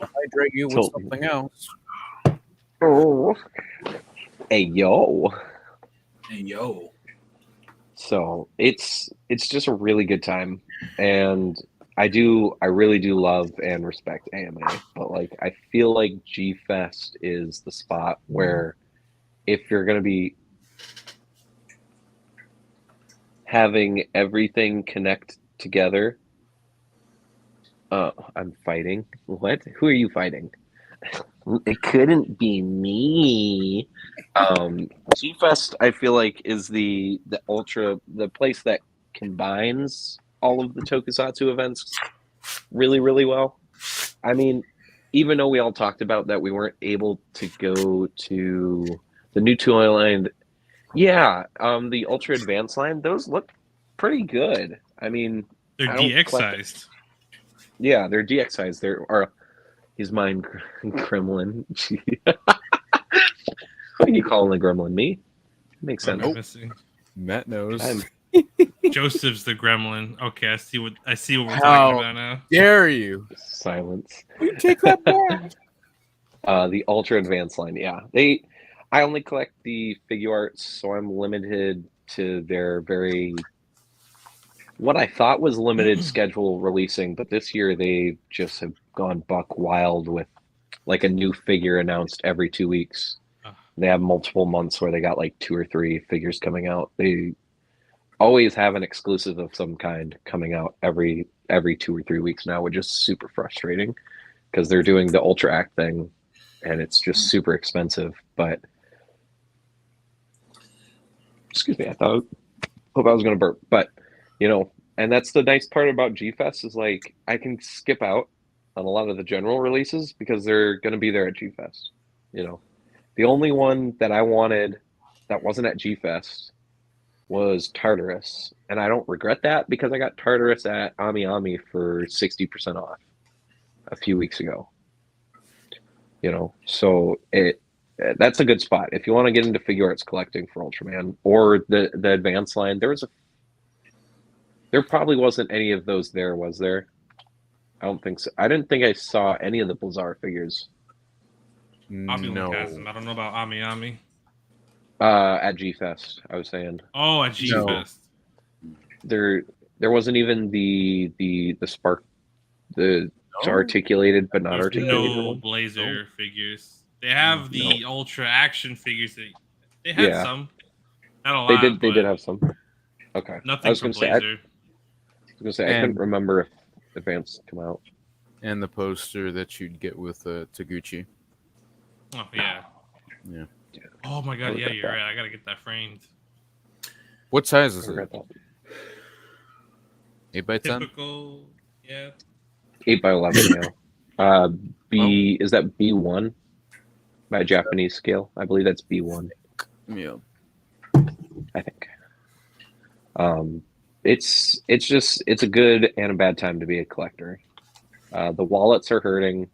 Hydrate you with
So-
something else.
Oh. Hey, yo.
Hey, yo.
So it's just a really good time, and I really do love and respect AMA, but like I feel like G Fest is the spot where if you're gonna be having everything connect together, I'm fighting. What? Who are you fighting? It couldn't be me. G Fest, I feel like, is the place that combines all of the Tokusatsu events really, really well. I mean, even though we all talked about that we weren't able to go to the new toy line, yeah, the Ultra Advanced line, those look pretty good. I mean,
They're
I don't
DX
collect-
sized.
yeah, they're DX sized. He's mine, Gremlin. What are you calling the Gremlin? Me? Makes sense.
Matt knows.
I'm-
Joseph's the gremlin. Okay, I see what we're
How
talking about now.
dare you?
Silence.
You take that back.
The Ultra Advanced line, yeah. I only collect the figure arts, so I'm limited to their what I thought was limited schedule releasing, but this year they just have gone buck wild with like a new figure announced every 2 weeks. They have multiple months where they got like 2 or 3 figures coming out. They always have an exclusive of some kind coming out every 2 or 3 weeks now, which is super frustrating because they're doing the Ultra Act thing and it's just super expensive. But excuse me, hope I was gonna burp. But you know, and that's the nice part about G Fest is like I can skip out on a lot of the general releases because they're gonna be there at G Fest. You know, the only one that I wanted that wasn't at G Fest was Tartarus, and I don't regret that because I got Tartarus at Ami Ami for 60% off a few weeks ago. You know, so that's a good spot if you want to get into figure arts collecting for Ultraman or the advanced line. There was There probably wasn't any of those there, was there? I don't think so. I didn't think I saw any of the Blizzard figures.
Opulent has them.
No.
I don't know about Ami Ami.
At G Fest, I was saying
Oh, at G
No.
Fest.
there wasn't even the spark, the articulated but not
There's
articulated
No
one.
Blazer figures. They have the Ultra Action figures. They had
Yeah.
some. Not a lot.
They did
but
have some. Okay. I
Nothing
was
from
gonna say I
Blazer.
couldn't remember if Advance come out.
And the poster that you'd get with Taguchi.
Oh yeah.
Yeah.
Oh my god.
I
Yeah,
regret
you're
that.
right. I gotta get that framed.
What size
I
is
regret
it?
that.
8x10?
Typical. Yeah.
8x11. Yeah. Is that B1 by Japanese scale? I believe that's B1.
Yeah.
I think. It's a good and a bad time to be a collector. The wallets are hurting.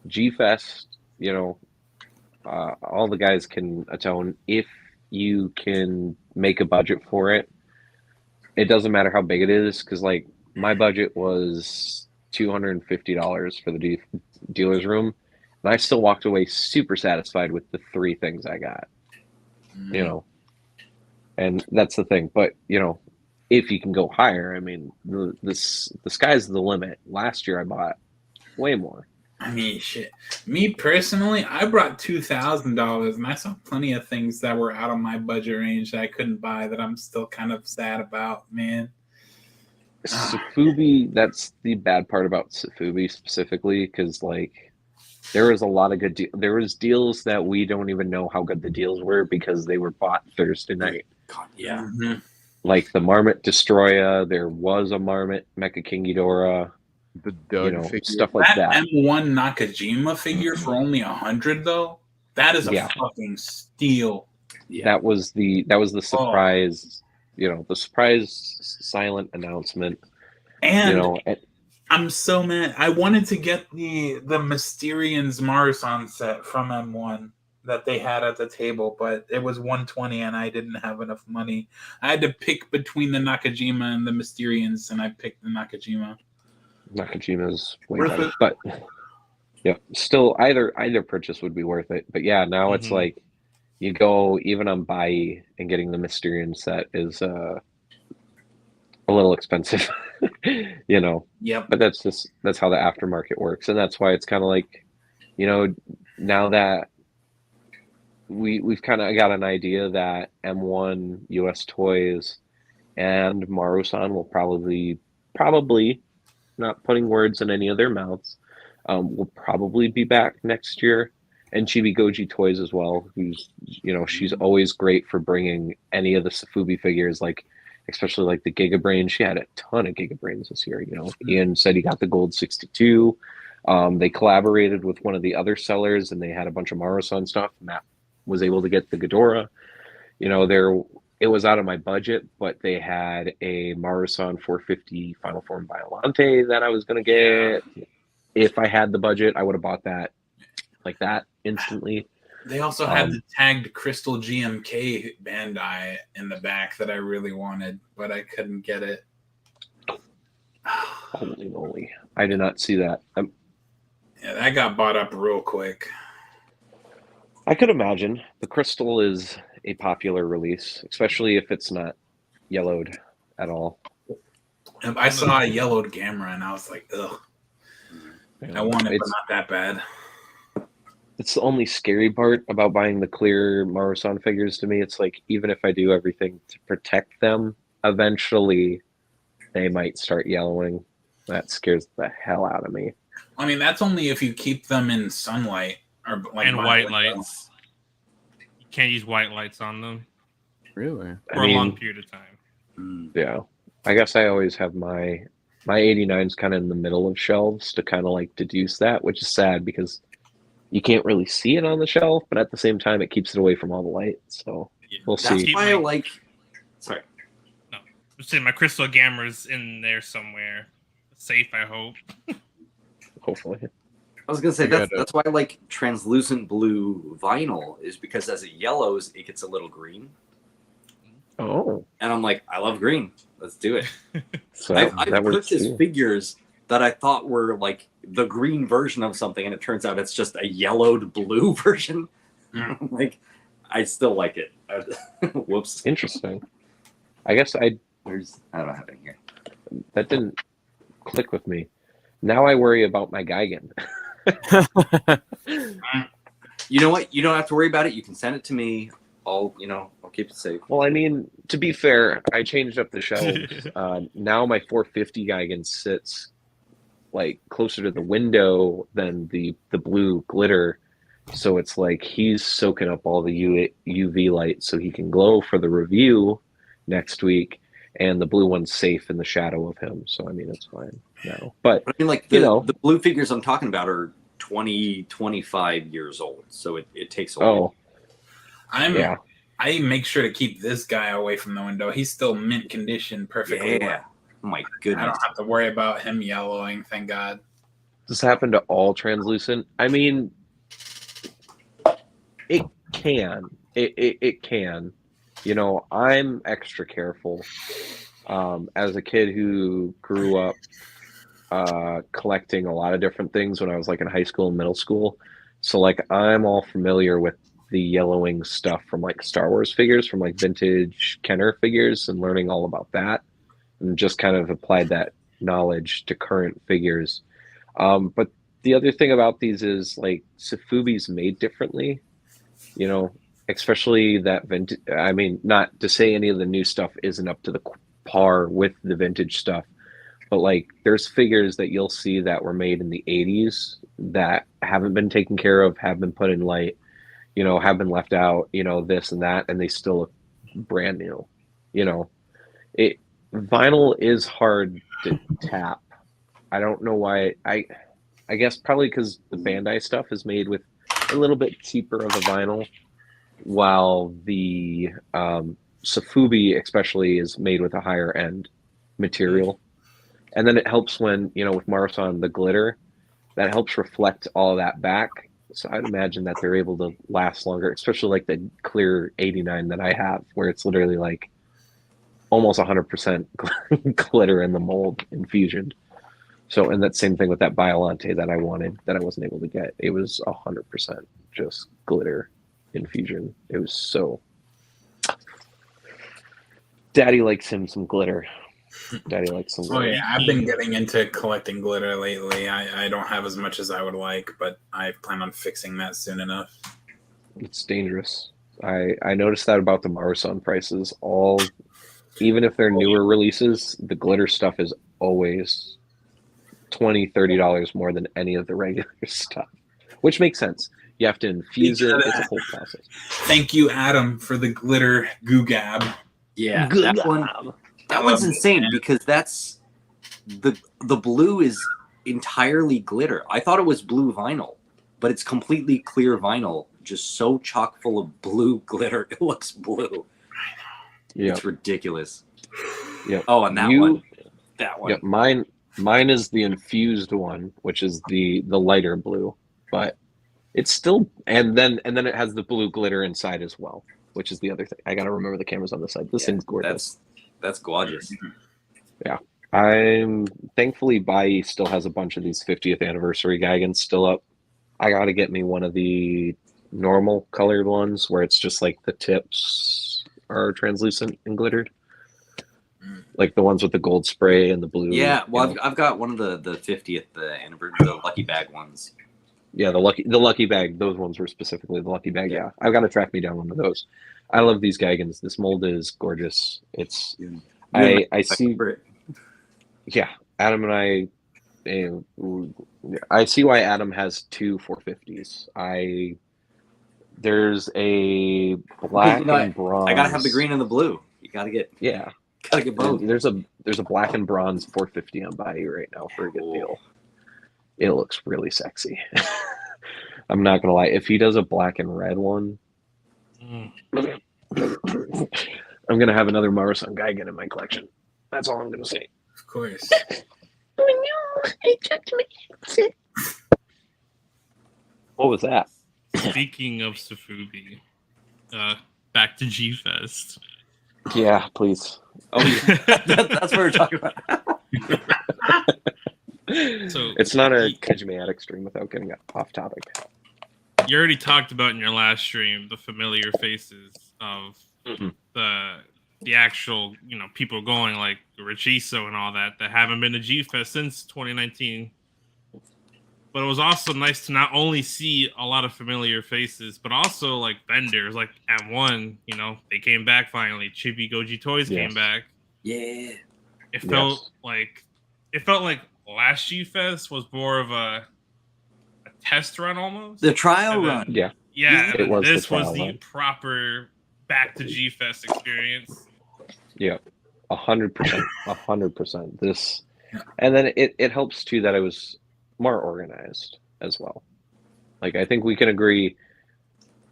G Fest, all the guys can atone if you can make a budget for it. It doesn't matter how big it is, because like my budget was $250 for the dealer's room, and I still walked away super satisfied with the 3 things I got. And that's the thing. But if you can go higher, I mean, the sky's the limit. Last year I bought way more.
I mean, shit. Me personally, I brought $2,000, and I saw plenty of things that were out of my budget range that I couldn't buy that I'm still kind of sad about, man.
Safubi, that's the bad part about Safubi specifically, because like there was a lot of good there was deals that we don't even know how good the deals were because they were bought Thursday night.
God, yeah.
Mm-hmm.
Like the Marmot Destroya, there was a Marmot Mecha King Ghidorah,
The Doug figure.
stuff like that.
M1 Nakajima figure for only $100 though. That is a fucking steal.
Yeah.
That was the surprise. The surprise silent announcement.
And I'm so mad. I wanted to get the Mysterians Marathon set from M1 that they had at the table, but it was $120 and I didn't have enough money. I had to pick between the Nakajima and the Mysterians, and I picked the Nakajima.
Nakajima's way
Worth
better,
it.
but still either purchase would be worth it. But yeah, now it's like you go even on Bai and getting the Mysterian set is a little expensive,
Yep.
But that's how the aftermarket works, and that's why it's kind of like, now that we've kind of got an idea that M1 US Toys and Marusan will probably, not putting words in any of their mouths, will probably be back next year. And Chibi Goji Toys as well, who's, she's always great for bringing any of the Safubi figures, like, especially like the Giga Brain. She had a ton of Giga Brains this year, Ian said he got the Gold 62. They collaborated with one of the other sellers, and they had a bunch of Marusan stuff, and Matt was able to get the Ghidorah. It was out of my budget, but they had a Marusan 450 Final Form Biollante that I was going to get. If I had the budget, I would have bought that like that instantly.
They also had the tagged Crystal GMK Bandai in the back that I really wanted, but I couldn't get it.
Holy moly. I did not see that.
Yeah, that got bought up real quick.
I could imagine. The Crystal is a popular release, especially if it's not yellowed at all.
I saw a yellowed Gamera, and I was like, ugh. I want it, but not that bad.
It's the only scary part about buying the clear Marusan figures to me. It's like, even if I do everything to protect them, eventually they might start yellowing. That scares the hell out of me.
I mean, that's only if you keep them in sunlight or like
and white lights. You can't use white lights on them
Really?
for a long period of time.
Yeah. I guess I always have my 89s kind of in the middle of shelves to kind of like deduce that, which is sad because you can't really see it on the shelf, but at the same time, it keeps it away from all the light. So we'll see.
That's why I like. Sorry.
No, I'm saying my Crystal Gamera's in there somewhere, safe. I hope.
Hopefully.
I was gonna say that's why I like translucent blue vinyl, is because as it yellows, it gets a little green.
Oh.
And I'm like, I love green. Let's do it.
So
I've
that works
purchased
too.
figures that I thought were like the green version of something, and it turns out it's just a yellowed blue version. Like, I still like it. Whoops.
Interesting. I guess I
don't have it here.
that didn't click with me. Now I worry about my Gigan.
You know what? You don't have to worry about it. You can send it to me. I'll keep it safe.
Well, I mean, to be fair, I changed up the shelves. Now my 450 Gigan sits like closer to the window than the blue glitter, so it's like he's soaking up all the UV light, so he can glow for the review next week. And the blue one's safe in the shadow of him, so I mean it's fine now. But
I mean, like the blue figures I'm talking about are 20, 25 years old, so it takes a while.
I make sure to keep this guy away from the window. He's still mint condition, perfectly.
Yeah. Oh my goodness.
I don't have to worry about him yellowing. Thank God.
Does this happen to all translucent? I mean, it can. It can. You know, I'm extra careful. As a kid who grew up collecting a lot of different things when I was like in high school and middle school, so like I'm all familiar with the yellowing stuff from like Star Wars figures, from like vintage Kenner figures, and learning all about that, and just kind of applied that knowledge to current figures. But the other thing about these is like Safubi's made differently, you know, especially that vintage. I mean, not to say any of the new stuff isn't up to the par with the vintage stuff, but like there's figures that you'll see that were made in the 80s that haven't been taken care of, have been put in light, you know, have been left out, you know, this and that, and they still look brand new. You know, vinyl is hard to tap. I don't know why. I guess probably because the Bandai stuff is made with a little bit cheaper of a vinyl, while the Safubi especially is made with a higher end material. And then it helps when, you know, with Marathon, the glitter, that helps reflect all of that back. So I'd imagine that they're able to last longer, especially like the clear 89 that I have, where it's literally like almost 100% glitter in the mold infusion. So, and that same thing with that Biolante that I wanted, that I wasn't able to get. It was 100% just glitter infusion. It was so... Daddy likes him some glitter. Daddy likes some glitter.
Oh yeah, I've been getting into collecting glitter lately. I don't have as much as I would like, but I plan on fixing that soon enough.
It's dangerous. I noticed that about the Marathon prices. Even if they're newer releases, the glitter stuff is always $20-$30 more than any of the regular stuff, which makes sense. You have to infuse it. It's a whole process.
Thank you, Adam, for the glitter goo gab.
Yeah, that one's insane because that's the blue is entirely glitter. I thought it was blue vinyl, but it's completely clear vinyl, just so chock full of blue glitter. It looks blue. Yeah, it's ridiculous.
Yeah.
Oh, and that one.
Yeah, mine is the infused one, which is the lighter blue, but it's still, and then it has the blue glitter inside as well, which is the other thing. I gotta remember the cameras on this side. This thing's gorgeous.
That's gorgeous.
Yeah. I'm thankfully Bai still has a bunch of these 50th anniversary Gigans still up. I gotta get me one of the normal colored ones where it's just like the tips are translucent and glittered. Like the ones with the gold spray and the blue.
Yeah, well, I've got one of the 50th anniversary, the lucky bag ones.
Yeah, the lucky bag. Those ones were specifically the lucky bag. Yeah, I've got to track me down one of those. I love these Gigans. This mold is gorgeous. It's I see. Yeah, Adam and I see why Adam has two 450s. There's a black and bronze.
I gotta have the green and the blue. You gotta get both.
There's a black and bronze 450 on Bayou right now for a good deal. It looks really sexy. I'm not gonna lie. If he does a black and red one, I'm gonna have another Marathon Gigan in my collection. That's all I'm gonna say.
Of course.
Oh no! It took me. What was that?
Speaking of Safubi, back to G-Fest.
Yeah, please.
Oh, yeah. That's what we're talking about.
So
It's not a KaijuFanatic stream without getting off topic.
you already talked about in your last stream the familiar faces of the actual, people going like Richiso and all that haven't been to G-Fest since 2019. But it was also nice to not only see a lot of familiar faces, but also like vendors, like M1, they came back finally. Chibi Goji Toys came back.
Yeah.
It felt like last G-Fest was more of a test run almost.
The trial run.
Yeah.
Yeah,
It was
this
the
was
trial
the
run.
proper back to G-Fest experience.
Yeah, 100%, 100%. This, and then it helps too that I was more organized as well. Like I think we can agree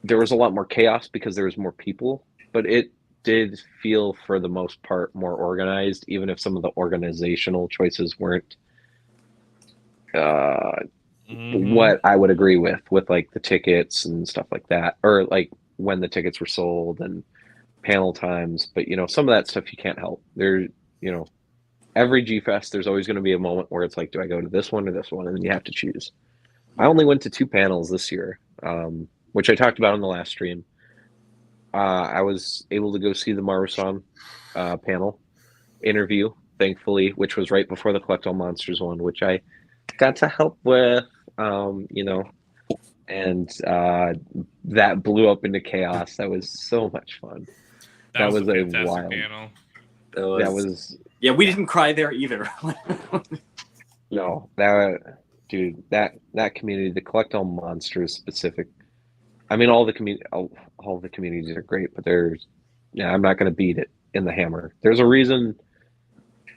there was a lot more chaos because there was more people, but it did feel for the most part more organized, even if some of the organizational choices weren't what I would agree with like the tickets and stuff like that, or like when the tickets were sold and panel times. But some of that stuff you can't help. There, every G Fest, there's always going to be a moment where it's like, do I go to this one or this one? And then you have to choose. I only went to 2 panels this year, which I talked about on the last stream. I was able to go see the Maru-san panel interview, thankfully, which was right before the Collect All Monsters one, which I got to help with, and that blew up into chaos. That was so much fun.
That was a
a
fantastic
wild
panel.
That was yeah, we didn't cry there either.
No, that community, the Collect All Monsters specific. I mean, all the communities are great, but I'm not going to beat it in the hammer. There's a reason,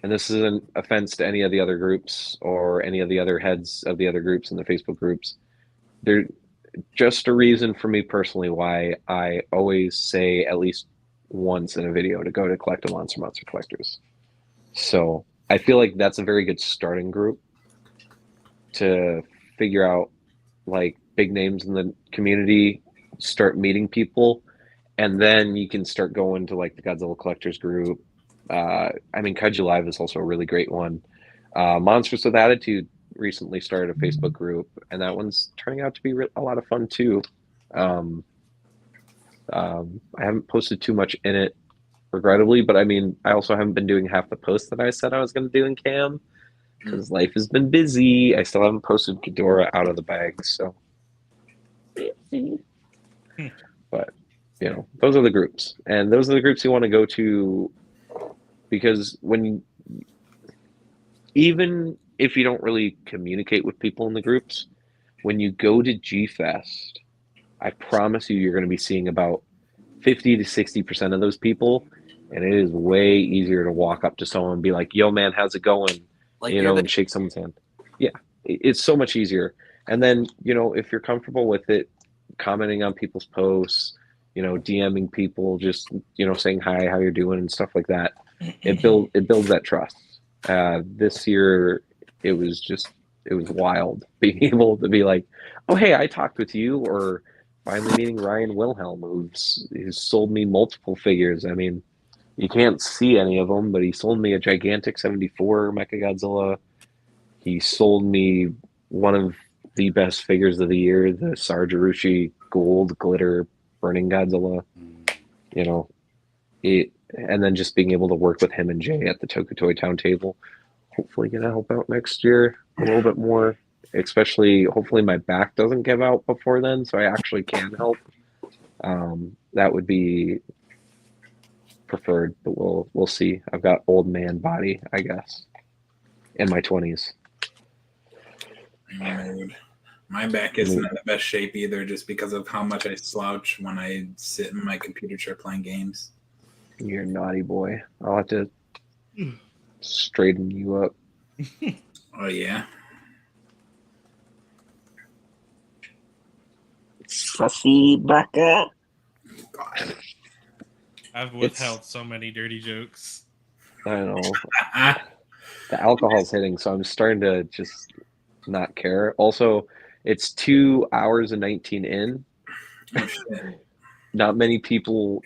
and this isn't offense to any of the other groups or any of the other heads of the other groups in the Facebook groups. There's just a reason for me personally why I always say at least once in a video to go to Collect a Monster Collectors. So I feel like that's a very good starting group to figure out like big names in the community, start meeting people, and then you can start going to like the Godzilla Collectors group. I mean, Kaiju Live is also a really great one. Monsters with Attitude recently started a Facebook group, and that one's turning out to be a lot of fun too. I haven't posted too much in it, regrettably, but I mean, I also haven't been doing half the posts that I said I was going to do in Cam because life has been busy. I still haven't posted Ghidorah out of the bag, so. But, those are the groups, and those are the groups you want to go to, because even if you don't really communicate with people in the groups, when you go to G-Fest, I promise you're going to be seeing about 50 to 60% of those people, and it is way easier to walk up to someone and be like, yo man, how's it going? Like, and shake someone's hand. Yeah, it's so much easier. And then, if you're comfortable with it, commenting on people's posts, DMing people, just, saying hi, how you're doing and stuff like that, it builds that trust. This year, it was wild being able to be like, oh, hey, I talked with you, or finally meeting Ryan Wilhelm, who's sold me multiple figures. I mean, you can't see any of them, but he sold me a gigantic 74 Mechagodzilla. He sold me one of the best figures of the year, the Sarjarushi Gold Glitter Burning Godzilla. And then just being able to work with him and Jay at the Tokutoy Town table. Hopefully gonna help out next year a little bit more. Especially, hopefully my back doesn't give out before then, so I actually can help. That would be preferred, but we'll see. I've got old man body, I guess, in my 20s.
My back isn't in the best shape either, just because of how much I slouch when I sit in my computer chair playing games.
You're a naughty boy. I'll have to straighten you up.
Oh yeah.
Sussy baka.
God.
I've withheld so many dirty jokes.
I know. The alcohol's hitting, so I'm starting to just not care. Also, it's 2 hours and 19 in.
Oh, shit.
Not many people,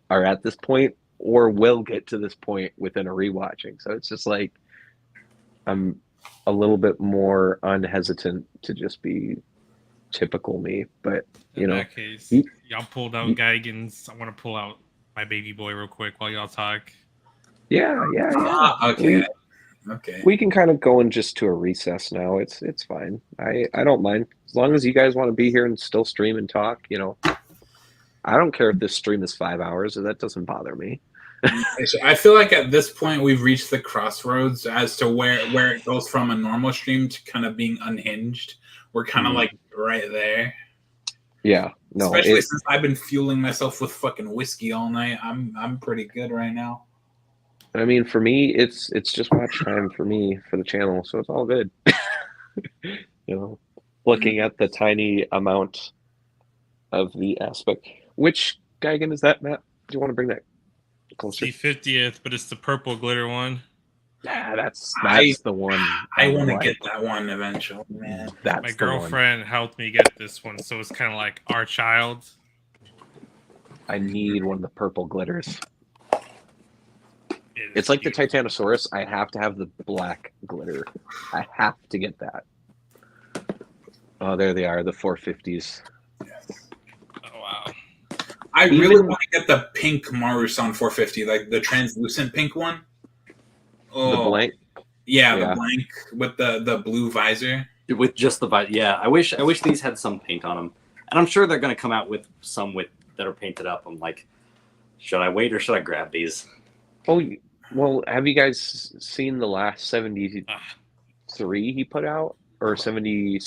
are at this point or will get to this point within a rewatching. So it's just like I'm a little bit more unhesitant to just be typical me. But
In that case, y'all pulled out Geigen's. I want to pull out my baby boy real quick while y'all talk.
Yeah.
Okay. Okay.
We can kind of go in just to a recess now. It's fine. I don't mind as long as you guys want to be here and still stream and talk. I don't care if this stream is 5 hours. That doesn't bother me.
I feel like at this point we've reached the crossroads as to where it goes from a normal stream to kind of being unhinged. We're kind of like right there.
Yeah. No.
Especially since I've been fueling myself with fucking whiskey all night. I'm pretty good right now.
I mean, for me, it's just watch time for me for the channel, so it's all good. Looking at the tiny amount of the aspect. Which Geigen is that, Matt? Do you want to bring that closer?
The 50th, but it's the purple glitter one.
Yeah, that's the one.
I want to get that one eventually, man.
My girlfriend helped me get this one, so it's kind of like our child.
I need one of the purple glitters. It's like the Titanosaurus. I have to have the black glitter. I have to get that. Oh, there they are, the 450s.
Oh, wow.
I really want to get the pink Marusan 450, like the translucent pink one. Oh,
the blank?
Yeah, the blank with the blue visor.
With just the visor. Yeah, I wish these had some paint on them. And I'm sure they're going to come out with some that are painted up. I'm like, should I wait or should I grab these?
Oh, well, have you guys seen the last 73 he put out? Or 74,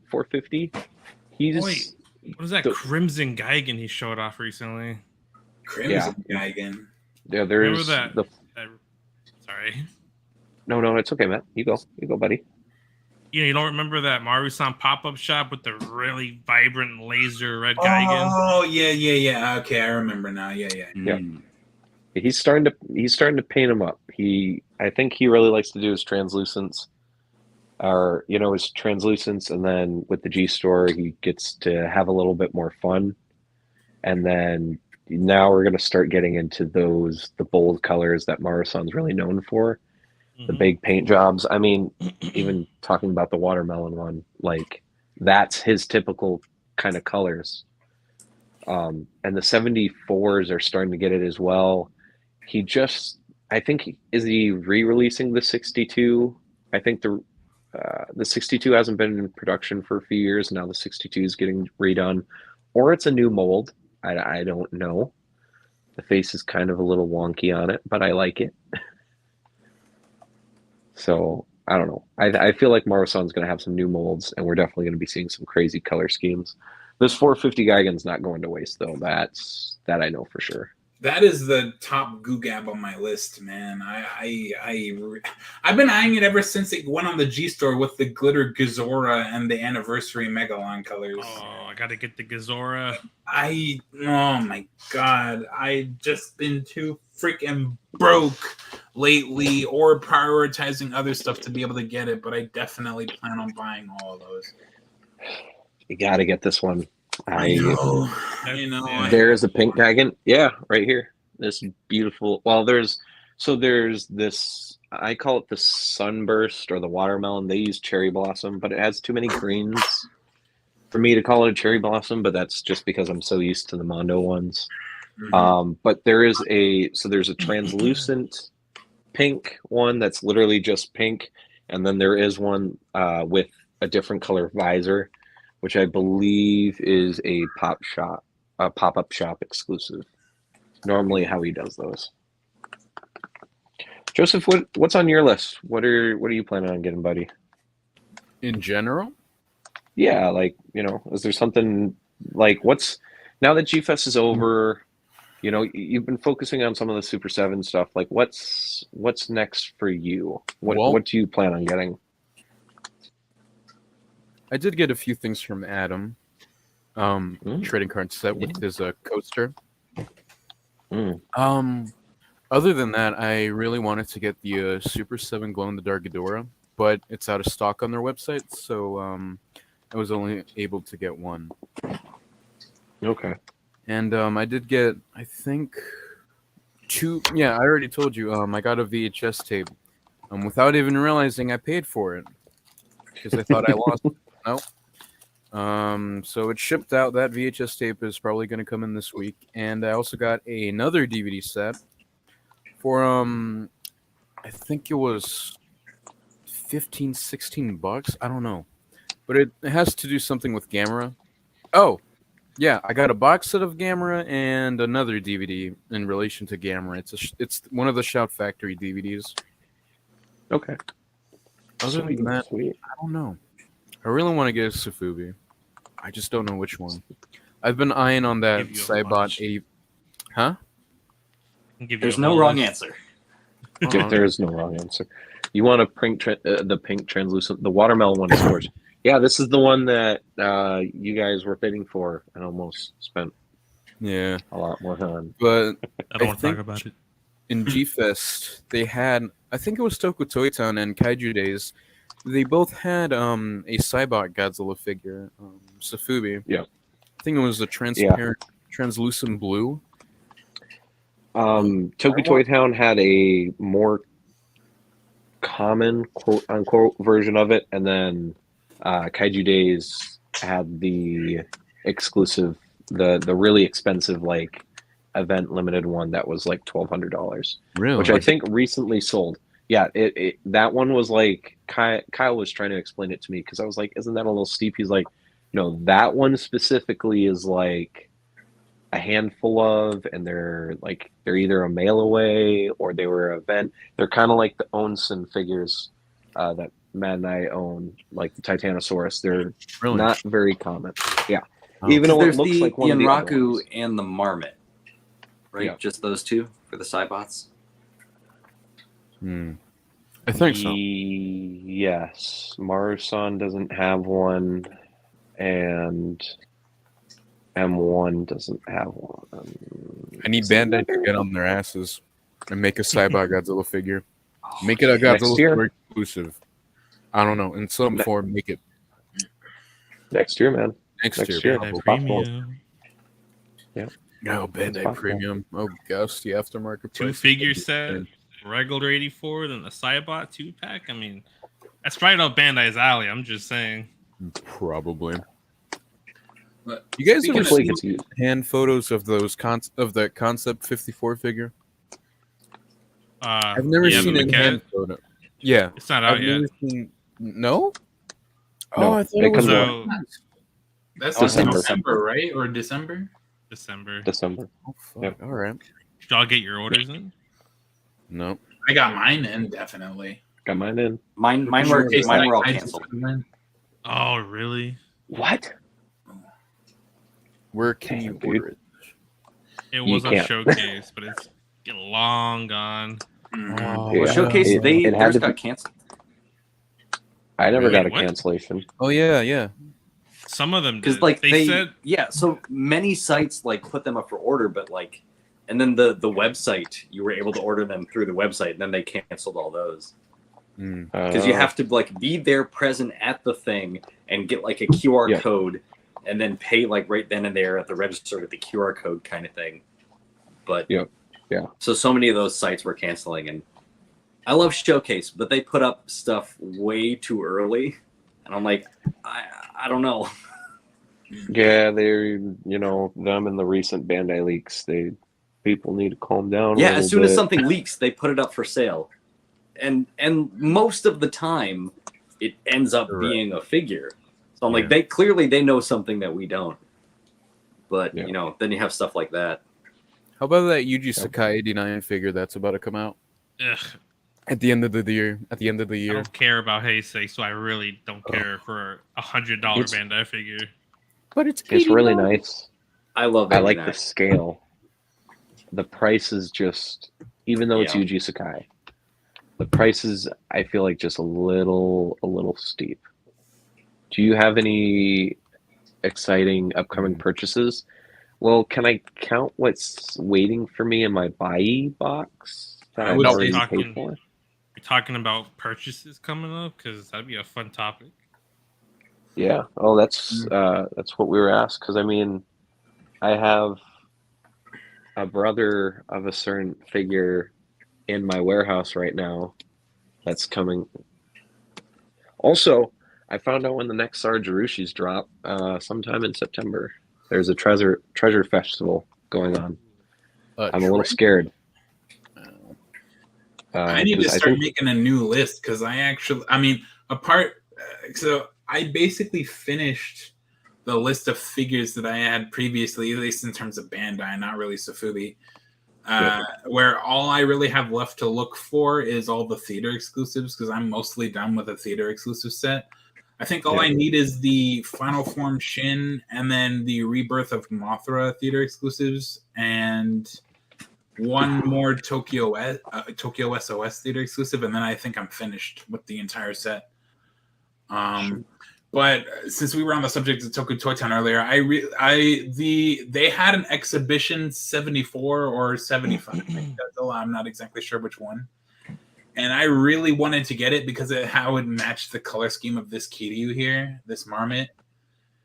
450?
Wait, what is that Crimson Geigen he showed off recently?
Crimson Geigen?
Yeah, there's...
Remember that? Sorry.
No, it's okay, Matt. You go, buddy.
You don't remember that Marusan pop-up shop with the really vibrant laser red Geigen?
Oh, yeah. Okay, I remember now. Yeah.
Yeah. He's starting to paint them up. I think he really likes to do his translucents, his translucents, and then with the G Store he gets to have a little bit more fun. And then now we're going to start getting into the bold colors that Marusan's really known for, the big paint jobs. I mean, even talking about the watermelon one, like that's his typical kind of colors. And the 74s are starting to get it as well. Is he re-releasing the 62? I think the 62 hasn't been in production for a few years. Now the 62 is getting redone, or it's a new mold. I don't know. The face is kind of a little wonky on it, but I like it. So I don't know. I feel like Marusan's going to have some new molds, and we're definitely going to be seeing some crazy color schemes. This 450 Geigen's not going to waste, though. That I know for sure.
That is the top Googab on my list, man. I've been eyeing it ever since it went on the G Store with the glitter Gazora and the anniversary Megalon colors.
Oh, I gotta get the Gazora.
Oh my god, I've just been too freaking broke lately, or prioritizing other stuff to be able to get it. But I definitely plan on buying all of those.
You gotta get this one.
I know.
There's a pink Geigen. Yeah, right here. This beautiful. Well, there's this. I call it the sunburst or the watermelon. They use cherry blossom, but it has too many greens for me to call it a cherry blossom. But that's just because I'm so used to the Mondo ones. But there's a translucent pink one that's literally just pink, and then there is one with a different color visor, which I believe is a pop-up shop exclusive. Normally how he does those. Joseph, what's on your list? What are you planning on getting, buddy?
In general?
Yeah, like, is there something like now that G-Fest is over, you've been focusing on some of the Super 7 stuff. Like what's next for you? What do you plan on getting?
I did get a few things from Adam. Trading card set with his coaster. Other than that, I really wanted to get the Super 7 glow-in-the-dark Ghidorah, but it's out of stock on their website, so I was only able to get one.
Okay.
And I did get, I think, I already told you. I got a VHS tape. Without even realizing I paid for it because I thought I lost it. Nope. So it shipped out. That VHS tape is probably going to come in this week, and I also got another DVD set for I think it was 15, $16. I don't know, but it has to do something with Gamera. Oh, yeah, I got a box set of Gamera and another DVD in relation to Gamera. It's one of the Shout Factory DVDs.
Okay.
Other than that,
Sweet.
I don't know. I really want to get a Safubi. I just don't know which one. I've been eyeing on that
Give you a
Cybot
bunch.
80. Huh?
I'll give you
There's
a
no
whole
wrong
list.
answer.
There is no wrong answer. You want a the pink translucent, the watermelon one is yours. Yeah, this is the one that you guys were bidding for and almost spent
Yeah,
a lot more on.
but
I don't
I
want to
think-
talk about it.
in G-Fest, they had, I think it was Toku Toy Town and Kaiju Days, they both had a Cybot Godzilla figure, Safubi.
Yeah.
I think it was a transparent, translucent blue.
Toku Toy Town had a more common quote unquote version of it, and then Kaiju Days had the exclusive, the really expensive like event limited one that was like $1,200,
Really?
which I think recently sold. Yeah, it that one was like Kyle was trying to explain it to me because I was like, isn't that a little steep? He's like, no, that one specifically is like a handful of, and they're either a mail away or they were an event. They're kind of like the Onsen figures that Matt and I own, like the Titanosaurus. They're
Really?
not very common. Yeah,
Oh.
even though it
There's
looks
the
like one of the other
Enraku
ones.
and the Marmot, right?
Yeah.
Just those two for the Cybots.
I think so.
Yes, Mars-san doesn't have one, and M1 doesn't have one.
I need Bandai to get on their asses and make a Cybot Godzilla figure. Make it a
Next
Godzilla
year?
Store exclusive. I don't know. In some form, make it
Next year, man.
next
Next
year.
year.
probably.
Premium.
No, Bandai
possible.
Premium. Oh, gosh, the aftermarket
Two
price.
figure set, regular 84, then the Cybot 2-pack. I mean, that's right up Bandai's alley. I'm just saying.
Probably.
But
You guys
speaking
ever
of-
Hopefully it
seen
gets used.
hand photos of those of that Concept 54 figure? I've never
yeah,
seen
the
a
maquette,
hand photo. Yeah,
It's not out
I've
yet.
never seen. No.
No,
I thought
it
it was.
comes
So
That's
December.
December, right? Or December?
December.
December.
Oh, fuck.
Yep.
All right.
Did y'all get your orders in?
No.
I got mine in, definitely.
Got mine in.
Mine were
Showcase
mine were all
night,
canceled.
Oh, really?
What?
Where can
Damn,
you
dude.
order it?
It
You
was on
can't.
Showcase, but it's long gone.
Mhm.
Oh,
Yeah.
Well, Showcase
It-
they
it had
theirs
to
got
be-
canceled.
I never
Wait,
got a
what?
cancellation.
Oh yeah.
Some of them
Because
did.
like
they said
yeah, so many sites like put them up for order, but like, and then the website you were able to order them through the website, and then they canceled all those because you have to like be there present at the thing and get like a QR
Yeah.
code, and then pay like right then and there at the register with the QR code kind of thing. But
Yep. Yeah.
so many of those sites were canceling, and I love Showcase, but they put up stuff way too early, and I'm like, I don't know.
Yeah, they're them and the recent Bandai leaks. People need to calm down.
Yeah,
a
as
little
soon as
bit.
something leaks, they put it up for sale, and most of the time, it ends up
Correct.
being a figure. So I'm like,
Yeah.
they know something that we don't. But
Yeah.
then you have stuff like that.
How about that Yuji Sakai 89 figure that's about to come out
ugh,
at the end of the year? At the end of the
I
year.
don't care about Heisei, so I really don't care for a $100
It's-
Bandai figure.
But it's
It's really
$80.
nice.
I love
I
it.
like the scale. The price is just, even though it's
Yeah.
Yuji Sakai, the price is, I feel like, just a little steep. Do you have any exciting upcoming purchases? Well, can I count what's waiting for me in my buy box that
I
I've
would
already
say-
paid for?
You're talking about purchases coming up because that'd be a fun topic.
Yeah. Oh, that's what we were asked. Because I mean, I have a brother of a certain figure in my warehouse right now that's coming. Also, I found out when the next Sargerushis drop, sometime in September. There's a treasure festival going on. I'm a little scared.
I need to
'cause I
start
think
making a new list because so I basically finished the list of figures that I had previously, at least in terms of Bandai, not really Sofubi. Where all I really have left to look for is all the theater exclusives because I'm mostly done with the theater exclusive set. I think all I need is the Final Form Shin and then the Rebirth of Mothra theater exclusives and one more Tokyo SOS theater exclusive, and then I think I'm finished with the entire set. But since we were on the subject of Toku Toy Town earlier, they had an exhibition 74 or 75 Godzilla. I'm not exactly sure which one. And I really wanted to get it because how it would match the color scheme of this Kiryu here, this Marmot.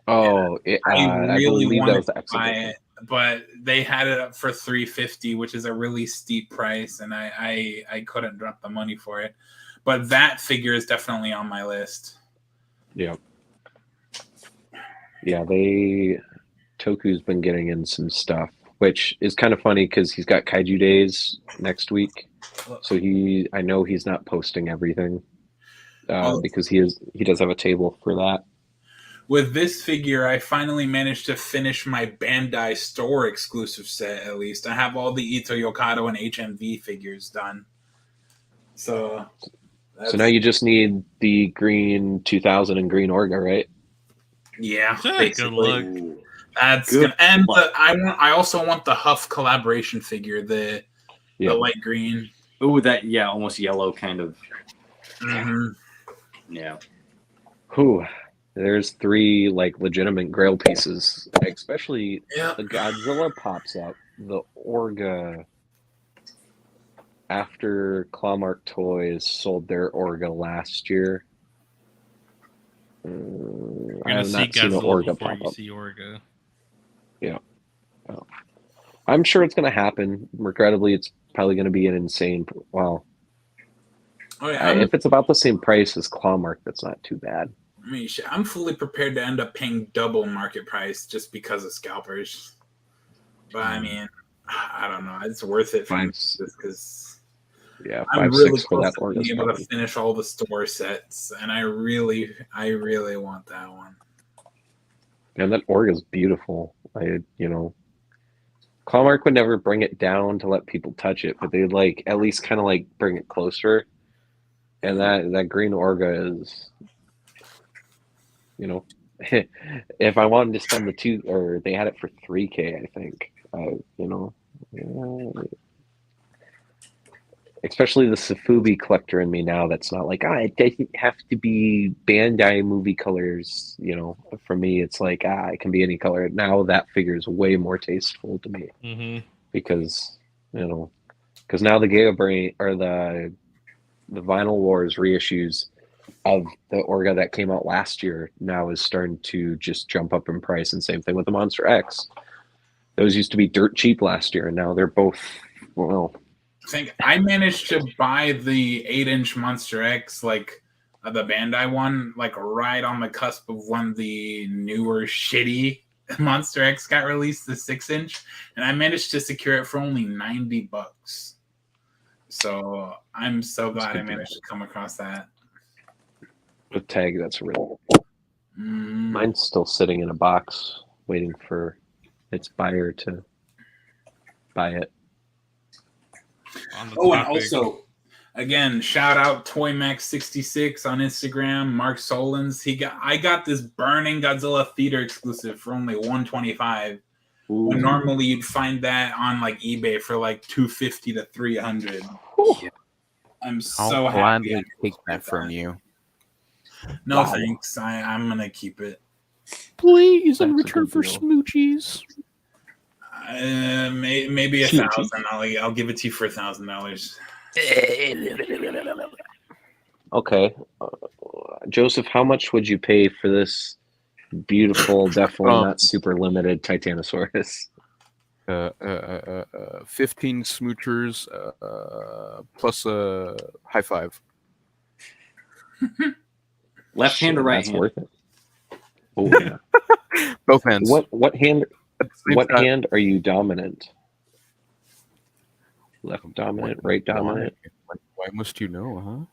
Oh,
I really wanted to
exhibition.
buy it, but they had it up for $350, which is a really steep price, and I couldn't drop the money for it. But that figure is definitely on my list.
Yeah. Yeah, Toku's been getting in some stuff, which is kind of funny because he's got Kaiju Days next week. So I know he's not posting everything because he does have a table for that.
With this figure, I finally managed to finish my Bandai store exclusive set, at least. I have all the Ito Yokado and HMV figures done. So
now you just need the green 2000 and green Orga, right?
Yeah.
Good luck.
That's good. And I also want the Huff collaboration figure, the light green.
Ooh, that almost yellow kind of.
Mm-hmm.
Yeah.
Whew. There's 3 like legitimate Grail pieces, especially the Godzilla pops up. The Orga, after Clawmark Toys sold their Orga last year.
You're gonna see Godzilla before you see Orga.
Yeah. Oh. I'm sure it's gonna happen. Regrettably, it's probably gonna be an insane. Well, if it's about the same price as Clawmark, that's not too bad.
I mean, I'm fully prepared to end up paying double market price just because of scalpers. But I mean, I don't know. It's worth it for me just because.
Yeah,
I'm really
6 for that
close to being able to finish all the store sets, and I really want that one.
And that Orga's beautiful. Clawmark would never bring it down to let people touch it, but they'd like at least kind of like bring it closer. And that green Orga is, if I wanted to spend the 2, or they had it for $3K, I think. Especially the Sofubi collector in me now that's not like, it doesn't have to be Bandai movie colors, For me, it's like, it can be any color. Now that figure is way more tasteful to me because now the Giga Brain or the Vinyl Wars reissues of the Orga that came out last year now is starting to just jump up in price, and same thing with the Monster X. Those used to be dirt cheap last year, and now they're both,
I think I managed to buy the 8-inch Monster X, like the Bandai one, like right on the cusp of when the newer shitty Monster X got released, the 6-inch, and I managed to secure it for only $90. So I'm so glad I managed to come across that.
With tag, that's real. Mine's still sitting in a box waiting for its buyer to buy it.
And also, again, shout out ToyMax66 on Instagram, Mark Solins. I got this burning Godzilla theater exclusive for only $125. When normally you'd find that on like eBay for like $250 to $300. I'm so happy.
I'll gladly take that from you.
No thanks. I'm gonna keep it.
Please, in return for smoochies.
Maybe $1,000. I'll give it to you for $1,000.
Okay, Joseph, how much would you pay for this beautiful, definitely not super limited Titanosaurus?
15 smoochers plus a high five.
Left hand or right
That's
hand?
worth it. Oh yeah.
Both hands.
What hand?
At the same
What
time.
hand are you dominant? Left dominant, right dominant.
Why must you know,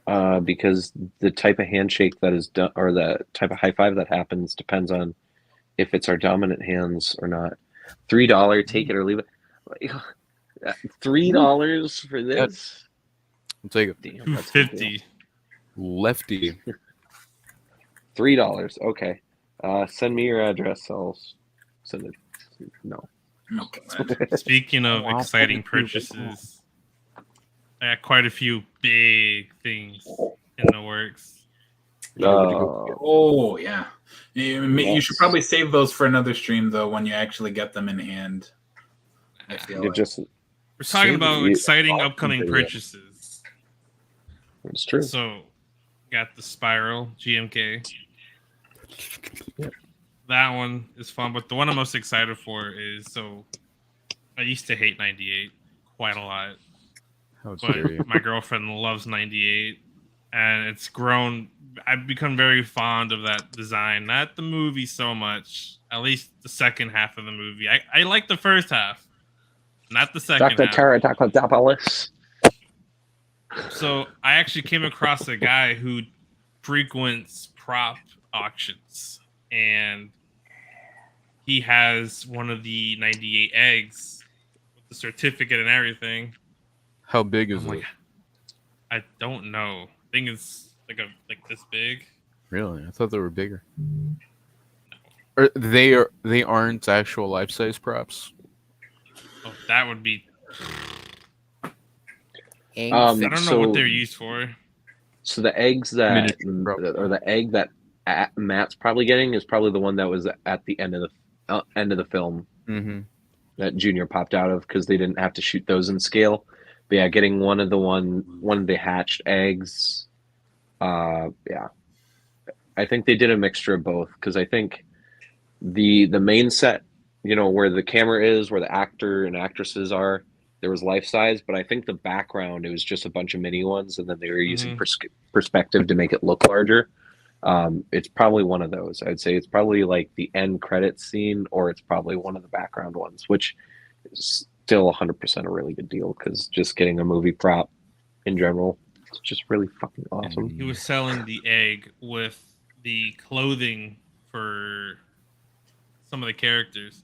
huh?
Because the type of handshake that is done, or the type of high five that happens, depends on if it's our dominant hands or not. $3, take it or leave it. $3 for this?
I'll take it.
Damn, that's a good deal.
$2.50.
Lefty.
$3. Okay. Send me your address. I'll send it. No.
Okay.
Speaking of
Wow.
exciting purchases, I got quite a few big things in the works.
Oh yeah. You
Yes.
should probably save those for another stream though when you actually get them in hand. I feel
You're
like.
just.
We're talking about
you-
exciting upcoming
Yeah.
purchases.
It's true.
So, got the Spiral GMK.
Yep.
That one is fun, but the one I'm most excited for is I used to hate 98 quite a lot,
How dare you?
but my girlfriend loves 98, and it's grown. I've become very fond of that design. Not the movie so much, at least the second half of the movie. I like the first half, not the second
Dr.
half.
Pterodactylopolis.
So I actually came across a guy who frequents prop auctions, and he has one of the 98 eggs with the certificate and everything.
How big is
I'm
it?
like, I don't know. I think it's like this big.
Really? I thought they were bigger. Or they aren't actual life size props.
Oh, that would be.
I
I don't know what they're used for.
So the eggs that,
Miniature, probably.
or the egg that Matt's probably getting is probably the one that was at the end of the film
Mm-hmm.
that Junior popped out of, because they didn't have to shoot those in scale. But yeah, getting one of the hatched eggs. Yeah, I think they did a mixture of both, because I think the main set, where the camera is, where the actor and actresses are, there was life size, but I think the background, it was just a bunch of mini ones, and then they were using perspective to make it look larger. It's probably one of those. I'd say it's probably like the end credits scene, or it's probably one of the background ones, which is still 100% a really good deal, because just getting a movie prop in general, it's just really fucking awesome.
He was selling the egg with the clothing for some of the characters.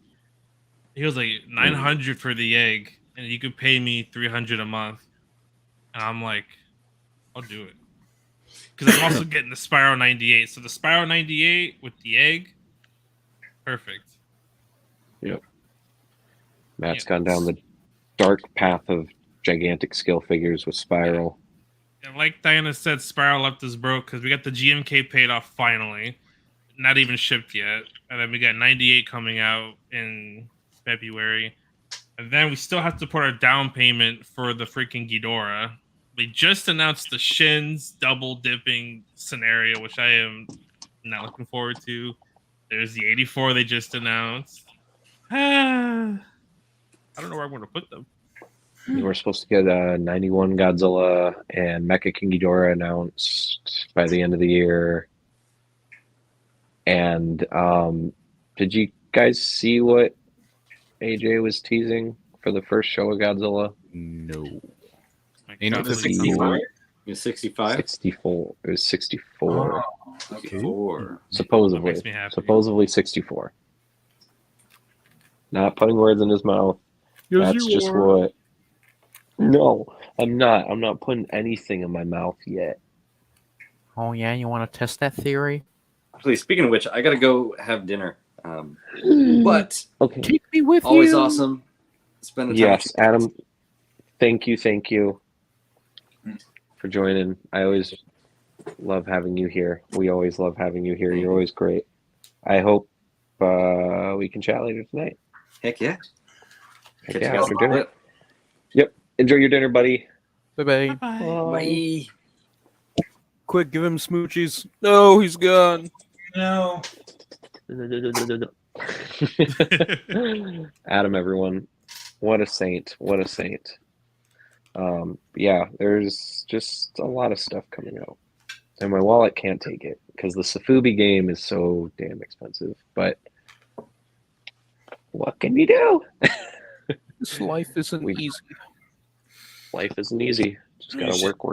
He was like $900 for the egg, and you could pay me $300 a month. And I'm like, I'll do it, because I'm also getting the Spiral 98. So the Spiral 98 with the egg, perfect.
Yep. Matt's
Yeah.
gone down the dark path of gigantic skill figures with Spiral.
And like Diana said, Spiral left us broke, because we got the GMK paid off finally, not even shipped yet, and then we got 98 coming out in February, and then we still have to put our down payment for the freaking Ghidorah. They just announced the Shins double dipping scenario, which I am not looking forward to. There's the 84 they just announced. I don't know where I'm going to put them.
You were supposed to get 91 Godzilla and Mecha King Ghidorah announced by the end of the year. And did you guys see what AJ was teasing for the first show of Godzilla?
No.
My
Ain't
God,
it
this is
65?
You're 65?
64. It was 64.
Oh,
64.
Supposedly.
That makes me happy.
Supposedly 64. Not putting words in his mouth. That's just what. No, I'm not. I'm not putting anything in my mouth yet.
Oh yeah, you want to test that theory?
Please, speaking of which, I gotta go have dinner. But
Okay.
Take me with
always
you.
awesome. Spending time
Yes,
with you.
Adam. Thank you for joining. I always love having you here. We always love having you here. You're always great. I hope we can chat later tonight.
Heck yeah.
Heck
Catch you
yeah,
guys
after dinner.
later.
Enjoy your dinner, buddy.
Bye-bye.
Bye.
Quick, give him smoochies. No, he's gone.
no.
Adam, everyone, what a saint! What a saint! Yeah, there's just a lot of stuff coming out, and my wallet can't take it because the Safubi game is so damn expensive. But what can you do?
This life isn't easy.
Life isn't easy. Just gotta work,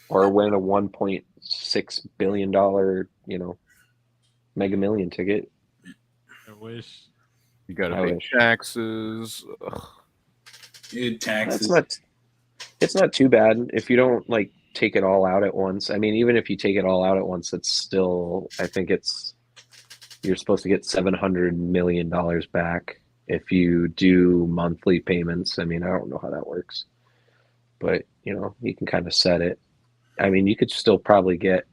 or win a $1.6 billion, Mega Million ticket.
I wish.
You gotta
I
pay
wish.
taxes. Ugh.
Dude, taxes.
It's not too bad if you don't like take it all out at once. I mean, even if you take it all out at once, it's still, I think you're supposed to get $700 million back if you do monthly payments. I mean, I don't know how that works, but you can kind of set it. I mean, you could still probably get,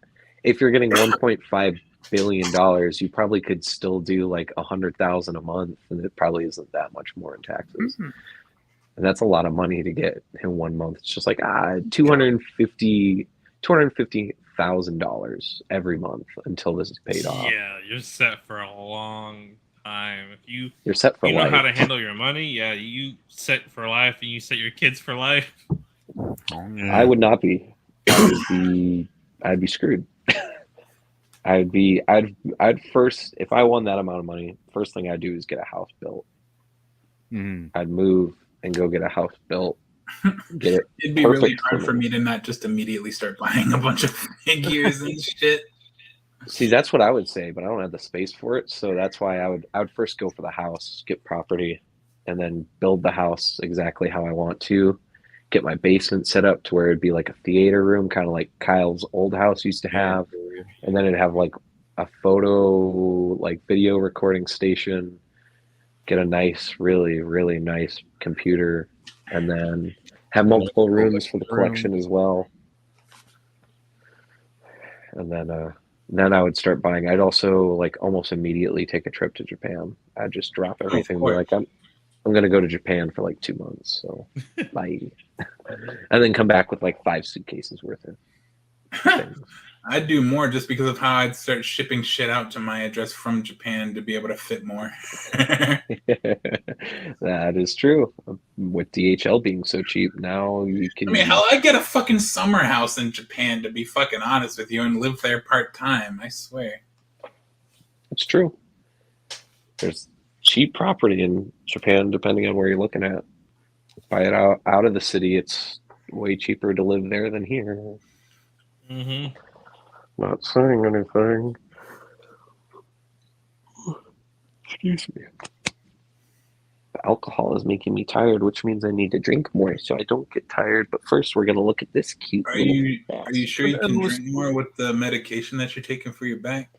if you're getting $1.5 billion, you probably could still do like 100,000 a month, and it probably isn't that much more in taxes.
Mm-hmm.
And that's a lot of money to get in 1 month. It's just like $250,000 every month until this is paid off.
Yeah, you're set for a long time. If
You're set for
you know
life.
how to handle your money, yeah, you set for life, and you set your kids for life.
I would not be. I'd be screwed. I'd first, if I won that amount of money, first thing I'd do is get a house built. I'd move and go get a house built. Get it.
It'd be really hard for me to not just immediately start buying a bunch of figures and shit.
See, that's what I would say, but I don't have the space for it. So that's why I would first go for the house, get property, and then build the house exactly how I want to. Get my basement set up to where it'd be like a theater room, kind of like Kyle's old house used to have. And then it'd have like a video recording station. Get a nice, really, really nice computer, and then have multiple rooms for the collection as well. And then I would start buying. I'd also like almost immediately take a trip to Japan. I'd just drop everything. Be like, I'm gonna go to Japan for like 2 months. So bye. And then come back with like 5 suitcases worth of things.
I'd do more just because of how I'd start shipping shit out to my address from Japan to be able to fit more.
That is true. With DHL being so cheap, now you can.
I mean, hell, I'd get a fucking summer house in Japan, to be fucking honest with you, and live there part-time, I swear.
It's true. There's cheap property in Japan, depending on where you're looking at. Buy it out of the city, it's way cheaper to live there than here.
Mm-hmm.
Not saying anything. Excuse me. The alcohol is making me tired, which means I need to drink more so I don't get tired. But first, we're going to look at this cute.
Are you sure you can drink more with the medication that you're taking for your back?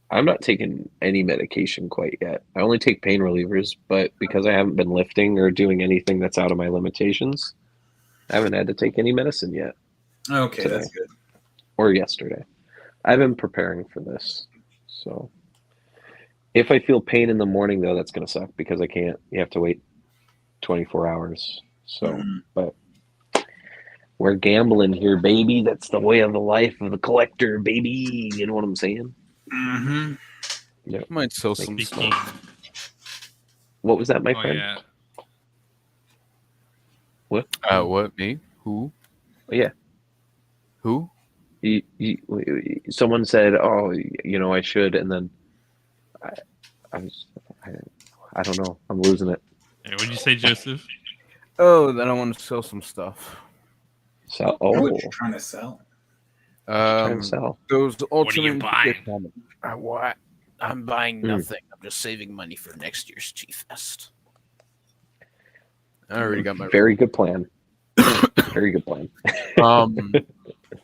I'm not taking any medication quite yet. I only take pain relievers, but because I haven't been lifting or doing anything that's out of my limitations, I haven't had to take any medicine yet.
Okay,
today.
That's good.
Or yesterday. I've been preparing for this. So if I feel pain in the morning, though, that's going to suck because you have to wait 24 hours. So, but we're gambling here, baby. That's the way of the life of the collector, baby. You know what I'm saying?
Mm-hmm.
Yeah.
Might sell some stuff.
What was that, my friend?
Yeah.
What?
What? Me? Who?
Oh, yeah.
Who?
Someone said, "Oh, I should," and then I don't know. I'm losing it.
Hey, what'd you say, Joseph?
Oh, then I want to sell some stuff.
So,
What you trying to sell?
Trying to sell.
Those
What are you buying?
What? I'm buying nothing. I'm just saving money for next year's Chief Fest.
I already got my
Very good plan. Very good plan.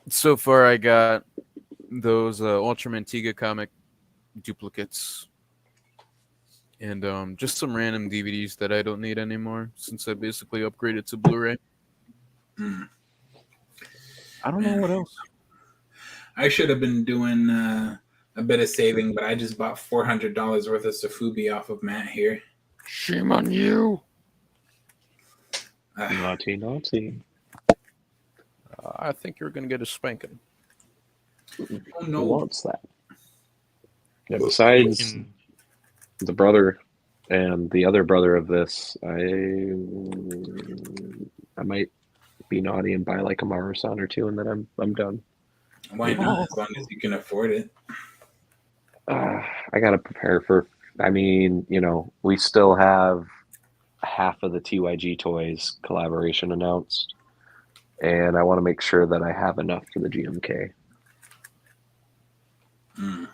So far, I got those Ultraman Tiga comic duplicates and just some random DVDs that I don't need anymore since I basically upgraded to Blu-ray. I don't know what else.
I should have been doing a bit of saving, but I just bought $400 worth of Safubi off of Matt here.
Shame on you.
Naughty.
I think you're going to get a spanking.
Oh,
Who
no.
wants that? Yeah, besides the brother and the other brother of this, I might be naughty and buy like a Maru-san or two, and then I'm done.
Why not? As long as you can afford it.
I gotta prepare for. I mean, we still have half of the TYG Toys collaboration announced, and I want to make sure that I have enough for the GMK.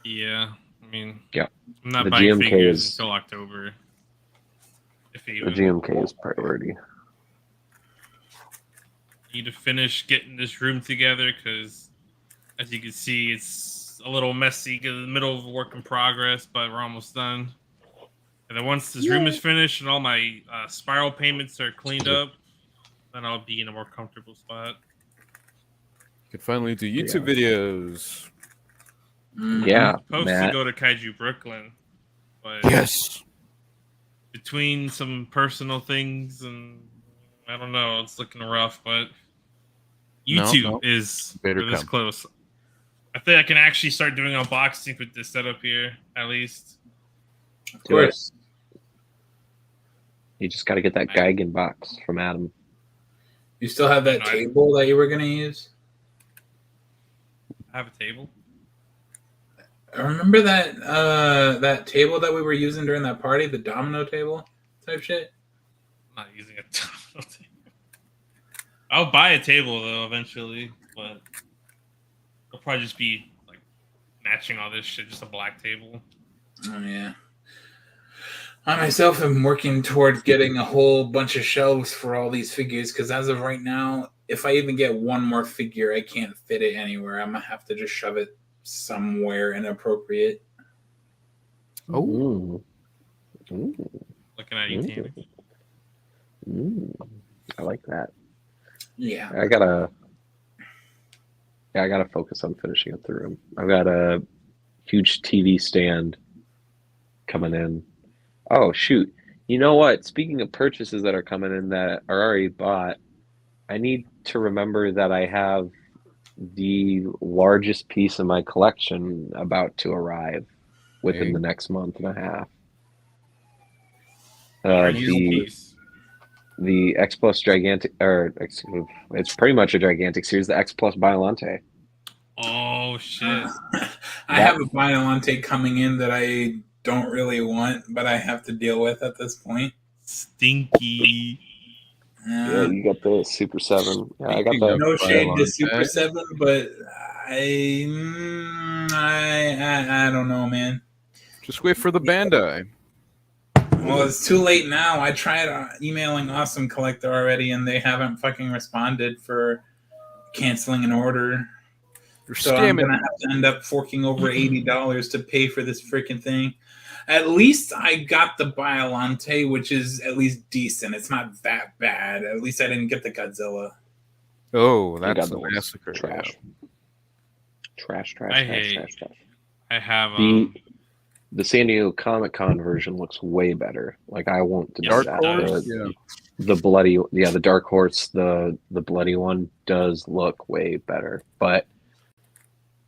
Yeah, I mean,
Yeah,
I'm not
the
buying
GMK
figures
is
until October. If
the
even.
GMK is priority.
Need to finish getting this room together because, as you can see, it's a little messy in the middle of work in progress, but we're almost done. And then once this room is finished and all my spiral payments are cleaned up, then I'll be in a more comfortable spot.
Could finally do YouTube videos.
Yeah,
I'm supposed to go to Kaiju Brooklyn, but
Yes.
between some personal things and I don't know, it's looking rough, but YouTube is this close. I think I can actually start doing unboxing with this setup here, at least.
Of course.
You just got to get that Geigen box from Adam.
You still have that table that you were going to use?
I have a table.
I remember that table that we were using during that party, the domino table type shit?
I'm not using a domino table. I'll buy a table, though, eventually, but it'll probably just be, like, matching all this shit, just a black table.
Oh, yeah. I myself am working towards getting a whole bunch of shelves for all these figures, because as of right now, if I even get one more figure, I can't fit it anywhere. I'm going to have to just shove it somewhere inappropriate.
Oh.
Looking at you, Tammy.
I like that.
Yeah.
I gotta focus on finishing up the room. I've got a huge TV stand coming in. Oh shoot! You know what? Speaking of purchases that are coming in that are already bought, I need to remember that I have the largest piece of my collection about to arrive within the next month and a half. The X Plus Gigantic, it's pretty much a gigantic series, the X Plus Biolante.
Oh, shit.
I have a Biolante coming in that I don't really want, but I have to deal with at this point.
Stinky.
Yeah, you got the Super 7. Yeah, I got the
no shade to Super 7, but I don't know, man.
Just wait for the Bandai.
Well, it's too late now. I tried emailing Awesome Collector already, and they haven't fucking responded for canceling an order. So I'm going to have to end up forking over $80 to pay for this freaking thing. At least I got the Biolante, which is at least decent. It's not that bad. At least I didn't get the Godzilla.
Oh, that's a massacre.
Trash. Trash.
I have
the San Diego Comic-Con version looks way better. Like, I won't deny that. The bloody, the Dark Horse, the bloody one does look way better, but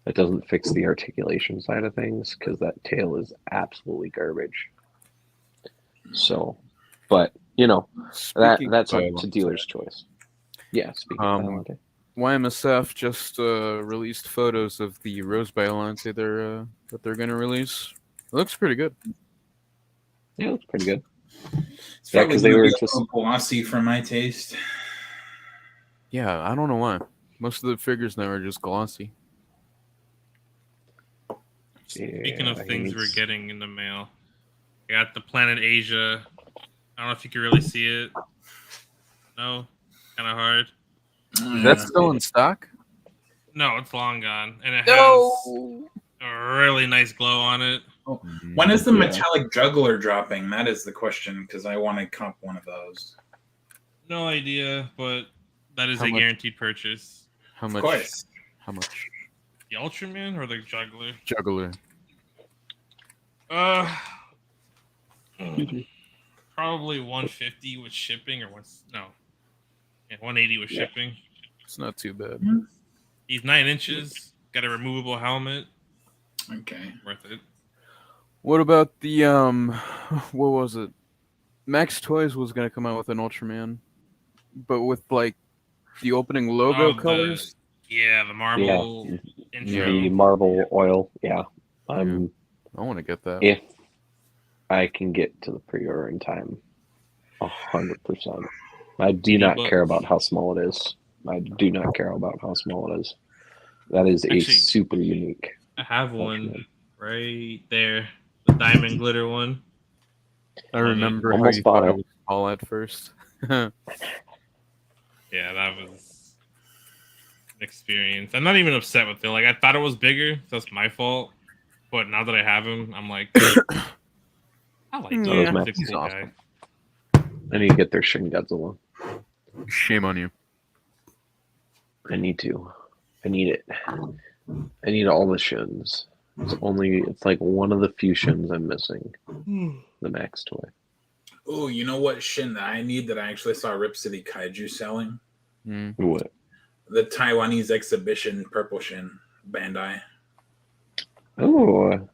that doesn't fix the articulation side of things because that tail is absolutely garbage. So, but that's up to dealer's choice. Yeah, speaking of Biolante.
YMSF just released photos of the Rose Biolante that they're going to release. It looks pretty good.
Yeah, it looks pretty good.
It's because they were just glossy for my taste.
Yeah, I don't know why. Most of the figures now are just glossy.
Speaking of things we're getting in the mail, I got the Planet Asia. I don't know if you can really see it. No, kind of hard.
Is that still in stock?
No, it's long gone, and it has a really nice glow on it.
Oh. When is the metallic juggler dropping? That is the question, because I want to comp one of those.
No idea, but that is a guaranteed purchase.
How much?
Of course.
How much?
The Ultraman or the Juggler?
Juggler.
Probably 150 with shipping, or 180 with shipping.
It's not too bad.
He's 9 inches. Got a removable helmet.
Okay,
worth it.
What about the what was it? Max Toys was gonna come out with an Ultraman, but with like the opening logo
Oh,
colors.
the
Yeah,
Marvel intro.
the Marvel oil. Yeah,
I want to get that.
if I can get to the pre-order in time, 100%. I do not care about how small it is. I do not care about how small it is. That is a
Actually,
super unique.
I have one
Ultraman.
right there, the diamond glitter one.
I
Love it.
remember how
Almost
you
bought
thought
it.
it was small at first.
Yeah, that was an experience. I'm not even upset with it. Like I thought it was bigger. So that's my fault. But now that I have him, I'm like, I like
That
him.
was
Yeah,
my-
He's a
he's
cool
awesome.
guy.
I need to get their Shin Godzilla.
Shame on you.
I need to. I need it. I need all the Shins. It's like one of the few Shins I'm missing. The Max toy.
Oh, you know what Shin that I need that I actually saw Rip City Kaiju selling?
What?
The Taiwanese exhibition Purple Shin Bandai.
Oh,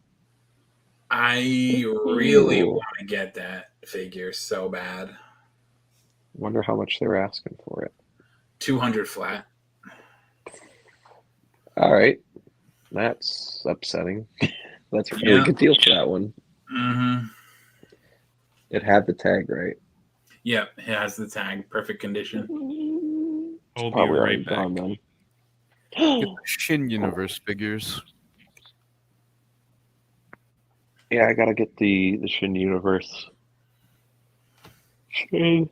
I really want to get that figure so bad.
wonder how much they're asking for it.
200 flat.
All right, that's upsetting. That's a really good deal for that one.
Mm-hmm.
It had the tag, right?
Yep, it has the tag. Perfect condition.
I'll be
Probably already
right back.
gone then.
Get the Shin Universe figures.
Yeah, I gotta get the Shin Universe. Shin.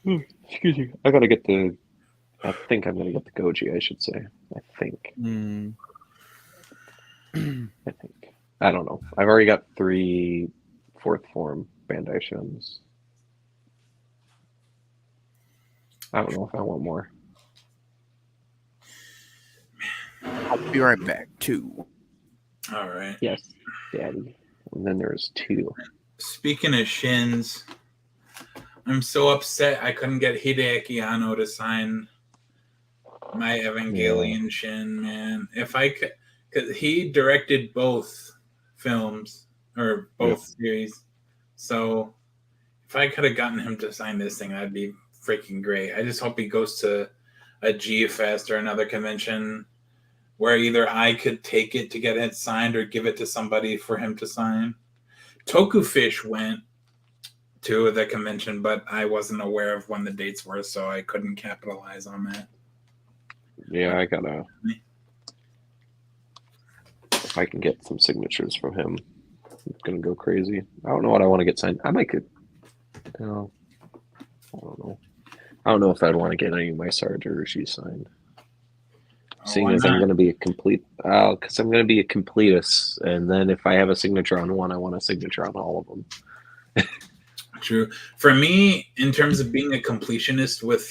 Excuse me. I gotta get the. I think I'm gonna get the Goji. I should say. I think. I think. I don't know. I've already got 3 fourth form Bandai Shins. I don't know if I want more.
I'll be right back too.
All right.
Yes, Daddy. And then there's 2.
Speaking of Shins, I'm so upset I couldn't get Hideaki Anno to sign my Evangelion Shin, man. If I could, because he directed both films or both series, so if I could have gotten him to sign this thing, that'd be freaking great. I just hope he goes to a G Fest or another convention where either I could take it to get it signed or give it to somebody for him to sign. Tokufish went to the convention, but I wasn't aware of when the dates were, so I couldn't capitalize on that.
Yeah, I gotta. If I can get some signatures from him, it's gonna go crazy. I don't know what I want to get signed. I might get. No, I don't know. I don't know if I'd want to get any of my Sarge or Rishi signed. Seeing as I'm going to be a complete, because I'm going to be a completist, and then if I have a signature on one, I want a signature on all of them.
True. For me, in terms of being a completionist with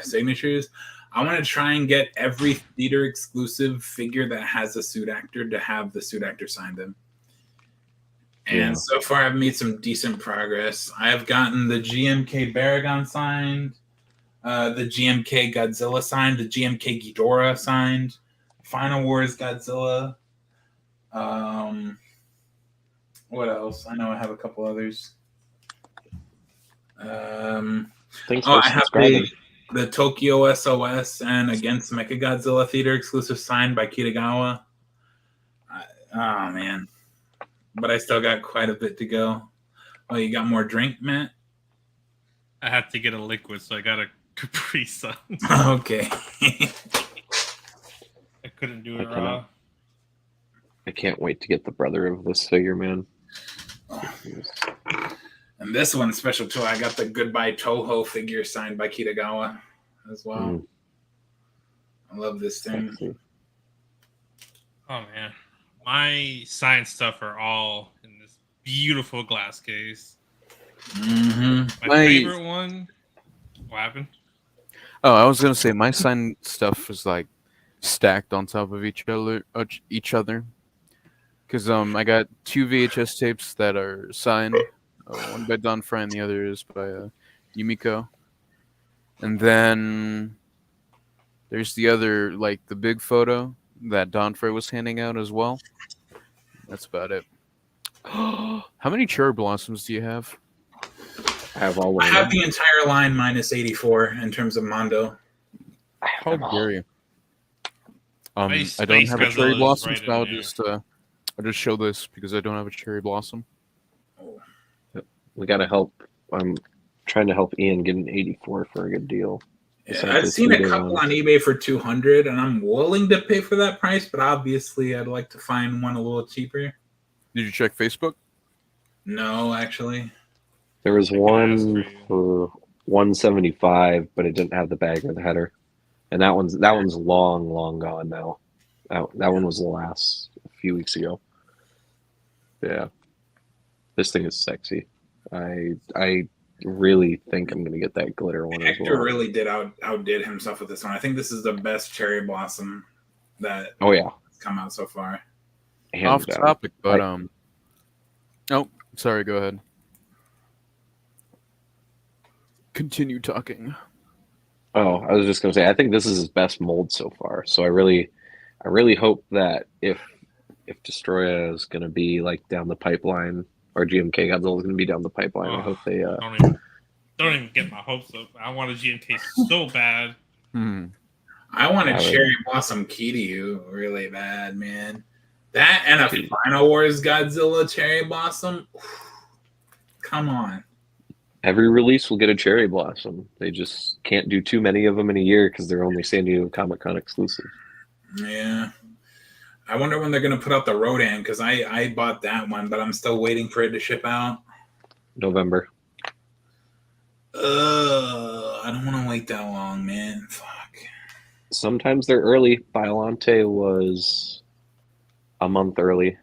signatures, I want to try and get every theater exclusive figure that has a suit actor to have the suit actor sign them. And so far, I've made some decent progress. I've gotten the GMK Baragon signed, the GMK Godzilla signed, the GMK Ghidorah signed, Final Wars Godzilla. What else? I know I have a couple others.
Thanks for
I have
subscribing.
the Tokyo SOS and Against Mechagodzilla Theater exclusive signed by Kitagawa. Oh, man. But I still got quite a bit to go. Oh, you got more drink, Matt?
I had to get a liquid, so I got a Capri Sun.
Okay.
I couldn't do it raw.
I can't wait to get the brother of this figure, man.
And this one's special too. I got the Goodbye Toho figure signed by Kitagawa as well. I love this thing.
Sexy.
Oh man, my science stuff are all in this beautiful glass case.
Mm-hmm.
My favorite one. What happened?
Oh, I was gonna say my signed stuff is like stacked on top of each other. Because I got 2 VHS tapes that are signed. One by Don Fry and the other is by Yumiko. And then there's the other, like the big photo that Don Fry was handing out as well. That's about it. How many cherry blossoms do you have?
I have all
I
of
have
them.
the entire line minus 84 in terms of Mondo.
I have
How
them all.
dare you?
My
I don't
Space
have a cherry
Godzilla is
blossom,
right
so
in
I'll
there.
just show this because I don't have a cherry blossom.
We got to help. I'm trying to help Ian get an 84 for a good deal.
Yeah, I've seen a couple on eBay for 200, and I'm willing to pay for that price, but obviously I'd like to find one a little cheaper.
Did you check Facebook?
No, actually.
There was
I can ask
one
for
for 175, but it didn't have the bag or the header, and that one's long gone now. That one was the last a few weeks ago. Yeah, this thing is sexy. I really think I'm gonna get that glitter one as
Hector
well.
really outdid himself with this one. I think this is the best cherry blossom that
Oh yeah,
has come out so far.
hands
Off
down.
topic, but Oh, sorry. Go ahead. Continue talking.
Oh, I was just gonna say I think this is his best mold so far. So I really hope that if Destroya is gonna be like down the pipeline, or GMK Godzilla is gonna be down the pipeline, I hope they
don't even get my hopes up. I want a GMK so bad.
I want a
I would-
cherry blossom Kiryu really bad, man. That and a Final Wars Godzilla cherry blossom. Come on.
Every release will get a cherry blossom. They just can't do too many of them in a year because they're only San Diego Comic-Con exclusive.
Yeah. I wonder when they're going to put out the Rodan, because I bought that one, but I'm still waiting for it to ship out.
November.
I don't want to wait that long, man. Fuck.
Sometimes they're early. Biolante was a month early.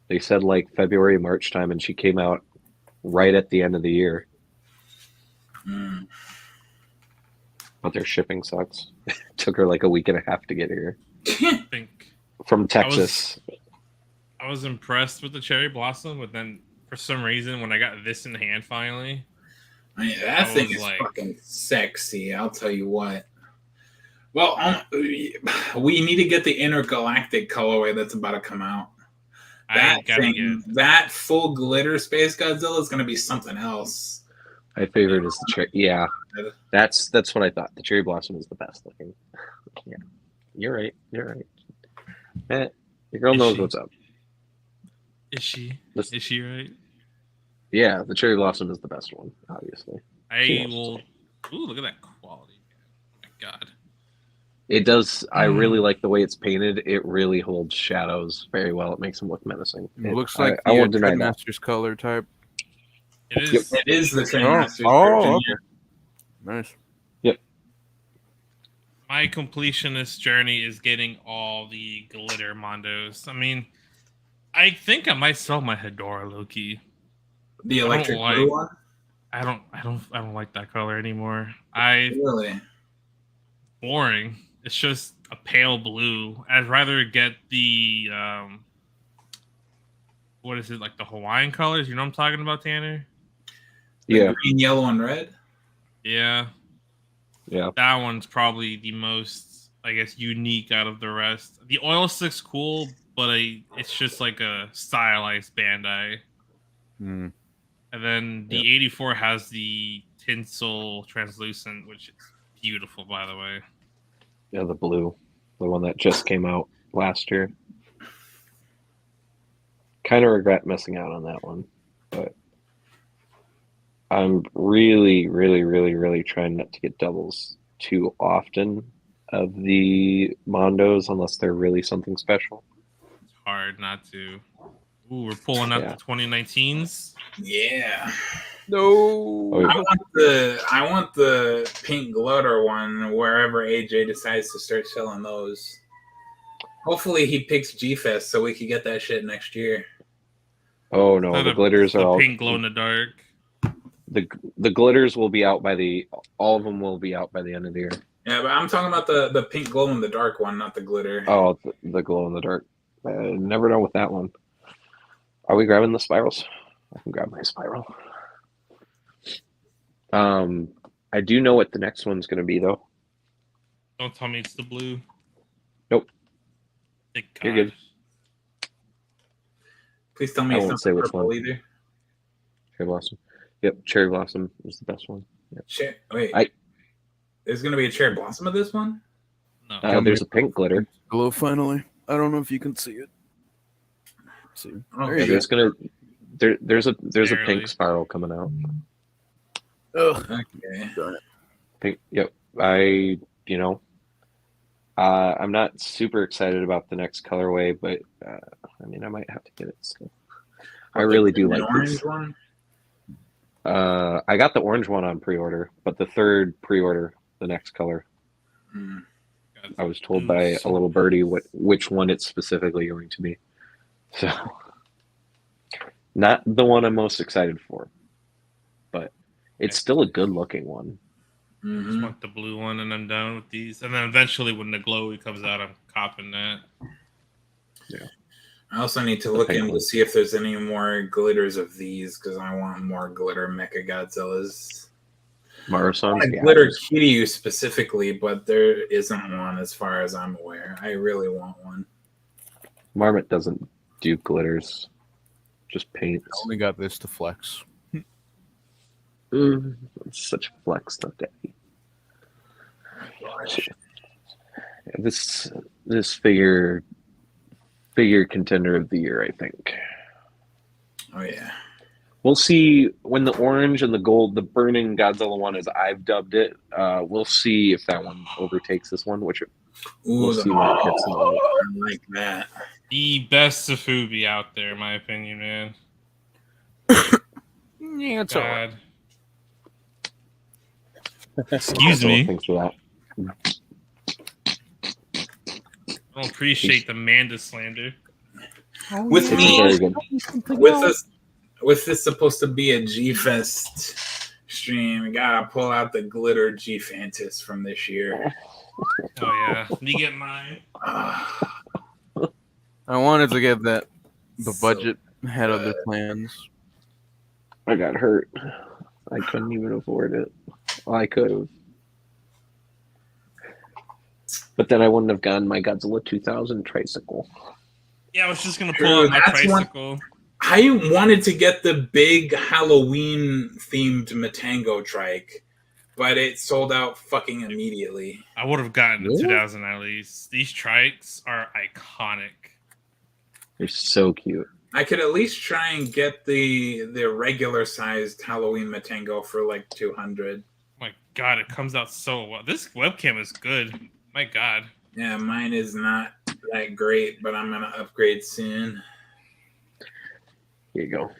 They said like February, March time, and she came out right at the end of the year. But their shipping sucks. It took her like a week and a half to get here
I think
from Texas.
I was impressed with the cherry blossom, but then for some reason, when I got this in hand finally,
I mean, that
I
thing
was
is
like-
fucking sexy. I'll tell you what. Well, we need to get the intergalactic colorway that's about to come out.
I gotta get.
That full glitter Space Godzilla is going to be something else.
My favorite is the cherry. Yeah, that's what I thought. The cherry blossom is the best looking. Yeah, you're right. Your girl knows what's up.
Is she right?
Yeah, the cherry blossom is the best one, obviously.
I will. Ooh, look at that quality! Oh my God.
It does. I really like the way it's painted. It really holds shadows very well. It makes them look menacing.
It looks like
I
the
won't deny that.
Master's color type.
It is.
It is the Train
Oh,
Masters
oh,
version.
okay. Nice.
My completionist journey is getting all the glitter Mondos. I mean, I think I might sell my Hedora Loki.
The
I don't
electric
like-
blue one?
I don't like that color anymore.
Really?
Boring. It's just a pale blue. I'd rather get the what is it, like the Hawaiian colors? You know what I'm talking about, Tanner?
Yeah,
Green, yellow, and red?
Yeah.
yeah.
That one's probably the most, I guess, unique out of the rest. The oil stick's cool, but it's just like a stylized Bandai.
Mm.
And then the 84 has the tinsel translucent, which is beautiful, by the way.
Yeah, the blue, the one that just came out last year. Kind of regret missing out on that one, but I'm really trying not to get doubles too often of the Mondos unless they're really something special.
It's hard not to. Ooh, we're pulling out the 2019s.
Yeah.
No.
Oh, yeah.
I want the pink glitter one wherever AJ decides to start selling those. Hopefully he picks G-Fest so we can get that shit next year.
Oh no, the glitters are all
pink glow in the dark.
The glitters will be out all of them will be out by the end of the year.
Yeah, but I'm talking about the pink glow in the dark one, not the glitter.
Oh, the glow in the dark. I never know with that one. Are we grabbing the spirals? I can grab my spiral. I do know what the next one's going to be though.
Don't tell me it's the blue.
Nope.
Thank
You're
God.
good.
Please tell me
I
it's
won't
not
say which
purple
one.
either.
Cherry Blossom. Yep, Cherry Blossom is the best one. Yep.
Wait, there's gonna be a cherry blossom of this one?
No.
There's a pink glitter.
Glow finally. I don't know if you can see it. See.
Oh,
There
Yeah,
you
there's
go.
there's a
Barely.
pink spiral coming out.
Ugh.
Okay.
Darn it.
Pink. Yep. I'm not super excited about the next colorway, but I mean, I might have to get it still. I really do like
orange
this.
one.
I got the orange one on pre-order, but the third pre-order, the next color,
Mm.
I was told by a little birdie which one it's specifically going to be. So, not the one I'm most excited for, but it's still a good-looking one.
Just
Mhm.
want the blue one, and I'm done with these. And then eventually, when the glowy comes out, I'm copping that.
Yeah.
I also need to
The
look
pink
in to
one.
see if there's any more glitters of these because I want more glitter Mecha Godzillas.
Marasons,
I
yeah.
glitter Kiryu specifically, but there isn't one as far as I'm aware. I really want one.
Marmot doesn't do glitters, just paints.
I only got this to flex.
Such a flex stuff, Daddy.
Gosh.
This figure contender of the year, I think.
Oh yeah.
We'll see when the orange and the gold, the burning Godzilla one, as I've dubbed it. We'll see if that one overtakes this one, which
Ooh,
we'll see when it hits in the light.
I like that.
The best Safubi out there, in my opinion, man.
Yeah, it's alright.
God. Excuse me.
Thanks for that.
I don't appreciate the Manda slander.
With
It's
me,
very good.
with this supposed to be a G Fest stream, we gotta pull out the glitter G Fantas from this year.
Oh yeah, me get mine.
Ah,
I wanted to get that. The
so
budget had other plans.
I got hurt. I couldn't even afford it. Well, I could have. But then I wouldn't have gotten my Godzilla 2000 tricycle.
Yeah, I was just gonna pull out my
That's one-
tricycle.
I wanted to get the big Halloween themed Matango trike, but it sold out fucking immediately.
I would have gotten the
Really?
2000 at least. These trikes are iconic.
They're so cute.
I could at least try and get the regular sized Halloween Matango for like 200.
My God, it comes out so well. This webcam is good. My God.
Yeah, mine is not that great, but I'm gonna upgrade soon.
Here you go.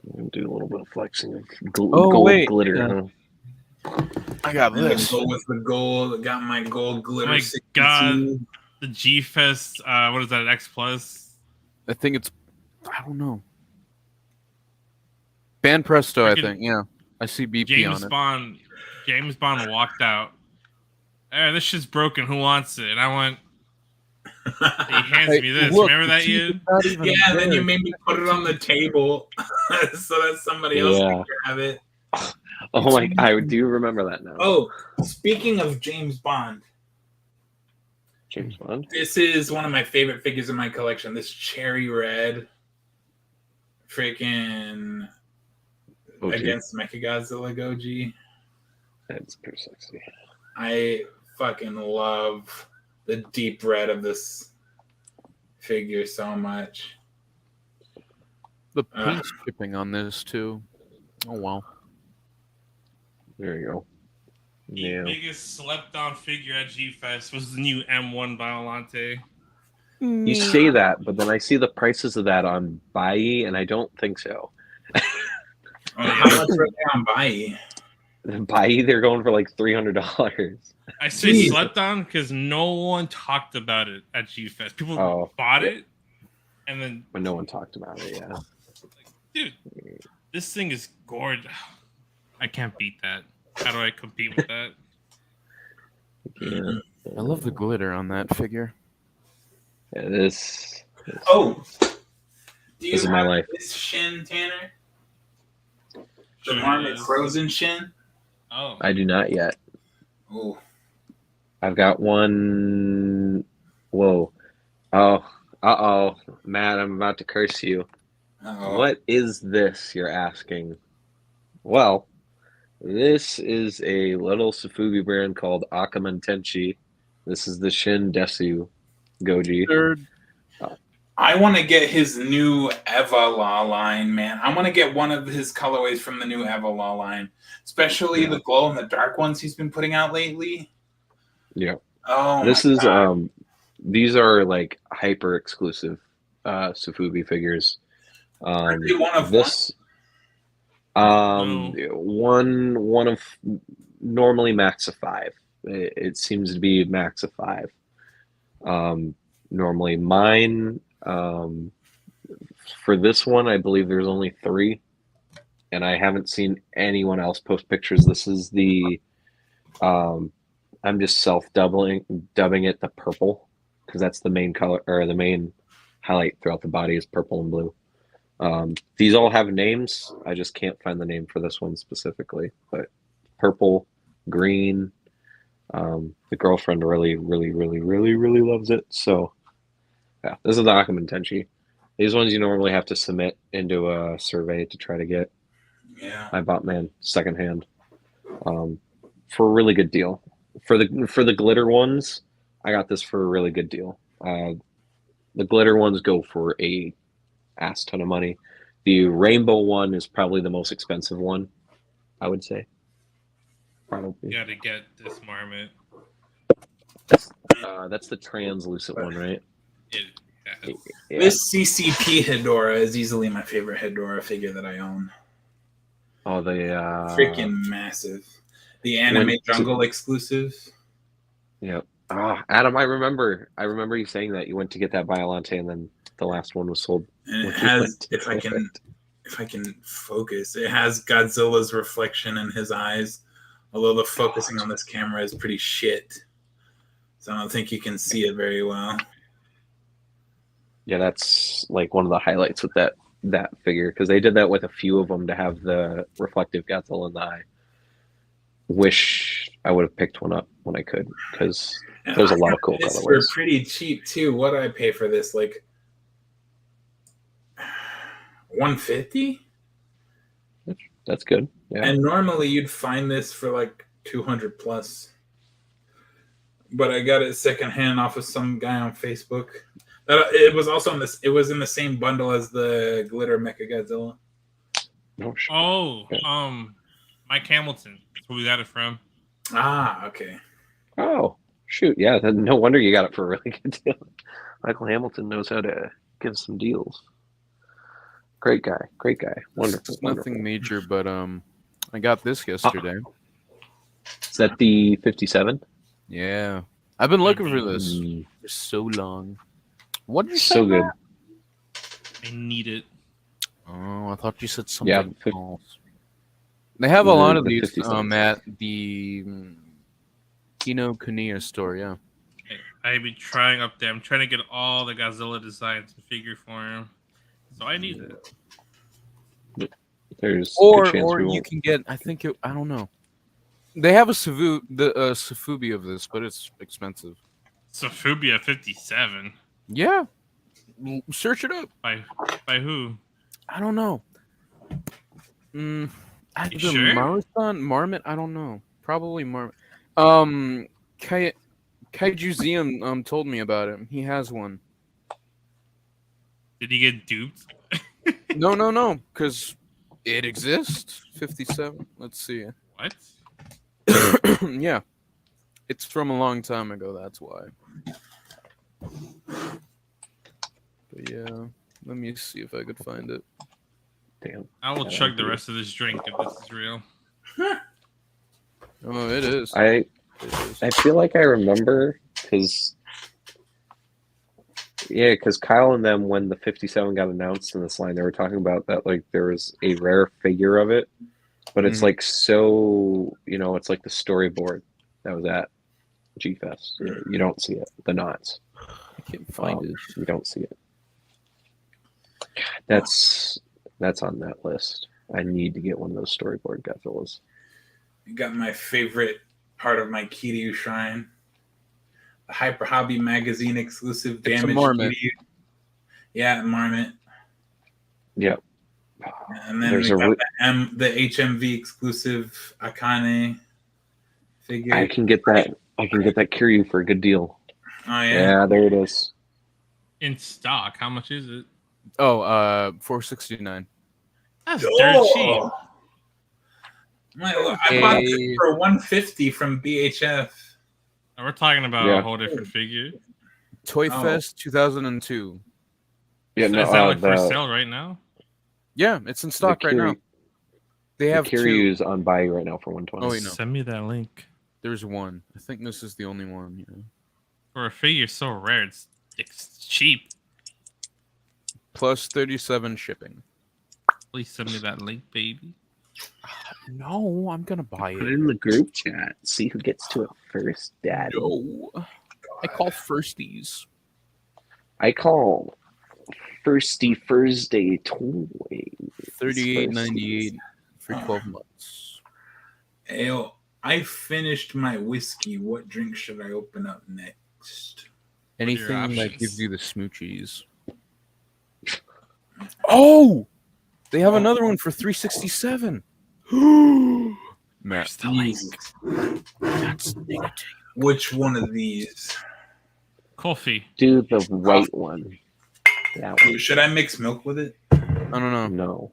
I'm gonna do a little bit of flexing of
Oh,
gold
wait.
glitter.
Yeah.
Huh?
I got
I'm gonna
this.
go with the gold. Got my gold glitter.
My
62.
God. The G Fest, what is that, X Plus?
I think it's. I don't know. Ban Presto, I
Freaking
think. Yeah, I see BP
James
on it.
Bond. James Bond walked out. Hey, this shit's broken. Who wants it? And I went. He hands
Hey,
me this.
look,
Remember
the
that,
teeth
Ian?
is not even
Yeah, and then you
there.
made me put it on the table so that somebody else
Yeah.
can grab it.
Oh my! I do remember that now.
Oh, speaking of James Bond,
James Bond.
this is one of my favorite figures in my collection. This cherry red, freaking
OG.
against Mechagodzilla Goji.
That's pretty sexy.
I fucking love the deep red of this figure so much.
The paint skipping on this too. Oh wow.
There you go.
The
Yeah.
biggest slept on figure at G Fest was the new M1 Violante.
You say that, but then I see the prices of that on Buy, and I don't think so.
Oh, how much are they on Bai?
Buy, they're going for like $300.
I say
Jesus.
slept on because no one talked about it at G Fest. People
Oh.
bought it, and then,
But no one talked about it. Yeah.
dude, this thing is gorgeous. I can't beat that. How do I compete with that?
Yeah.
I love the glitter on that figure.
Yeah, this.
Oh, do you
This is my
have
life.
this Shin, Tanner? The
Sure
Marmot
is.
Frozen Shin?
Oh,
I do not yet.
Oh,
I've got one. Whoa. Oh. Uh oh. Matt, I'm about to curse you.
Uh-oh.
What is this, you're asking? Well, this is a little Safubi brand called Akaman Tenchi. This is the Shin Desu Goji.
Third.
I want to get his new Eva Law line, man. I want to get one of his colorways from the new Eva Law line, especially the glow in the dark ones he's been putting out lately.
Yeah.
Oh,
this
my
is
God.
These are like hyper exclusive Safubi figures.
Aren't they one of
this one of normally max of 5. It seems to be max of 5. Normally mine for this one, I believe there's only 3, and I haven't seen anyone else post pictures. This is the I'm just dubbing it the purple, because that's the main color, or the main highlight throughout the body is purple and blue. These all have names. I just can't find the name for this one specifically, but purple, green. The girlfriend really loves it. So yeah, this is the Akaman Tenchi. These ones you normally have to submit into a survey to try to get.
Yeah.
I bought mine secondhand for a really good deal. For the glitter ones, I got this for a really good deal. The glitter ones go for a ass ton of money. The rainbow one is probably the most expensive one, I would say. Probably.
You gotta get this Marmot.
That's the translucent one, right?
Yeah.
This CCP Hedora is easily my favorite Hedora figure that I own.
Oh, the
freaking massive. The Anime Jungle exclusive.
Yep. Adam, I remember you saying that you went to get that Biolante, and then the last one was sold.
And it has, if I can focus, it has Godzilla's reflection in his eyes. Although the focusing on this camera is pretty shit, so I don't think you can see it very well.
Yeah, that's like one of the highlights with that figure, because they did that with a few of them to have the reflective Godzilla in the eye. Wish I would have picked one up when I could, because there's a lot of cool colorways.
They're pretty cheap too. What did I pay for this? Like $150.
That's good. Yeah.
And normally you'd find this for like 200 plus. But I got it secondhand off of some guy on Facebook. It was also it was in the same bundle as the glitter Mechagodzilla.
Oh,
Mike Hamilton. That's where we got it from.
Ah, okay.
Oh, shoot. Yeah, no wonder you got it for a really good deal. Michael Hamilton knows how to give some deals. Great guy. Wonderful.
Nothing major, but I got this yesterday.
Is that the 57?
Yeah. I've been looking for this for so long. What did you say?
So good.
I need it.
Oh, I thought you said something
Yeah,
else. They have a lot of
the
these
57.
at the Kino Kuniya store, yeah.
I've been trying up there. I'm trying to get all the Godzilla designs to figure for him. So I need it.
There's
Or
a good chance we
you
won't.
can get, I don't know. They have a Safubi of this, but it's expensive.
Sophobia 57.
Yeah. Search it up.
By who?
I don't know.
Sure?
Marathon Marmot, I don't know. Probably Marmot. KaijuZium told me about it. He has one.
Did he get duped?
No, because it exists. 57. Let's see.
What?
Yeah. It's from a long time ago, that's why. But yeah, let me see if I could find it.
Damn.
I will chug the rest of this drink if this is real.
Oh, it is.
I feel like I remember, because Kyle and them, when the 57 got announced in this line, they were talking about that, like, there was a rare figure of it, but it's like, so, it's like the storyboard that was at G-Fest. You don't see it. The knots.
I can't find it.
You don't see it. That's on that list. I need to get one of those storyboard Godzillas.
You got my favorite part of my Kiryu shrine. The Hyper Hobby magazine exclusive damage
Marmot.
Kiryu. Yeah, Marmot.
Yeah.
And then
There's
we
a
got the HMV exclusive Akane figure.
I can get that Kiryu for a good deal.
Oh yeah.
Yeah, there it is.
In stock, how much is it?
Oh, $469.
That's dirt cheap.
I bought this for $150 from BHF.
We're talking about a whole different figure.
Toy Fest 2002.
Yeah,
Is that like for sale right now?
Yeah, it's in stock right now. They have
Kiryu's
two.
on buy right now for $120.
Oh, wait, no.
Send me that link.
There's one. I think this is the only one. Yeah.
For a figure so rare, it's cheap.
Plus 37 shipping.
Please send me that link, baby.
No, I'm gonna buy
Put
it.
it in the group chat. See who gets to it first, Dad.
No, I call firsties.
I call Firsty Thursday toys.
$38.98 for 12 months.
Ayo, I finished my whiskey. What drink should I open up next?
Anything that gives you the smoochies. Oh, they have another one for $367. Matt,
That's negative. Which one of these?
Coffee.
Do the white one. That one.
Should I mix milk with it?
I don't know.
No.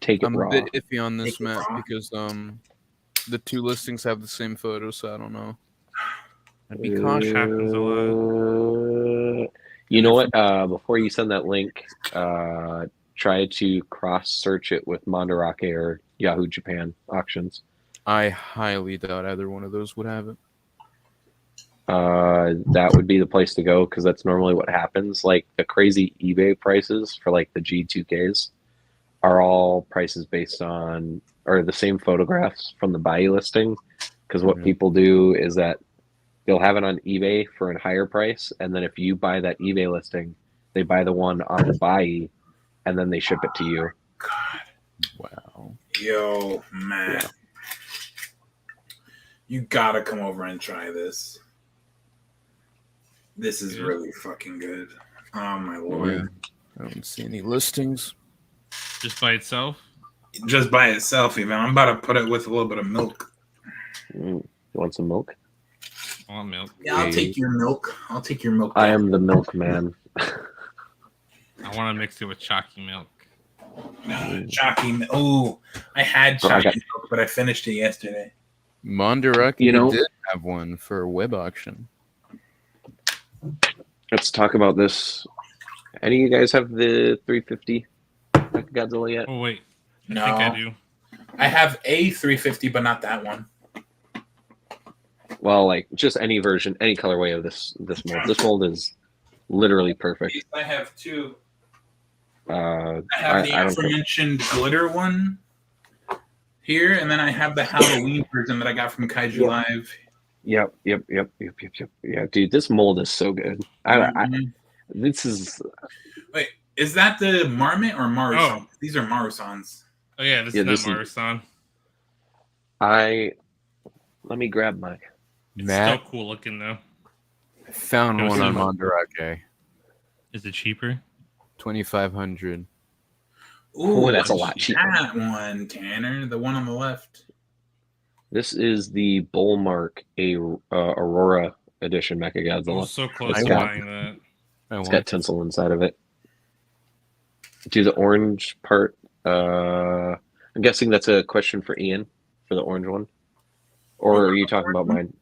Take it
I'm
raw.
a bit iffy on this,
Take it
Matt,
raw.
because the two listings have the same photo, so I don't know. I'd be cautious.
Happens a lot.
You know what? Before you send that link, try to cross-search it with Mandarake or Yahoo Japan auctions.
I highly doubt either one of those would have it.
That would be the place to go because that's normally what happens. Like the crazy eBay prices for like the G2Ks are all prices based on or the same photographs from the buy listing. Because what people do is that they'll have it on eBay for a higher price, and then if you buy that eBay listing, they buy the one on the buy, and then they ship it to you.
Wow.
Yo, man. You gotta come over and try this. This is really fucking good. Oh my lord.
Yeah. I don't see any listings.
Just by itself?
Just by itself, even. I'm about to put it with a little bit of milk.
You want some milk?
I want milk.
Yeah, I'll take your milk. I'll take your milk.
I am the milkman.
I want to mix it with chalky milk.
Chalky milk. Oh, I had chalky milk, but I finished it yesterday.
Mandarake did have one for a web auction.
Let's talk about this. Any of you guys have the 350 Godzilla yet?
Oh, wait.
No.
I think I do.
I have a 350, but not that one.
Well, like just any version, any colorway of this mold. This mold is literally perfect.
I have two.
I
have the aforementioned glitter one here, and then I have the Halloween version that I got from Kaiju Live.
Yep. Yeah, dude, this mold is so good. This is.
Wait, is that the Marmot or Marusan?
Oh.
These are Marusans.
Oh, yeah, this is not Marusan.
Let me grab my.
It's
Matt,
still cool looking, though.
I found one on Mandarake.
Is it cheaper?
$2,500.
Ooh,
that's a lot cheaper.
That one, Tanner. The one on the left.
This is the Bullmark Aurora edition Mecha
I was
Godzilla.
so close
It's
to
got-
buying that.
It's got tinsel inside of it. Do the orange part. I'm guessing that's a question for Ian for the orange one, or are you talking about mine?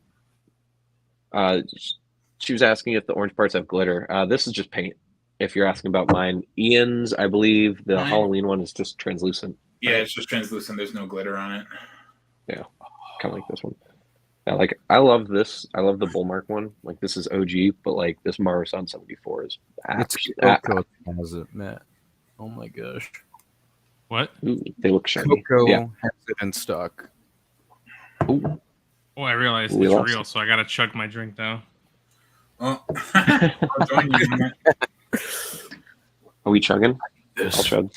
She was asking if the orange parts have glitter. This is just paint. If you're asking about mine, Ian's, I believe the Halloween one is just translucent.
Yeah, it's just translucent. There's no glitter on it.
Yeah, kind of like this one. Yeah, like I love this. I love the Bullmark one. Like this is OG, but like this Marusan 74 is.
It's Coco has it, Matt. Oh my gosh.
What?
Ooh, they look shiny.
Coco
Yeah.
has it in stock.
Ooh.
Oh, I realized
We
it's
lost
real,
it.
so I gotta chug my drink now.
Oh, I'll join you in that.
Are we chugging? I'll chug.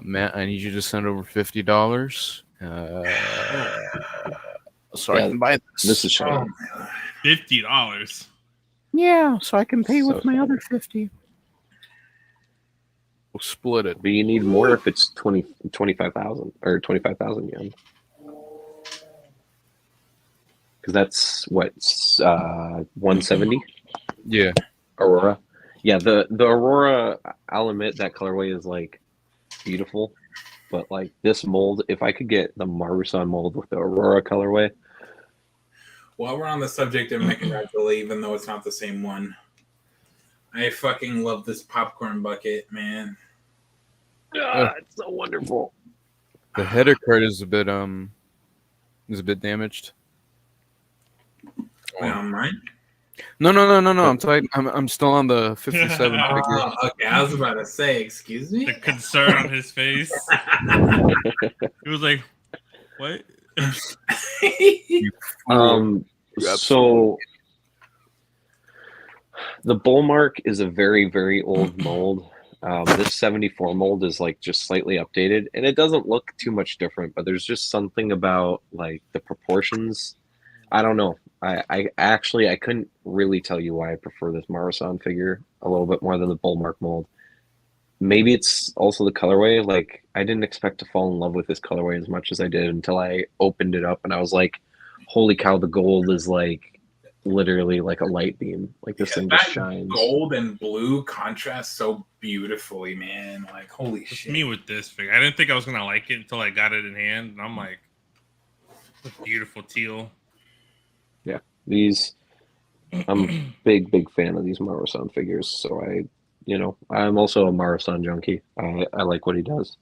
Matt, I need you to send over $50. So I can buy this.
This is shiny.
$50.
Yeah, so I can pay
So
with my other 50.
We'll split it.
But you need more if it's 25,000 or 25,000 yen. Because that's what 170.
Yeah.
Aurora. Yeah, the Aurora, I'll admit that colorway is like beautiful, but like this mold, if I could get the Marusan mold with the Aurora colorway.
While we're on the subject of Michelangelo, even though it's not the same one, I fucking love this popcorn bucket, man.
It's so wonderful.
The header card is a bit damaged.
Wait, on mine?
No. I'm still on the 57 figure.
Oh, okay, I was about to say, excuse me?
The concern on his face. He was like, what?
So the Bullmark is a very, very old mold. This 74 mold is like just slightly updated, and it doesn't look too much different, but there's just something about like the proportions. I don't know. I actually couldn't really tell you why I prefer this Marusan figure a little bit more than the Bullmark mold. Maybe it's also the colorway. Like, I didn't expect to fall in love with this colorway as much as I did until I opened it up and I was like, holy cow, the gold is like literally like a light beam. Like, this thing just shines.
Gold and blue contrast so beautifully, man. Like, holy shit.
Me with this figure. I didn't think I was going to like it until I got it in hand. And I'm like, beautiful teal.
Yeah, these, I'm a big fan of these Marusan figures. So I'm also a Marusan junkie. I like what he does.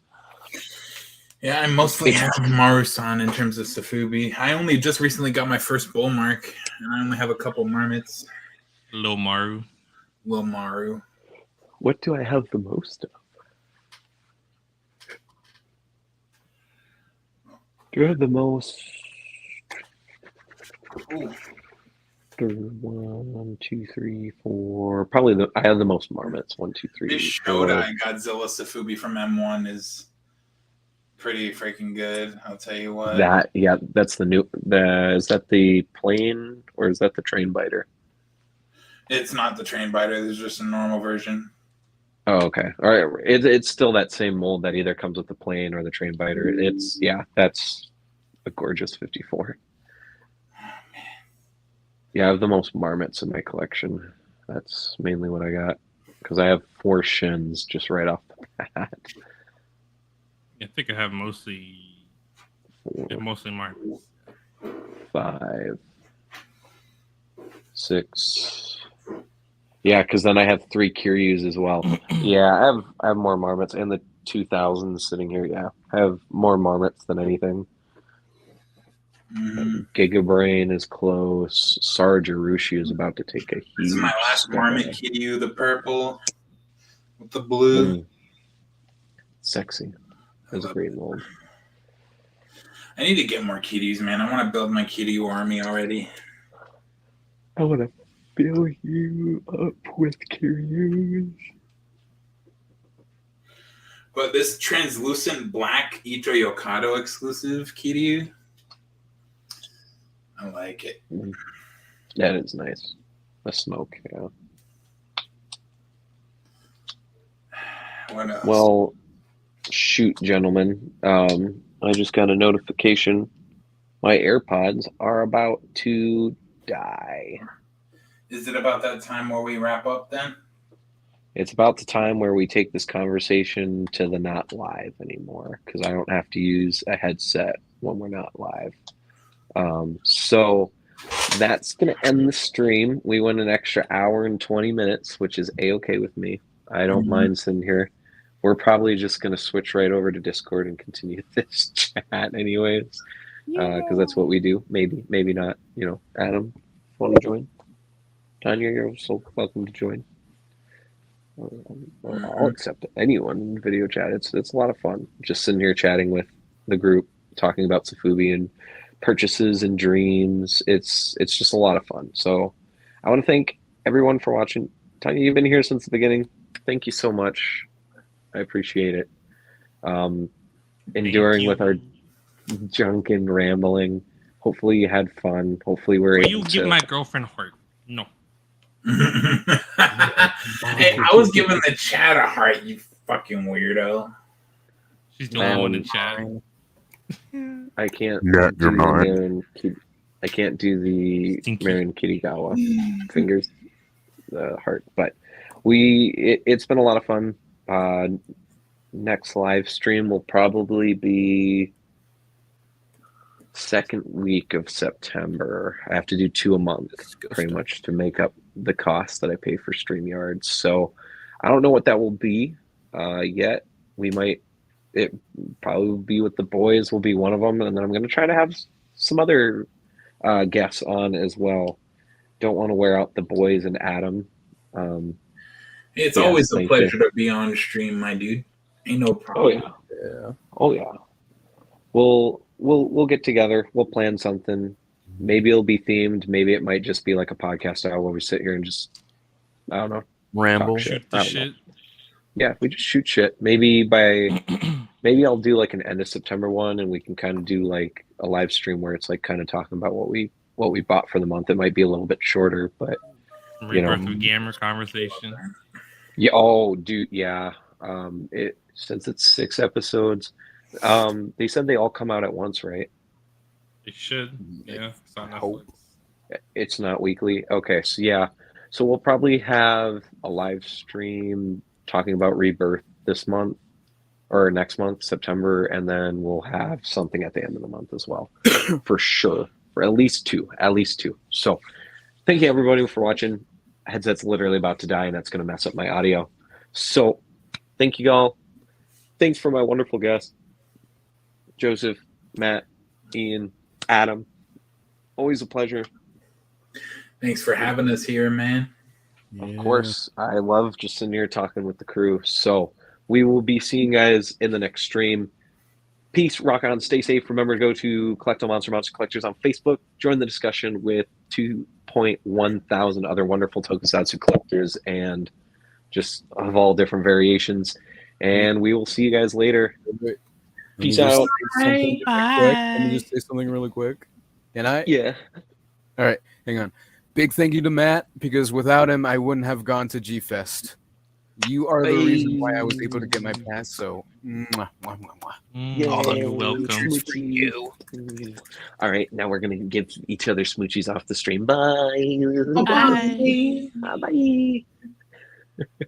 Yeah, I mostly have Marusan in terms of Safubi. I only just recently got my first Bullmark, and I only have a couple Marmots.
Lil Maru.
What do I have the most of? Do I have the most?
Ooh.
1, 2, 3, 4. Probably I have the most Marmots. 1, 2, 3.
This Shodai Godzilla Safubi from M1 is pretty freaking good. I'll tell you what.
That's the new. Is that the plane or is that the train biter?
It's not the train biter. There's just a normal version.
Oh, okay. All right. It's still that same mold that either comes with the plane or the train biter. That's a gorgeous 54. Yeah, I have the most Marmots in my collection. That's mainly what I got because I have 4 Shins just right off the bat.
I think I have mostly Marmots.
5, 6. Yeah, because then I have 3 Kiryus as well. Yeah, I have more Marmots and the 2000s sitting here. Yeah, I have more Marmots than anything.
Mm-hmm.
Gigabrain is close. Sarge Arushi is about to take a huge.
This is my last Marmot Kiryu, the purple with the blue.
Sexy. That's a great mold.
I need to get more Kiryus, man. I want to build my Kiryu army already.
I want to fill you up with Kiryus.
But this translucent black Ito Yokado exclusive Kiryu, I like it.
That is nice. The smoke, yeah.
What else?
Well, shoot, gentlemen. I just got a notification. My AirPods are about to die.
Is it about that time where we wrap up then?
It's about the time where we take this conversation to the not live anymore because I don't have to use a headset when we're not live. So that's going to end the stream. We went an extra hour and 20 minutes, which is A-okay with me. I don't mind sitting here. We're probably just going to switch right over to Discord and continue this chat anyways, because that's what we do. Maybe not. Adam, want to join? Tanya, you're also welcome to join. I'll accept anyone in video chat. It's a lot of fun. Just sitting here chatting with the group, talking about Safubi and purchases and dreams. It's just a lot of fun. So I want to thank everyone for watching. Tanya, you've been here since the beginning. Thank you so much. I appreciate it. Enduring with our junk and rambling. Hopefully you had fun. Hopefully we're able to...
You give my girlfriend heart. No.
Hey, I was giving the chat a heart, you Fucking weirdo.
She's the only one in chat.
I can't
Not
do
your
the
mind.
Marin Ki- I can't do the
Stinky.
Marin Kitagawa fingers, the heart. But it's been a lot of fun. Next live stream will probably be second week of September. I have to do 2 a month, pretty much, to make up the cost that I pay for StreamYard. So I don't know what that will be yet. We might. It probably will be with the boys. Will be one of them, and then I'm going to try to have some other guests on as well. Don't want to wear out the boys and Adam.
It's
Yeah,
always a
thank
pleasure
you.
to be on stream, my dude. Ain't no
Oh
problem.
yeah. Oh yeah. We'll get together. We'll plan something. Maybe it'll be themed. Maybe it might just be like a podcast style where we sit here and just, I don't know,
Ramble.
talk shit.
Shoot the
I don't know.
shit.
Yeah, we just shoot shit. Maybe I'll do like an end of September one, and we can kind of do like a live stream where it's like kind of talking about what we bought for the month. It might be a little bit shorter, but
Rebirth of Gamer conversation.
yeah. Oh, dude, yeah. Since it's 6 episodes, they said they all come out at once, right?
It should. Yeah, it's on
Hope.
Netflix.
It's not weekly. Okay, so yeah. So we'll probably have a live stream talking about Rebirth this month or next month, September, and then we'll have something at the end of the month as well. For sure. For at least two. So thank you everybody for watching. Headset's literally about to die, and that's going to mess up my audio. So thank you all. Thanks for my wonderful guests, Joseph, Matt, Ian, Adam. Always a pleasure.
Thanks for having us here, man.
Of course. I love just sitting here talking with the crew. So we will be seeing you guys in the next stream. Peace, rock on, stay safe. Remember to go to Collect All Monster Collectors on Facebook. Join the discussion with 2.1 thousand other wonderful Tokusatsu collectors and just of all different variations. And we will see you guys later. Peace out.
Let me just say something really quick. Can I?
Yeah.
All right, hang on. Big thank you to Matt, because without him, I wouldn't have gone to G-Fest. You are the reason why I was able to get my pass, so mwah, mwah, mwah, mwah.
All of you welcome.
For you.
All right, now we're going to give each other smoochies off the stream. Bye.
Bye.
Bye. Bye.